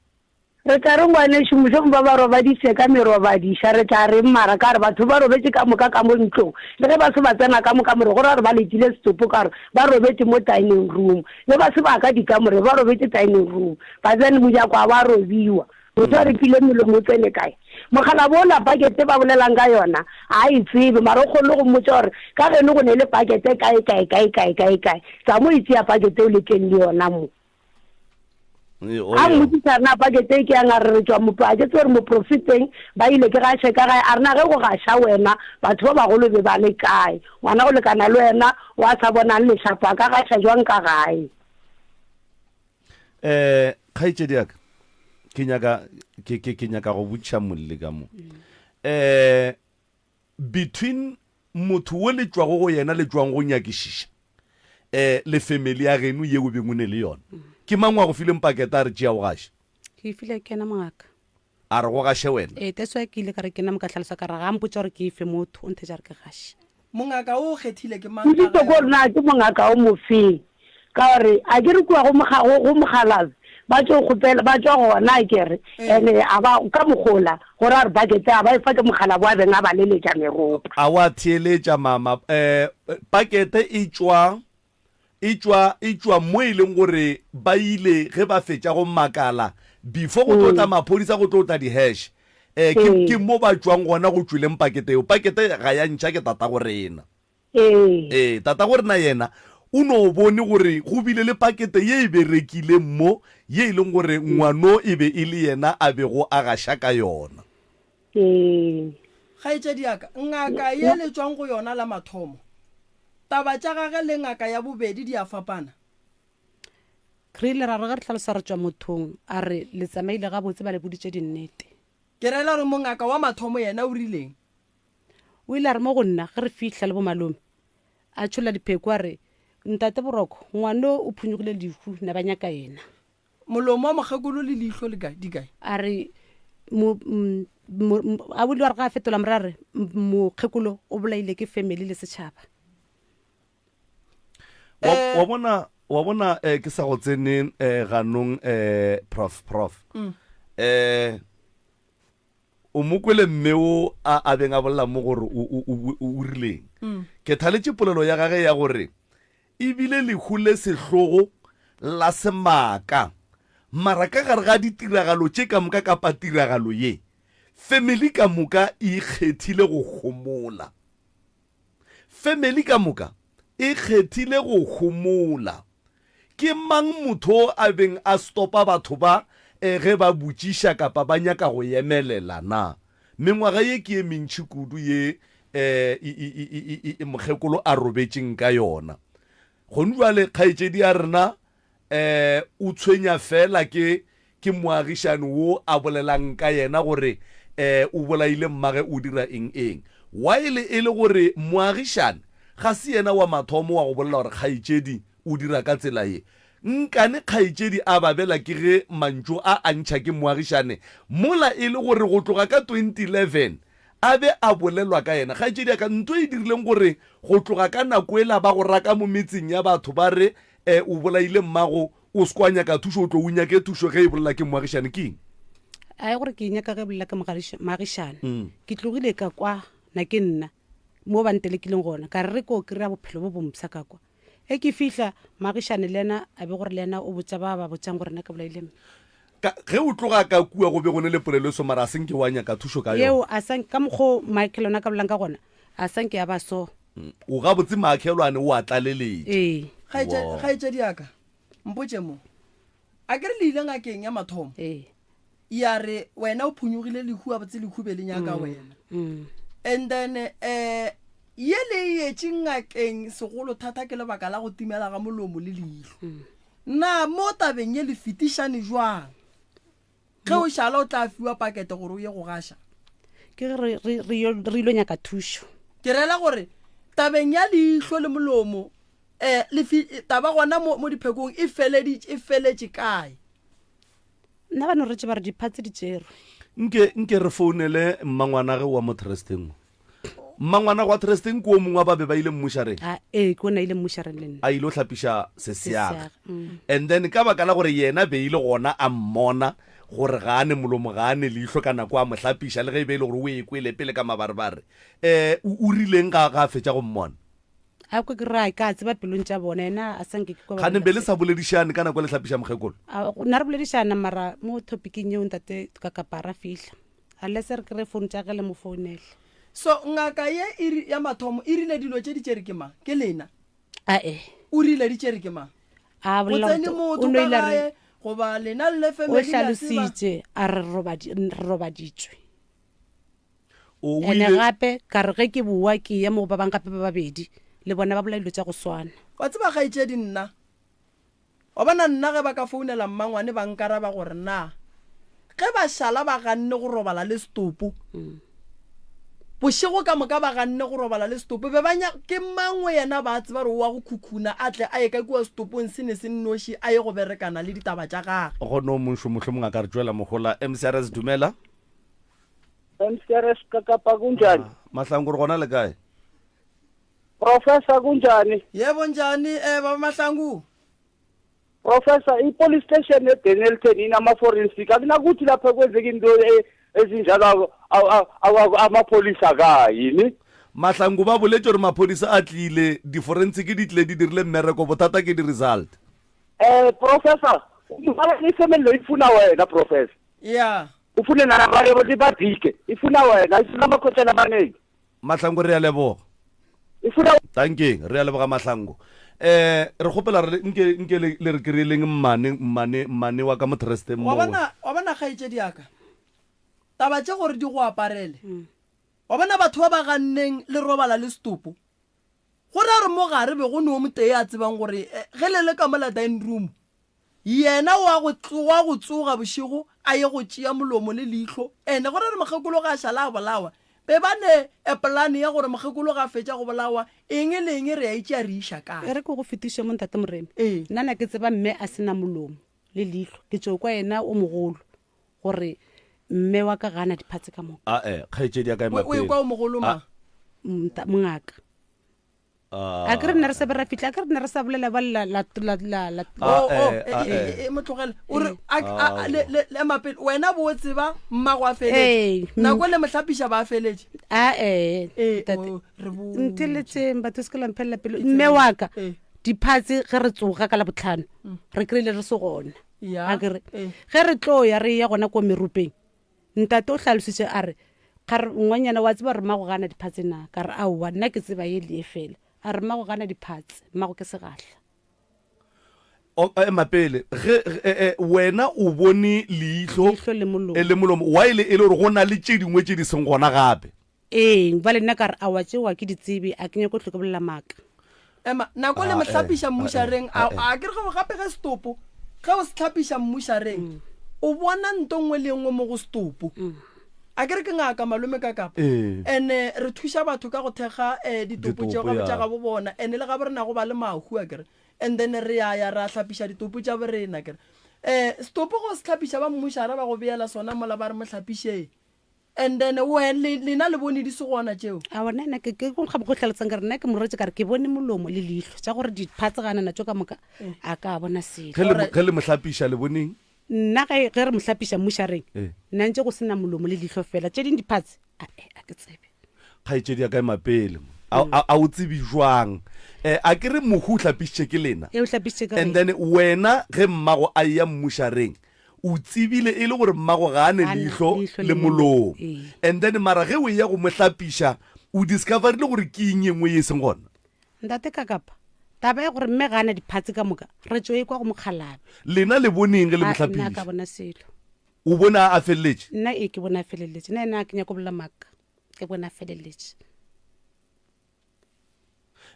re tla re ngwanešo mošomo ba ba robadiše ka merobadiša re tla re mmara ka re batho ba robetse ka moka ka mo ntlong le ge ba se ba tsena ka moka more gore ba letile setopo ka re ba robetse mo dining room le ba se ba ka dikamore ba robetse dining room ba tsene mojako a ba robiwa motho a rekile melomo o tsene kae mogala bo la pakete ba bolelang ka yona a e tsebe mara o kgonne go mmotsa gore ka gene go ne le pakete kae tsa mo itse ya pakete o lekeng le yona mo a mmotsisana pakete ke yang a re tswa motho a ke tsere mo profiteng ba ile ke ga sheka ga a rena ge go gasha wena batho ba bagolo be ba le kae ngwana go lekana le wena wa sa bonang leshapa ka gasha jwang ka gae khaitsedi aka ke nyaka go butša molle ka mo between motho wo le tswago go yena le tswang go nyakišiša le family ya geno ye o beng o ne le yona ke mang wa go fileng paketa a re tšea go gaša ke file kena mongaka a re go gaše wena that's why ke ile ka re ke nna mo ka tlhalosa ka re ga mpotsa gore ke ife motho o nthe ja re ke gaše mongaka o kgethile ke mang ke toko nna ke mongaka o mofeng ka gore a ke re kua go mogalabe ba tšo gopela ba tšwa gona kere ene a ba ka mogola gore a re pakete a ba e fa ke mogala bo a beng a ba leletša meropa a wa theeletša mama pakete e tswa mo e leng gore ba ile ge ba fetša go makala before go tlotla maphodisa go tlotla di-hash ke mo ba tswang gona go tswileng pakete eo pakete ga ya ntšha ke tata go rena tata go rena yena o no bone gore go bile le pakete ye e berekile mo ye e leng gore ngwano e be e le yena a bego a gaša ka yona kgaetšedi aka ngaka ye le tswang go yona la mathomo taba tša gage le ngaka ya bobedi di a fapana re ile ra re ga re tlhalosa re tswa mothong a re le tsamaile ga botse ba le boditše dinnete ke reela gore mongaka wa mathomo yena o rileng o ile a re mo go nna ge re fihla le bo malome a tshola dipheko a re ntate boroko ngwano o phunyogile lehu na ba nyaka yena molomo wa mogekolo le leihlo di kae a re a bole wa re ga a fetola more a re mokgekolo o bolaile ke family le setšhaba wa bona ke sa go tsene ganong prof o mokwele mmeo a beng a bolela mo gore o rileng ke thaletše polelo ya gage ya gore ebile lehu le sehlogo la semaka mara ka gare ga ditiragalo tše ka moka kapa tiragalo ye family ka moka e kgethile go gomola family ka moka e kgethile go gomola ke mang motho a beng a stopa batho ba ge ba botšiša kapa ba nyaka go emelela na mengwaga ye ke ye mentši kudu ye mokgekolo a robetšeng ka yona gone jwale kgaetšedi ya rena o tshwenya fela ke moagišane wo a bolelang ka yena gore o bolaile mmage o dira eng while e le gore moagišane ga se yena wa mathomo wa go bolela gore kgaetšedi o dira ka tsela ye nkane kgaetšedi a babela ke ge mantšo a ntšha ke moagišane mola e le gore go tloga ka 2011 a be a bolelwa ka yena kgaetšedi ya ka ntho e dirileng gore go tloga ka nako ela ba go raka mo metseng ya batho ba re o bolaile mmago o sekwa nyaka thušo o tlo o nyake thušo ge e bolela ke moagišane ke eng a ye gore ke nyaka ge bolela ke moagišane ke tlogile ka kwa na ke nna mo bantelekileng gona ka re ko kry-a bophelo bo bompsa ka kwa ke fihla moagišane le ena a be gore le ena o botsa ba botsang gore nna ka bolaile ge o tloga ka kua go be gone le poleloso mara a senke wa nyaka thušo ka yeo ka mokgo michael ona ka bolang ka gona a sanke ya ba so o ga botse maakhelwane o a tlaleletse kgaetšedi aka mpotše mo a ke re le ile ngakeng ya mathomo ya re wena o phunyogile lehu a botse lehu be le nyaka wena and then ye le yetše ngakeng segolo thata ke lebaka la go timela ga molomo le leihlo na mo tabeng ye le fetišane jwang ge o šala o tla fiwa pakete gore o ye go gaša ke re ilo nyaka thušo ke reela gore tabeng ya leihlo le molomo taba gona mo diphekong e feletše kae nna ba no re tše ba re diphatse di tšerwe nke re founele mmangwana ge wa mo trusteng mmangwana wa trusteng ko mongwe ba be ba ile mmušareng ke ona ile mmušareng le nna a ile o hlapiša seseaga and then ka baka la gore yena be ile gona a mmona gore ga ane molomo ga ane leihlo ka nako a mo hlapiša le ge e be ile gore o ekwele pele ka mabarebare o rileng ga fetša go mmona a kwa ke ra ka tseba pelong tša bona ena a sanke ke kwa gane be le sa boledišane ka nako le hlapiša mokgekolo na re boledišana mara mo topicing yeo ntate ka kapara fihla a lese re kry phone tša gele mo founele so ngaka ye ya mathomo e rile dilo tše di tšere ke mang ke lena ae o rile di tšere ke mang o tsene motho ka gae goba lena le o family la tseba hlalositse a re robaditswe o ene ile gape ka re ge ke bua ke ya mo ba bang gape ba babedi le bona ba bola dilo tsa go swana wa tseba kgaitsedi nna wa bona nna ge ba ka founela mmangwane ba nkaraba gore na ge ba šala ba ganne go robala le stopo bošego ka moka ba ganne go robala le stopo be banya ke mangwe yena ba tseba re wa go khukhuna a tle a ye ka kua stopong se ne se nnoši a ye go berekana le ditaba tša gage go no monsho mohlomong a ka re tšwela mogola MCRS dumela MCRS kakapa kunjani mahlangu re gona le kae Professor kunjani yebo njani baba Mahlangu Professor i-police station eDenelton inama-forensic akunakuthi lapha kwenzeka into ezinjalo amapholisa kayini mahlangu ba boletse gore maphodisa a tlile di-forensic di tlile di dirile mmereko bothata ke di-result Professor ifemelo ifuna wena Professor ya ufune nabanye badike ifuna wena isinamakhothana amaningi mahlangu re a leboga ifuna tankeng re a leboga mahlangu re gopela nke le re kry-eleng mmane wa ka motreste wa bona kgaitsedi yaka taba tše gore di go aparele wa bona batho ba ba ganneng le robala le stopo gore a re mo gare be go ne o motee a tsebang gore ge le le ka mola dining room yena wa go tsoga bošego a ye go tšea molomo le leitlho ene gore re mokgekolo ga a šala a bolawa be bane polane ya gore mokgekolo ga a fetša go bolawa eng le eng re a itšea re iša kae re ke go fetiše mo ntate moremi Ee. nna ke tseba mme a sena molomo le leitlho ke tšeo kwa yena o mogolo gore mme wa ka gana diphatse ka moka kgaetsedi ya kae o ekwa o mogolo ma mongaka a ke re nna re se bera fitlha a ke re nna re sa bolela ba motlogele ore le mapele wena bo o tseba mmago a Ee, feletse nako le mohlapiša ba a feletse nteletseng batho se ke lamphelela pelo mme wa ka diphatse ge re tsoga ka la botlhano re kry-ile re se gona a kere ge re tlo ya re ya gona ko merupeng ntate o hlalositše a re ngwanyana wa tseba re mmago gana diphatse na ka re aowa nna ke tseba ye lee fela a re mmago gana diphatse mmago ke segahla mapele wena o bone leihlo Leihlo le molomo. e le molomo wa ile e le gore go na le tše dingwe tše di seng gona gape ee ba le nna ka re awa tsewa ke ditsebe a kenye ko tlhoko bolela maaka ema nako le mohlapiša mmušareng a ke re go gape ge stopo ge o se tlhapiša mmušareng o bona nto nngwe le nngwe mo go stopo a ke re ke ngaka malome ka kapa ene re thuša batho ka go thekga ditopo tšeo gape tša gabo bona ene le gabe re na go ba le mahu a kere and then re ya ra hlapiša ditopo tša borena kere stopo go se tlhapiša ba mmušara ba go beela sona mola ba re mohlapišeng and then lena le bone di se gona tšeo a bona nna ke gonkga go tlhaletsang ka re nna ke moretse ka re ke bone molomo le leihlo tša gore diphatse ganana tšo ka moka a ka bona selo ge le mohlapiša le boneng nna ge re mohlapiša mmušareng nna ntse go sena molomo le leihlo fela tše ding diphatse a ke tsebe kgaetsedi ya kae mapele a o tsebe jwang a ke re mohu o hlapišitše ke lena e o hlapišitše ka and then wena ge mmago a ya mmušareng o tsebile e le gore mmago ga a ne leihlo le molomo and then mara ge o ya go mohlapiša o discoverile gore ke eng engwe ye seng gona ntate ka kapa taba ya gore mme ga ana diphatse ka moka re tšo e kwa go mokgalabe lena le boneng ge le nna ka mohlapiša bona selo o bona a feleletše nna ke bona a feleletše nna ena a kenya ko bolela maaka ke bona a feleletše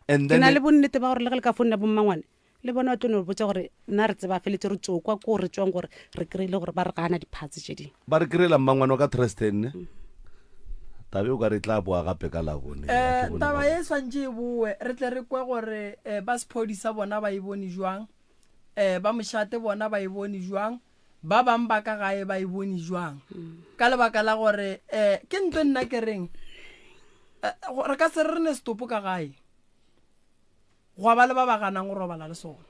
and ke na le then bonnete ba gore le ge le ka founela bommangwane le bona ba tlo no botsa gore nna re tseba a feletse re tsokwa ko re tswang gore re kry-ile gore ba re gana diphatse tše dingwe ba re kry-ela mmangwane wa ka trustenne tabe o ka re tla boa gape ka labone taba e swantše e boe re tle re kwe gore ba sephodisa bona ba e bone jwang ba mošate bona ba e bone jwang ba bang ba ka gae ba e bone jwang ka lebaka la gore ke ntho nna ke reng re ka se re ne stopo ka gae go ba le ba ba ganang go robala le sona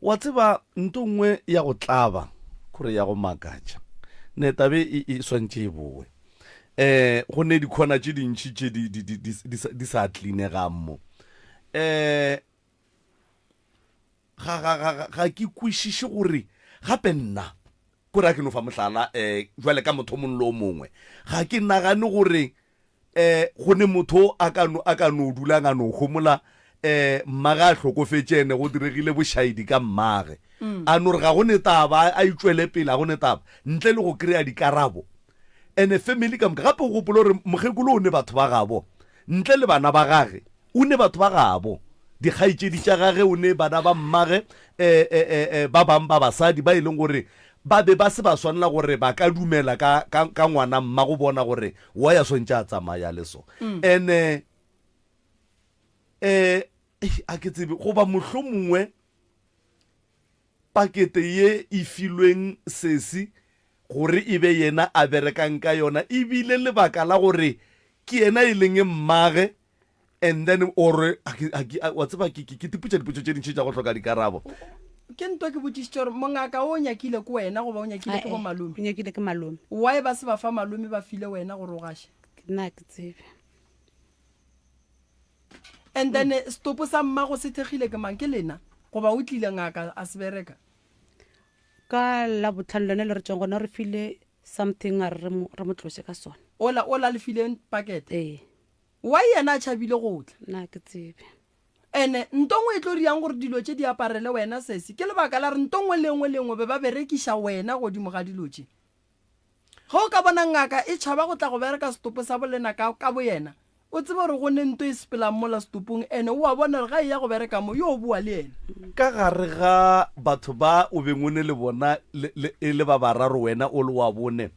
wa tseba nto nngwe ya go tlaba kore ya go makatša ne tabe e swantše e boe go ne dikhona tše dintšhi tše di sa tlinegang mo ga ke kwešiše gore gape nna kore a ke no fa mohlala jwale ka motho mongwe le o mongwe ga ke nagane gore go ne motho a ka no dulang a no gomola mmaga a hlokofetse ene go diregile bošaedi ka mmage a no re ga go netaba a itšwele pele a go netaba ntle le go kry-a dikarabo ene family ka moka gape go gopola gore mokgekolo o ne batho ba gabo ntle le bana ba gage o ne batho ba gabo dikgaitsedi tša gage o ne bana ba mmage ba bang ba basadi ba e leng gore ba be ba se ba swanela gore ba ka dumela ka ngwana mma go bona gore wa ya swantse a tsamaya le so ene a ke tsebe goba mohlho mongwe pakete ye e filweng sesi gore e be yena a berekang ka yona e bile lebaka la gore ke yena e leng mmage and then or wa tseba ke tiputša diputso tše dintšhi tša go hloka dikarabo ke ntwa ke botsisitse gore mongaka o nyakile ko wena goba o nyakile ke bo malome o nyakile ke malome why ba se ba fa malome ba file wena gore o gaše nna ke tsebe and then stopo sa mmago se thegile ke mang ke lena goba o tlile ngaka a se bereka ka la botlhano lone le re tswang gona re file something a re mo tlose ka sona o la le file pakete why yena a tšhabile go tla nna ke tsebe ene ntongwe e tlo riang gore dilo tše di aparele wena sesi ke lebaka la re ntongwe lengwe be ba berekiša wena godimo ga dilo tše ga o ka bona ngaka e tšhaba go tla go bereka setopo sa bolena ka bo yena o tseba gore go ne nto e sepelang mola setopong ene o a bona re ga e ya go bereka mo yo o bua le ene ka gare ga batho ba o bengwe le bona e le ba bararo wena o le wa bone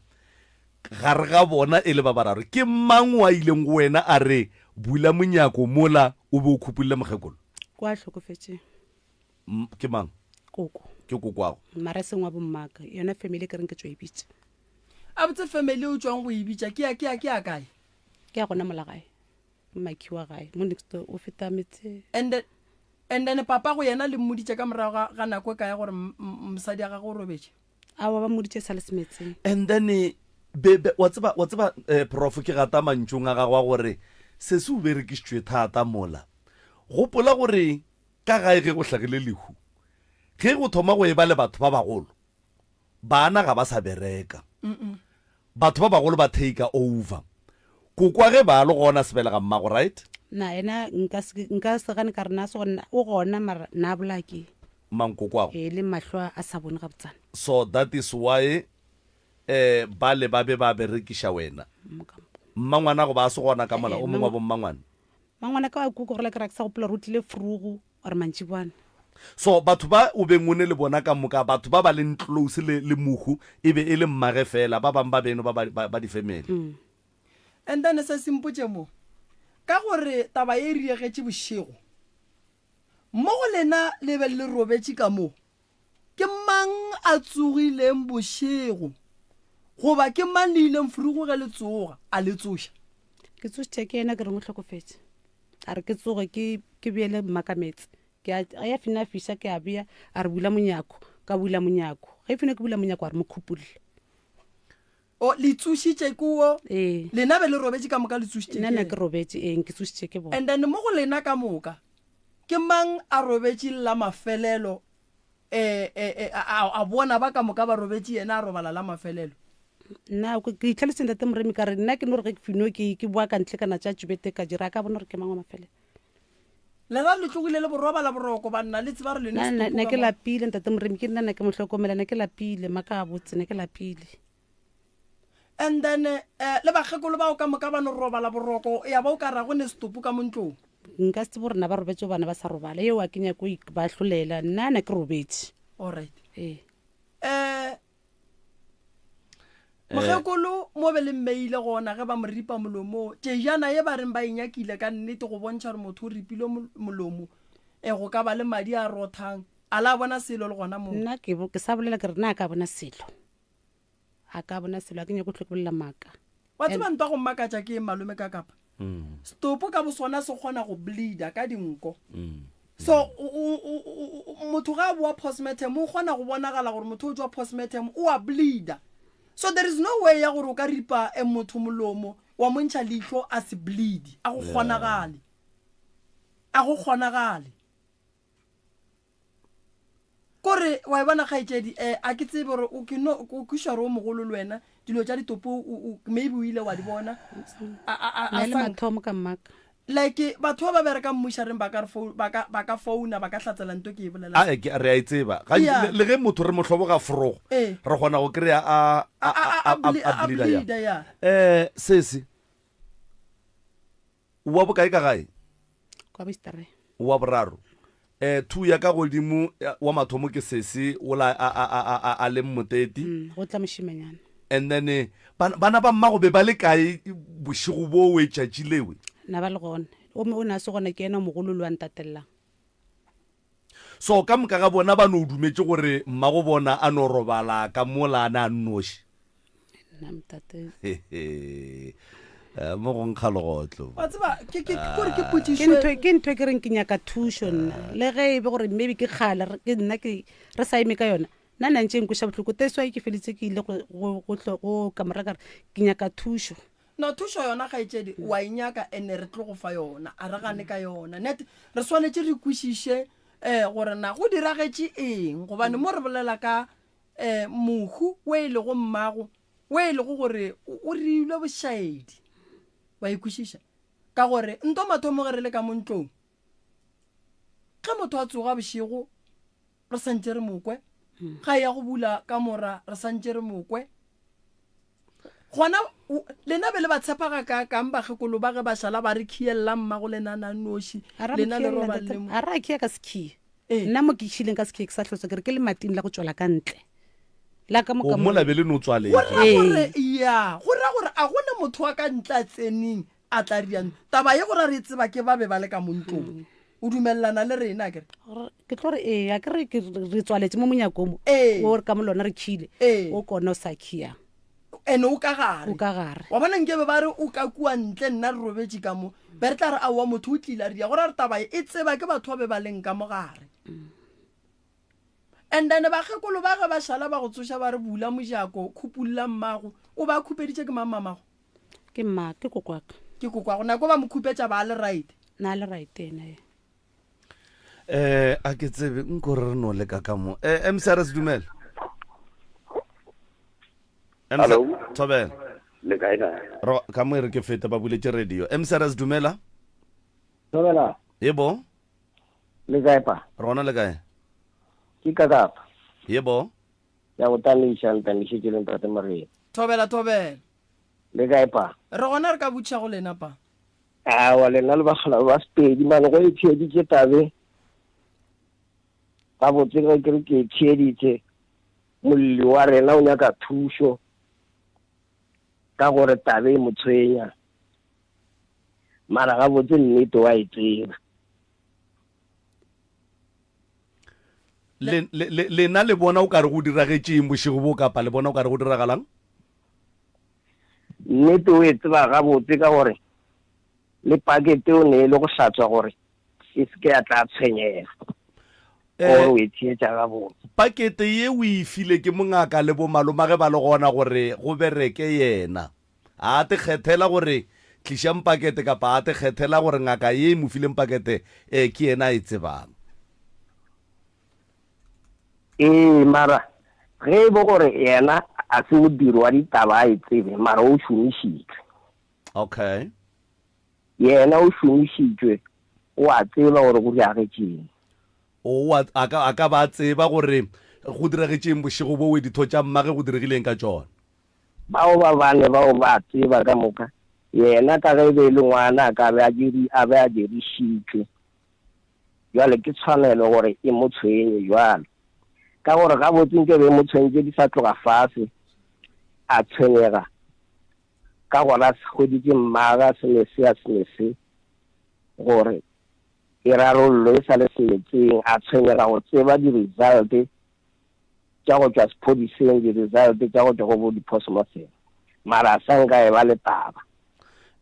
gare ga bona e le ba bararo ke mang wa ileng go wena a re bula monyako mola o be o khupulile mokgekolo kwa hlokofetse ke mang koko ke kokwago mara seng wa bommaka yona family ke reng ke tswa ibitse a botse family o tswang go ibitsa ke a kae ke a gona molagae mmaki wa gae mo next o feta metse and then papa go yena le mmoditse ka morago ga nako ka ya gore mosadi a ga go robetse a wa ba mmoditse sa le semetseng and then wa tseba prof ke gata mantšong a gagwa gore se se o berekisitswe thata mola gopola gore ka gae ge go hlagile lehu ge go thoma go e ba le batho ba bagolo bana ga ba sa bereka batho ba bagolo ba take over kokwa ge ba le gona sebele ga mmago right na ena nka se gane ka rena se gona o gona mara na bolaki mang kokwago le mahlo a sa bone ga botsana so that is why ba le ba be ba berekisha wena mmangwana go ba se gona ka mola o mongwe bo mmangwana ka wa kuko gore ke raksa go pula rutile frugu or mantši bwana so batho ba o bengone le bona ka moka batho ba ba le close le muhu e be e le mmage fela ba bang ba beno ba di family and then se simpotse mo ka gore taba e riegetse bošego mo go lena le be le robetse ka mo ke mang a tsogileng bošego goba ke mang le ileng frugu ge le tsoga a le tsoša ke tsošitše ke ena ke reng o tlhokofetse a re ke tsoge ke beele mmakametse a ya fina fiša ke a bea a re bula monyako ka bula monyako ge fina ke bula monyako a re mo khupulile o le tsošitše kuo lena be le robetse ka moka le tsošitše nna ke robetse ke tsošitše ke bona and then mo go lena ka moka ke mang a robetse la mafelelo a bona ba ka moka ba robetse yena a robala la mafelelo nna ke itlhaloseng tate moremi ka re nna ke no re ge ke fino ke bua ka ntle kana tša tšubete ka dira ka bona gore ke mangwe mafelelo le ra le tlogile le boroba la boroko ba nna le tseba re na ke lapile tate moremi ke nna ke mohlokomela na ke lapile maka a botse na ke lapile and then le bagekolo ba o ka moka ba no roba la boroko ya ba o ka ra go ne stopo ka montlong nka se bo rena ba robetse bana ba sa robala yeo a kenya ko ba hlolela nna na ke robetse alright mogekolo mo be le mmeile gona ge ba mo ripa molomo tšejana ye ba reng ba inyakile ka nnete go bontšha gore motho o ripile molomo go ka ba le madi a rothang a la bona selo le gona mo nna ke sa bolela ke re na ka bona selo a ka bona selo a ke nyako tlhokolela maka wa tseba ntwa go mmakatša ke malome ka kapa stopo ka bosona se kgona go bleeda ka dinko so motho ga a boa postmortem o kgona go bonagala gore motho o tswa postmortem o a bleeda so there is no way ya gore o ka ripa motho molomo wa montšha leihlo a se bleed a go kgonagale kore wa e bona kgaetšedi a ke tsebe gore o kuša re o mogolo le wena dilo tša ditopo maybe o ile wa di bona le mathomo ka mmaka like batho ba bereka mmushareng ba ka founa ba ka tlatsela nto ke e bolela ke re a itseba le ge motho re motlhobo ga forogo re gona go kry-a a bleeder ya sesi wa bokae ka gae kwa bistare wa boraro two ya ka godimo wa mathomo ke sesi o la a le mmoteti go tla moshimanyana and then bana ba mmago be ba le kae bošigo bo we tšatšilewe na ba le gone o na se gona ke ena mogolo lo antatellang so ka moka ga bona ba no dumetse gore mmago bona a no robala ka mola na nnoši na mtate mo go nkga legotlo wa tseba ke ke potsišwe ntho ke reng ke nyaka thušo nna le ge e be gore maybe ke kgala ke nna re sa eme ka yona nna nantšeng kweša botlhoko teswa ke feletse ke ile go kamora kare ke nyaka thušo no thušo yona ga etsedi wa inyaka ene re tlo go fa yona a re gane ka yona net re swanetse re kwešiše gore na go diragetše eng gobane mo re bolela ka mohu o e lego mmago o e lego gore o rilwe bošaedi wa ikwešiša ka gore nto mathomo ge re le ka montlong ge motho a tsoga bošego re santse re mokwe ga ya go bula ka mora re santse re mokwe gona lena be le ba tshepaga ka kang bagekolo ba ge ba šala ba re khiella mmago lenana noši lena le roba le mo a ra khia ka skie nna mo ke tshileng ka skie ke sa hlotsa ke re ke le mating la go tswela ka ntle la ka mo ka mo la be le no tswale gore ya gore a gone motho wa ka ntla tseneng a tla riang taba ye gore re tseba ke ba be ba le ka montlong o dumellana le rena ke tlo re ya ke re re tswaletse mo monyakomo o re ka molona re khile o kona o sa khia ene o ka gare wa bona nkebe ba re o ka kua ntle nna re robetse ka mo be re tla re aowa motho o tlila ria gore re tabae e tseba ke batho ba be ba leng ka mo gare and then bagekolo ba ge ba šala ba go tsoša ba re bula mojako khupulla mmago o ba khupeditše ke mamamago ke mma ke kokwaka ke kokwago nako ba mo khupetša ba le right na le right ena a ke tsebe nko re no le ka mo mcrs dumela Hello. Tobel. Le kae ka? Ka mo re ke feta ba buletse radio. MCRS dumela? Tobela. Yebo. Le kae pa? Rona le kae? Ke ka ka. Yebo. Ya go tanisha ke le ntate Maria. Tobela. Le kae pa? Re gona re ka butša go lena pa. Wa lena le bagala ba spedi mane go itshedi ke tabe. Ba botse ke tsheditse. Molli wa rena o nyaka thušo ka gore tabe mo tshwenya mara ga botse nnete wa e tseba lena le bona o ka re go diragetšeng bošego bo kapa le bona o ka re go diragalang nnete o e tseba ga botse ka gore le pakete o ne le go hlatswa gore e se ke ya tla tshwenyega gore o e thietša ga botse pakete ye o e file ke mongaka le bomaloma ge ba le gona gore go bereke yena a te kgethela gore tlišang pakete kapa a te kgethela gore ngaka ye mo fileng pakete ke yena e tsebang mara ge e bo gore yena a se o diri wa ditaba a e tsebe mara o šomišitšwe okay yena o šomišitšwe o a tseba gore go diagetšeng a ka ba tseba gore go diragetšeng bošego bo we ditho tša mmage go diregileng ka tšona bao ba bane bao ba tseba ka moka yena ka ge be le ngwana a be a dirišitšwe jwale ke tshwanelo gore e mo tshwenye jwale ka gore ga botse nke be mo tshwentse di sa tloga fase a tshwenyega ka gore a se goditše mmaga senese gore e rarollo e sa le semetseng a tshwenyega go tseba di-result tša go tšwa sephodiseng di-result tša go tšwa go bo diphosomofeng mara a sanka e ba le taba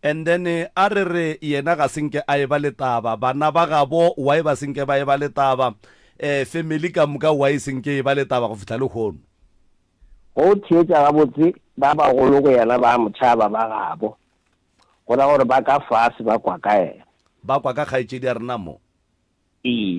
and then a re yena ga senke a e ba le taba bana ba gabo wa e ba senke ba e ba le taba family ka moka wa e senke e ba le taba go fihla le kgono go thietša gabotse ba bagolo go yena ba motšhaba ba gabo go ra gore ba ka fase ba kwa ka ena ba kwa ka kgaetšedi a rena mo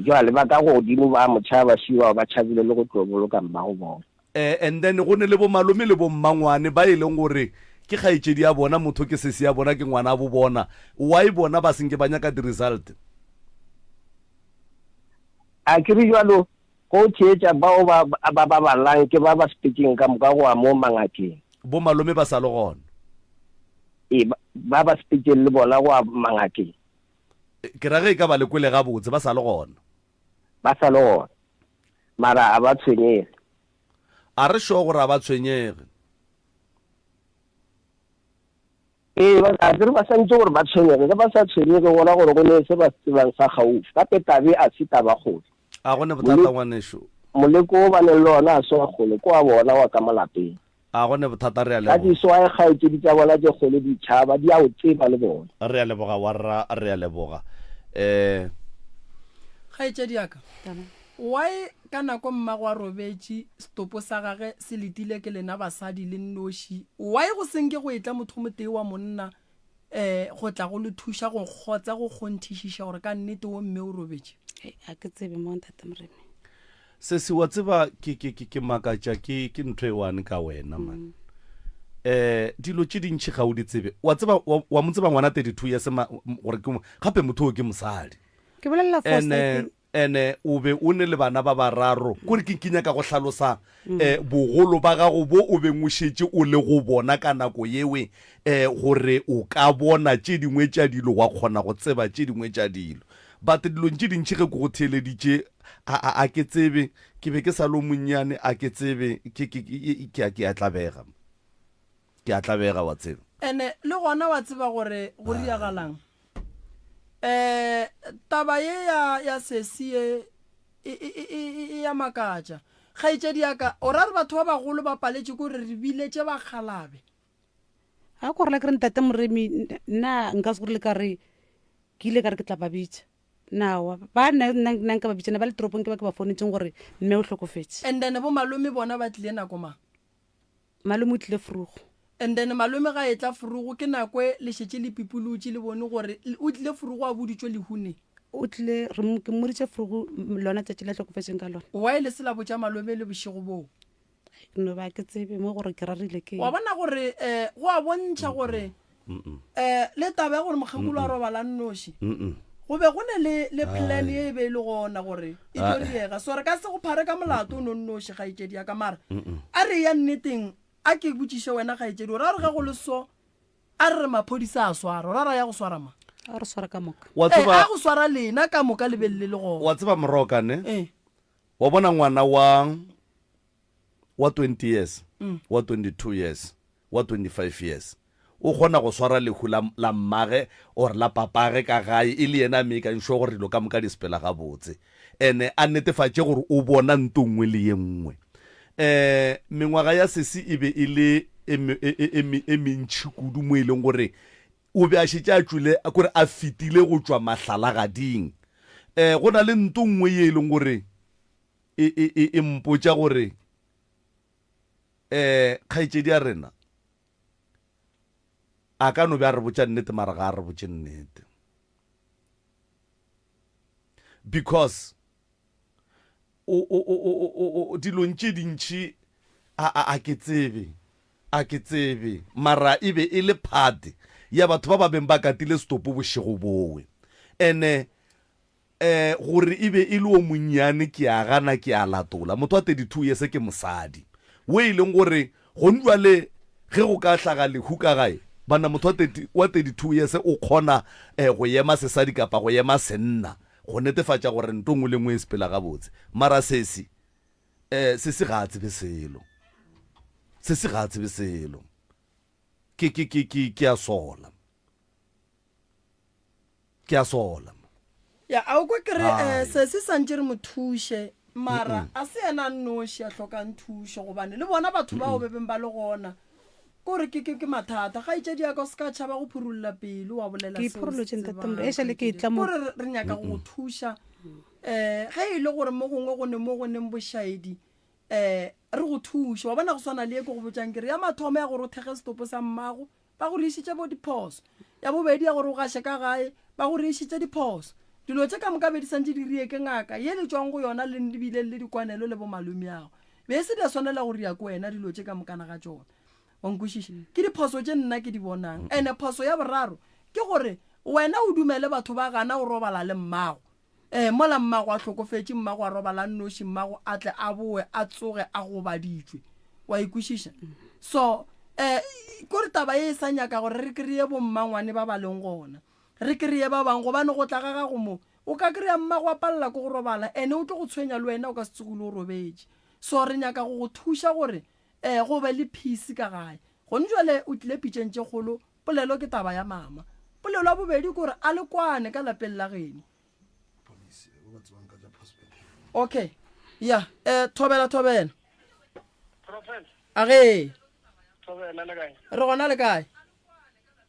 jwale ba ka godimo ba motšhaba šiwa ba tšhabile le go tlo boloka mmago bona and then go ne le bo malome le bo mmangwane ba e leng gore ke kgaetšedi ya bona, motho ke sesi ya bona, ke ngwana a bo bona, why bona ba senke ba nyaka di-result? a ke re jalo go tsheetsa bao ba balang ke ba speaking ka moka go a mo mangakeng. Bo malome ba sa le gona? Ba speaking le bona go a mangakeng. Ke ra ge ka ba le kwele ga botse ba sa le gona? Ba sa le gona, mara a ba tshwenyege. A re sho gore a ba tshwenyege? a dire ba santse gore ba tshwenyege, ke ba sa tshwenyege gona gore go ne se ba tsebang sa gaufi, gape tabe a se taba gole. A gone bothata ngwanesho? Moleko o ba ne le ona a se wa gole ko a bona wa ka malapeng. A gone bothata re a ka diso a kgaetšedi tsa bona di gole ditšhaba di a o tseba le bona. Re a leboga warra, re a leboga. Kgaetšedi yaka why ka nako mmago a robetše stopo sa gage se letile ke lena basadi le nnoši, why go senke go etla motho motee wa monna go tla go le thuša go kgotsa go kgonthišiša gore ka nnete wo mme o robetše? a ke tsebe mo Ntate Moremi. Se se wa tseba ke makatša ke ntho e one ka wena man. Dilo tše dintšhi ga o di tsebe, wa tseba wa mo tseba ngwana 32 years gore gape motho o ke mosadi, ke bolela foresight ene o be o ne le bana ba bararo. Kore ke nyaka go hlalosa bogolo ba gago bo o beng o šetše o le go bona ka nako yewe, gore o ka bona tše dingwe tša dilo, wa kgona go tseba tše dingwe tša dilo. But dilong tše dintšhi ge ko go theeleditše a ke tsebe, ke be ke sa lo monnyane, a ke tsebe ke a tlabega wa tseba. Ene le gona wa tseba gore go riagalang taba ye ya sesi e ya makatša. Kgaetšedi yaka o ra re batho ba bagolo ba paletše kore re biletše ba kgalabe. a ko rela ke re Ntate Moremi nna nka se gore le ka re ke ile ka re ke tla ba bitša nawa ba nna ka ba bitšana ba le toropong ke ba founetseng gore mme o hlokofetse. And then bo malome bona ba tlile nako mang? Malome o tlile Frugo. And then malome ga etla Frugo ke nako le šetše le pipolutše le bone gore o tlile Frugo a boditšwe lehune. O tlile re ke moditše Frugo lona tšatši la hlokofetseng ka lona. Why le se la botša malome le bošego boo? No ba ke tsebe mo gore ke rarile ke. Wa bona gore go a bontšha gore le taba ya gore mokgekolo a robala nnoši go be go ne le plan ye be le gona gore e tlo diega, so re ka se go phare ka molato o nonnoši kgaetšedi ya ka, mara a re ya nneteng a ke botšiše wena kgaetšedi gore a re ge go le so a re maphodisa a swara ora ra ya go swara ma a re swara ka moka a go swara lena ka moka le belele le gona. Wa tseba Moroka ne wa bona ngwana wa 20 years wa 22 years wa 25 years o kgona go swara lehu la mmage or la papage ka gae e le yena me ka nsho gore dilo ka moka di sepela ga botse ene a netefatše gore o bona ntongwe le ye nngwe. Mengwaga ya sesi e be e le e mentši kudu mo e leng gore o be a šetše a tšwile kore a fetile go tšwa mahlalagading. Go na le ntongwe ye e leng gore e mpotša gore kgaetšedi ya rena a ka no be a re botša nnete mara ga a re botše nnete, because dilong tše dintšhi a ke tsebe mara e be e le phate ya batho ba ba beng ba katile stopo bošego bowe, ene gore e be e le o monnyane ke a gana ke a latola. Motho wa 32 years ke mosadi wo e leng gore go ndwale ge go ka hlaga lehu ka gae bana motho wa 32 years o kgona go ema sesadi kapa go ema senna go netefatša gore ntongwe le ngwe e sepela ga botse, mara sesi ga a tsebe selo, ke a sola ya a o kwa kere sesi santše re mothuše mara a se yena nnoši a hlokang thušo gobane le bona batho bao be beng ba le gona kore ke mathata ga itše di ya ka se ka tšhaba go phurolola pele wa bolela ke phurolotše Ntate Moremi e šale ke itla mo gore re nyaka go thuša ge e le gore mo gongwe go ne mo go neng bošaedi re go thuša wa bona go swana le e ko go botšang kere ya mathomo ya gore o thege setopo sa mmago ba go re išitše bo diphoso, ya bobedi ya gore o gaše ka gae ba go re išitše diphoso. Dilo tše ka moka be di santše di rie ke ngaka ye le tšwang go yona le lebile le dikwanelo le bo malome yago be se di a swanela gore ya ko wena dilo tše ka mokana ga tšona, wa nkwešiša ke diphoso tše nna ke di bonang ene phoso ya boraro ke gore wena o dumele batho ba gana o robala le mmago mola mmago a tlhokofetse mmago a robala nnoši mmago a tle a boe a tsoge a gobaditšwe wa ikwešiša so kore taba e sa nyaka gore re kry-e bommangwane ba ba leng gona re kry-e ba bangwe gobane go tla ga gago mo o ka kry-a mmago a palela ko go robala ene o tlo go tshwenya le wena o ka se tsogole o robetse so re nyaka go go thuša gore go be le peace ka gae gone jale o tlile pitšeng tše kgolo polelo ke taba ya mama polelo ya bobedi kore a le kwane ka lapeng la geno okay ya thobela age re gona le kae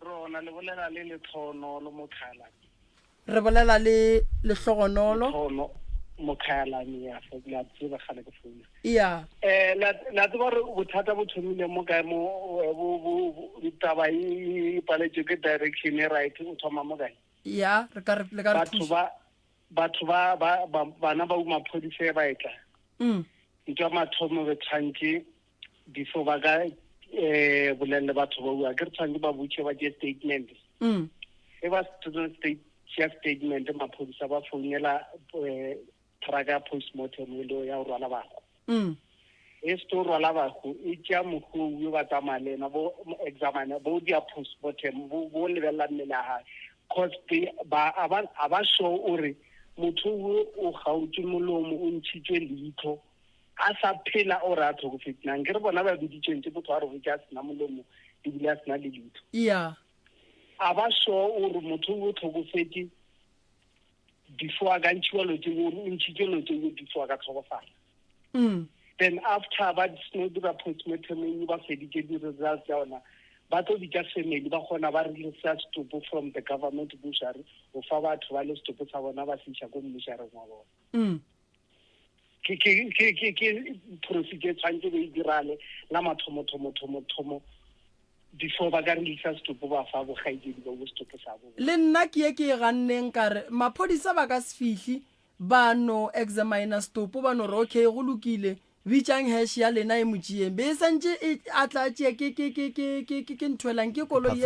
rona le bolela le Letlhonolo Mokhalane re bolela le Lehlogonolo Letlhono Mokhalane ya fa la tseba gale ke founa ya la tseba re bothata bo thomile mo kae mo ditaba e paletse ke direction e right o thoma mo kae ya re ka le ka batho ba bana ba maphodisa ba etla ntwa mathomo be tshantse before ba ka bolelle batho ba bua ke tshwanetse ba butse ba je statement e ba student statement maphodisa ba founela traga postmortem le ya rwala bago e sto rwala bago e tja mogou yo ba tsamalena bo examiner bo dia postmortem bo lebella mmele ha cause ba show ore motho o gautse molomo o ntshitswe leitho a sa phela o ratho go fetna ke re bona ba biditsentse botho a re go tsa sina molomo di bila sina le leitho a show ore motho o tlhokofetse before a ka ntšiwa lo tse o ntšitse lo tse before a ka tlhokofala then after ba sno dira postmortem ba feditse di results ya ona ba tlo di ka family ba gona ba release stopo from the government bushari o fa batho ba le stopo sa bona ba fiša go mmušareng wa bona ke procedure tshwanetse ba e dirale la mathomo before ba ka release stopo ba fa bogaetsedi ba go stopo sa bona le nna ke ye ke e ganneng kare maphodisa ba ka se fihle ba no examiner stopo ba no re okay go lokile bitšang hash ya lena e motšhieng be santse a tla tšea ke nthoelang ke koloi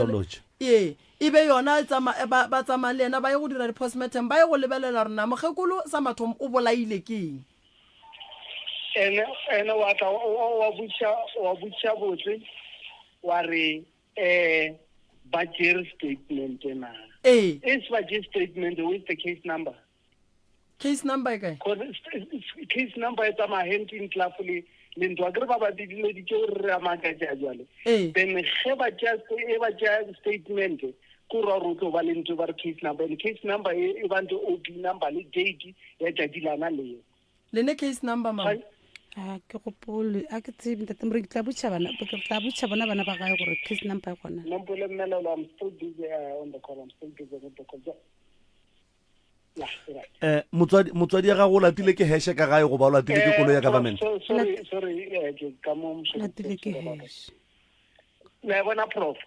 e be yona ba tsamaya le ena ba ye go dira di-postmortem ba ye go lebelela rona mogekolo sa mathomo o bolaile keng ene wa tla wa butša botse wa re ba jere statement na is ba jere statement with the case number case number e kae case number e tama hand in clafully le ntwa ke ba dile di ke re amaka ja jwale then ge ba just statement ko ra ro tlo ba le ntwa ba case number e ba ntwa OB number le date ya jadilana le ne case number ma ke go pole a ke tsebe ntate mre ke tla butša bana bana ba gae gore case number e gona nompo le mmelo I'm still busy on the call motswadi ya gago o latile ke hashe ka gae go ba o latile ke kolo ya government sorry ka mo latile ke hash la bona prof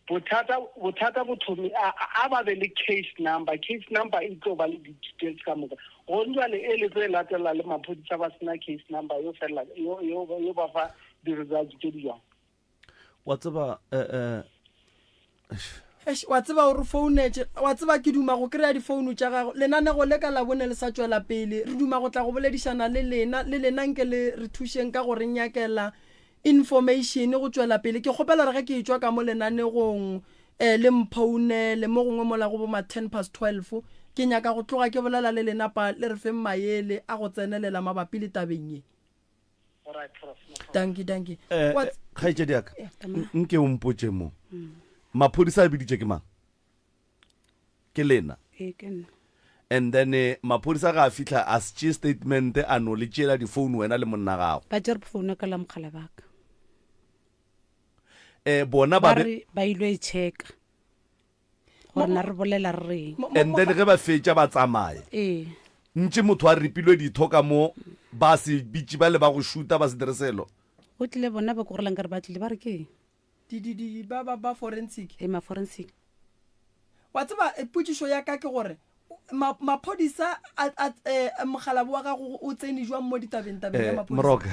bothata bo thomi a ba be le case number e tlo ba le details ka moka go ndwale e le tse latela le maphodisa ba sena case number yo fela yo ba fa di results tse di jang wa tseba wa tseba o re founetse wa tseba ke duma go kry-a difounu tša gago lenanego le ka la bone le sa tswela pele re duma go tla go boledišana le lena nke le re thušeng ka gore nyakela information go tswela pele ke kgopela re ge ke etswa ka mo lenanegong le mphounele mo gongwe mola go bo ma 12:10 ke nyaka go tloga ke bolela le lenapa le re feng maele a go tsenelela mabapi le tabeng ye danki kgaitsedi yaka nke o mpotse mo maphodisa a biditše ke mang ke lena and then maphodisa ga a fitlha a se statement a no le tšela difounu wena le monna gago ba jere founu ka la mogala baka bona ba ilo e checka gore na re bolela reng and then ge ba fetša ba tsamaye ntše motho a ripilwe dithoka mo ba se bitše ba le ba go šuta ba se direselo o tlile bona ba kogorelang kare ba tlile ba re keng ba forensic ma forensic wa tseba potšišo ya ka ke gore maphodisa mogala wa gago o tsene jwang mo ditabeng ya maphodisa moroka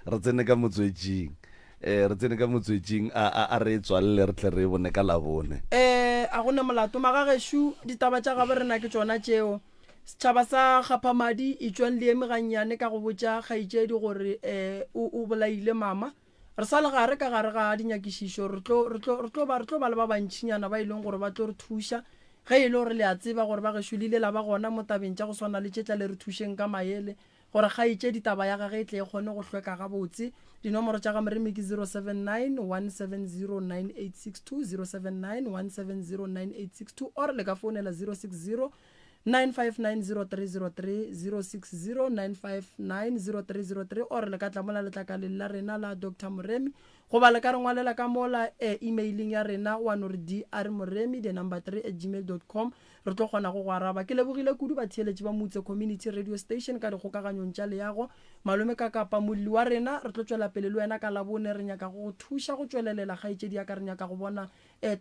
re tsene ka motswetšing re tsene ka motswetsing a re tswalle re tle re bone ka labone a gona molato magageshu ditaba tša gabe rena ke tsona tšeo setšhaba sa gapamadi e tswang le eme gannyane ka go botša kgaitšedi gore o bolaile mama re sa le gare ka gare ga dinyakišišo re tlo ba le ba bantšinyana ba ileng gore ba tlo re thuša ge e le gore le a tseba gore ba gešo le ile la ba gona mo tabeng tša go swana le tšetla le re thušeng ka maele gore kgaitšedi taba ya gage e tle e kgone go hlweka gabotse dinomoro tša ga moremi ke 079 170 9862 079 170 9862 or le ka founela 060 9590303 060 9590303 or le ka tlamola letlakaleng la rena la Dr. Moremi go ba le ka re ngwalela ka mola emailing ya rena wa no re drmoremi the3@gmail.com re tlo gona go araba ke lebogile kudu ba theeletše ba motse community radio station ka dikgokaganyong tša leago malome ka kapa molli wa rena re tlo tswela pele le wena ka labone re nyaka go thuša go tswelelela kgaitšedi ya ka re nyaka go bona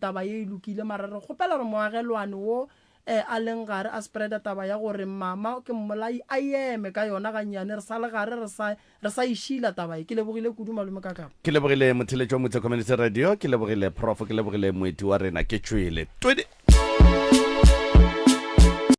taba ye e lokile mara re kgopela re moagelwane wo a leng gare a spreada taba ya gore mama ke mmolai a eme ka yona gannyane re sa le gare re sa išila taba e ke lebogile kudu malome ka kapa ke lebogile motheletši wa motse community radio ke lebogile prof ke lebogile moeti wa rena ke tšwele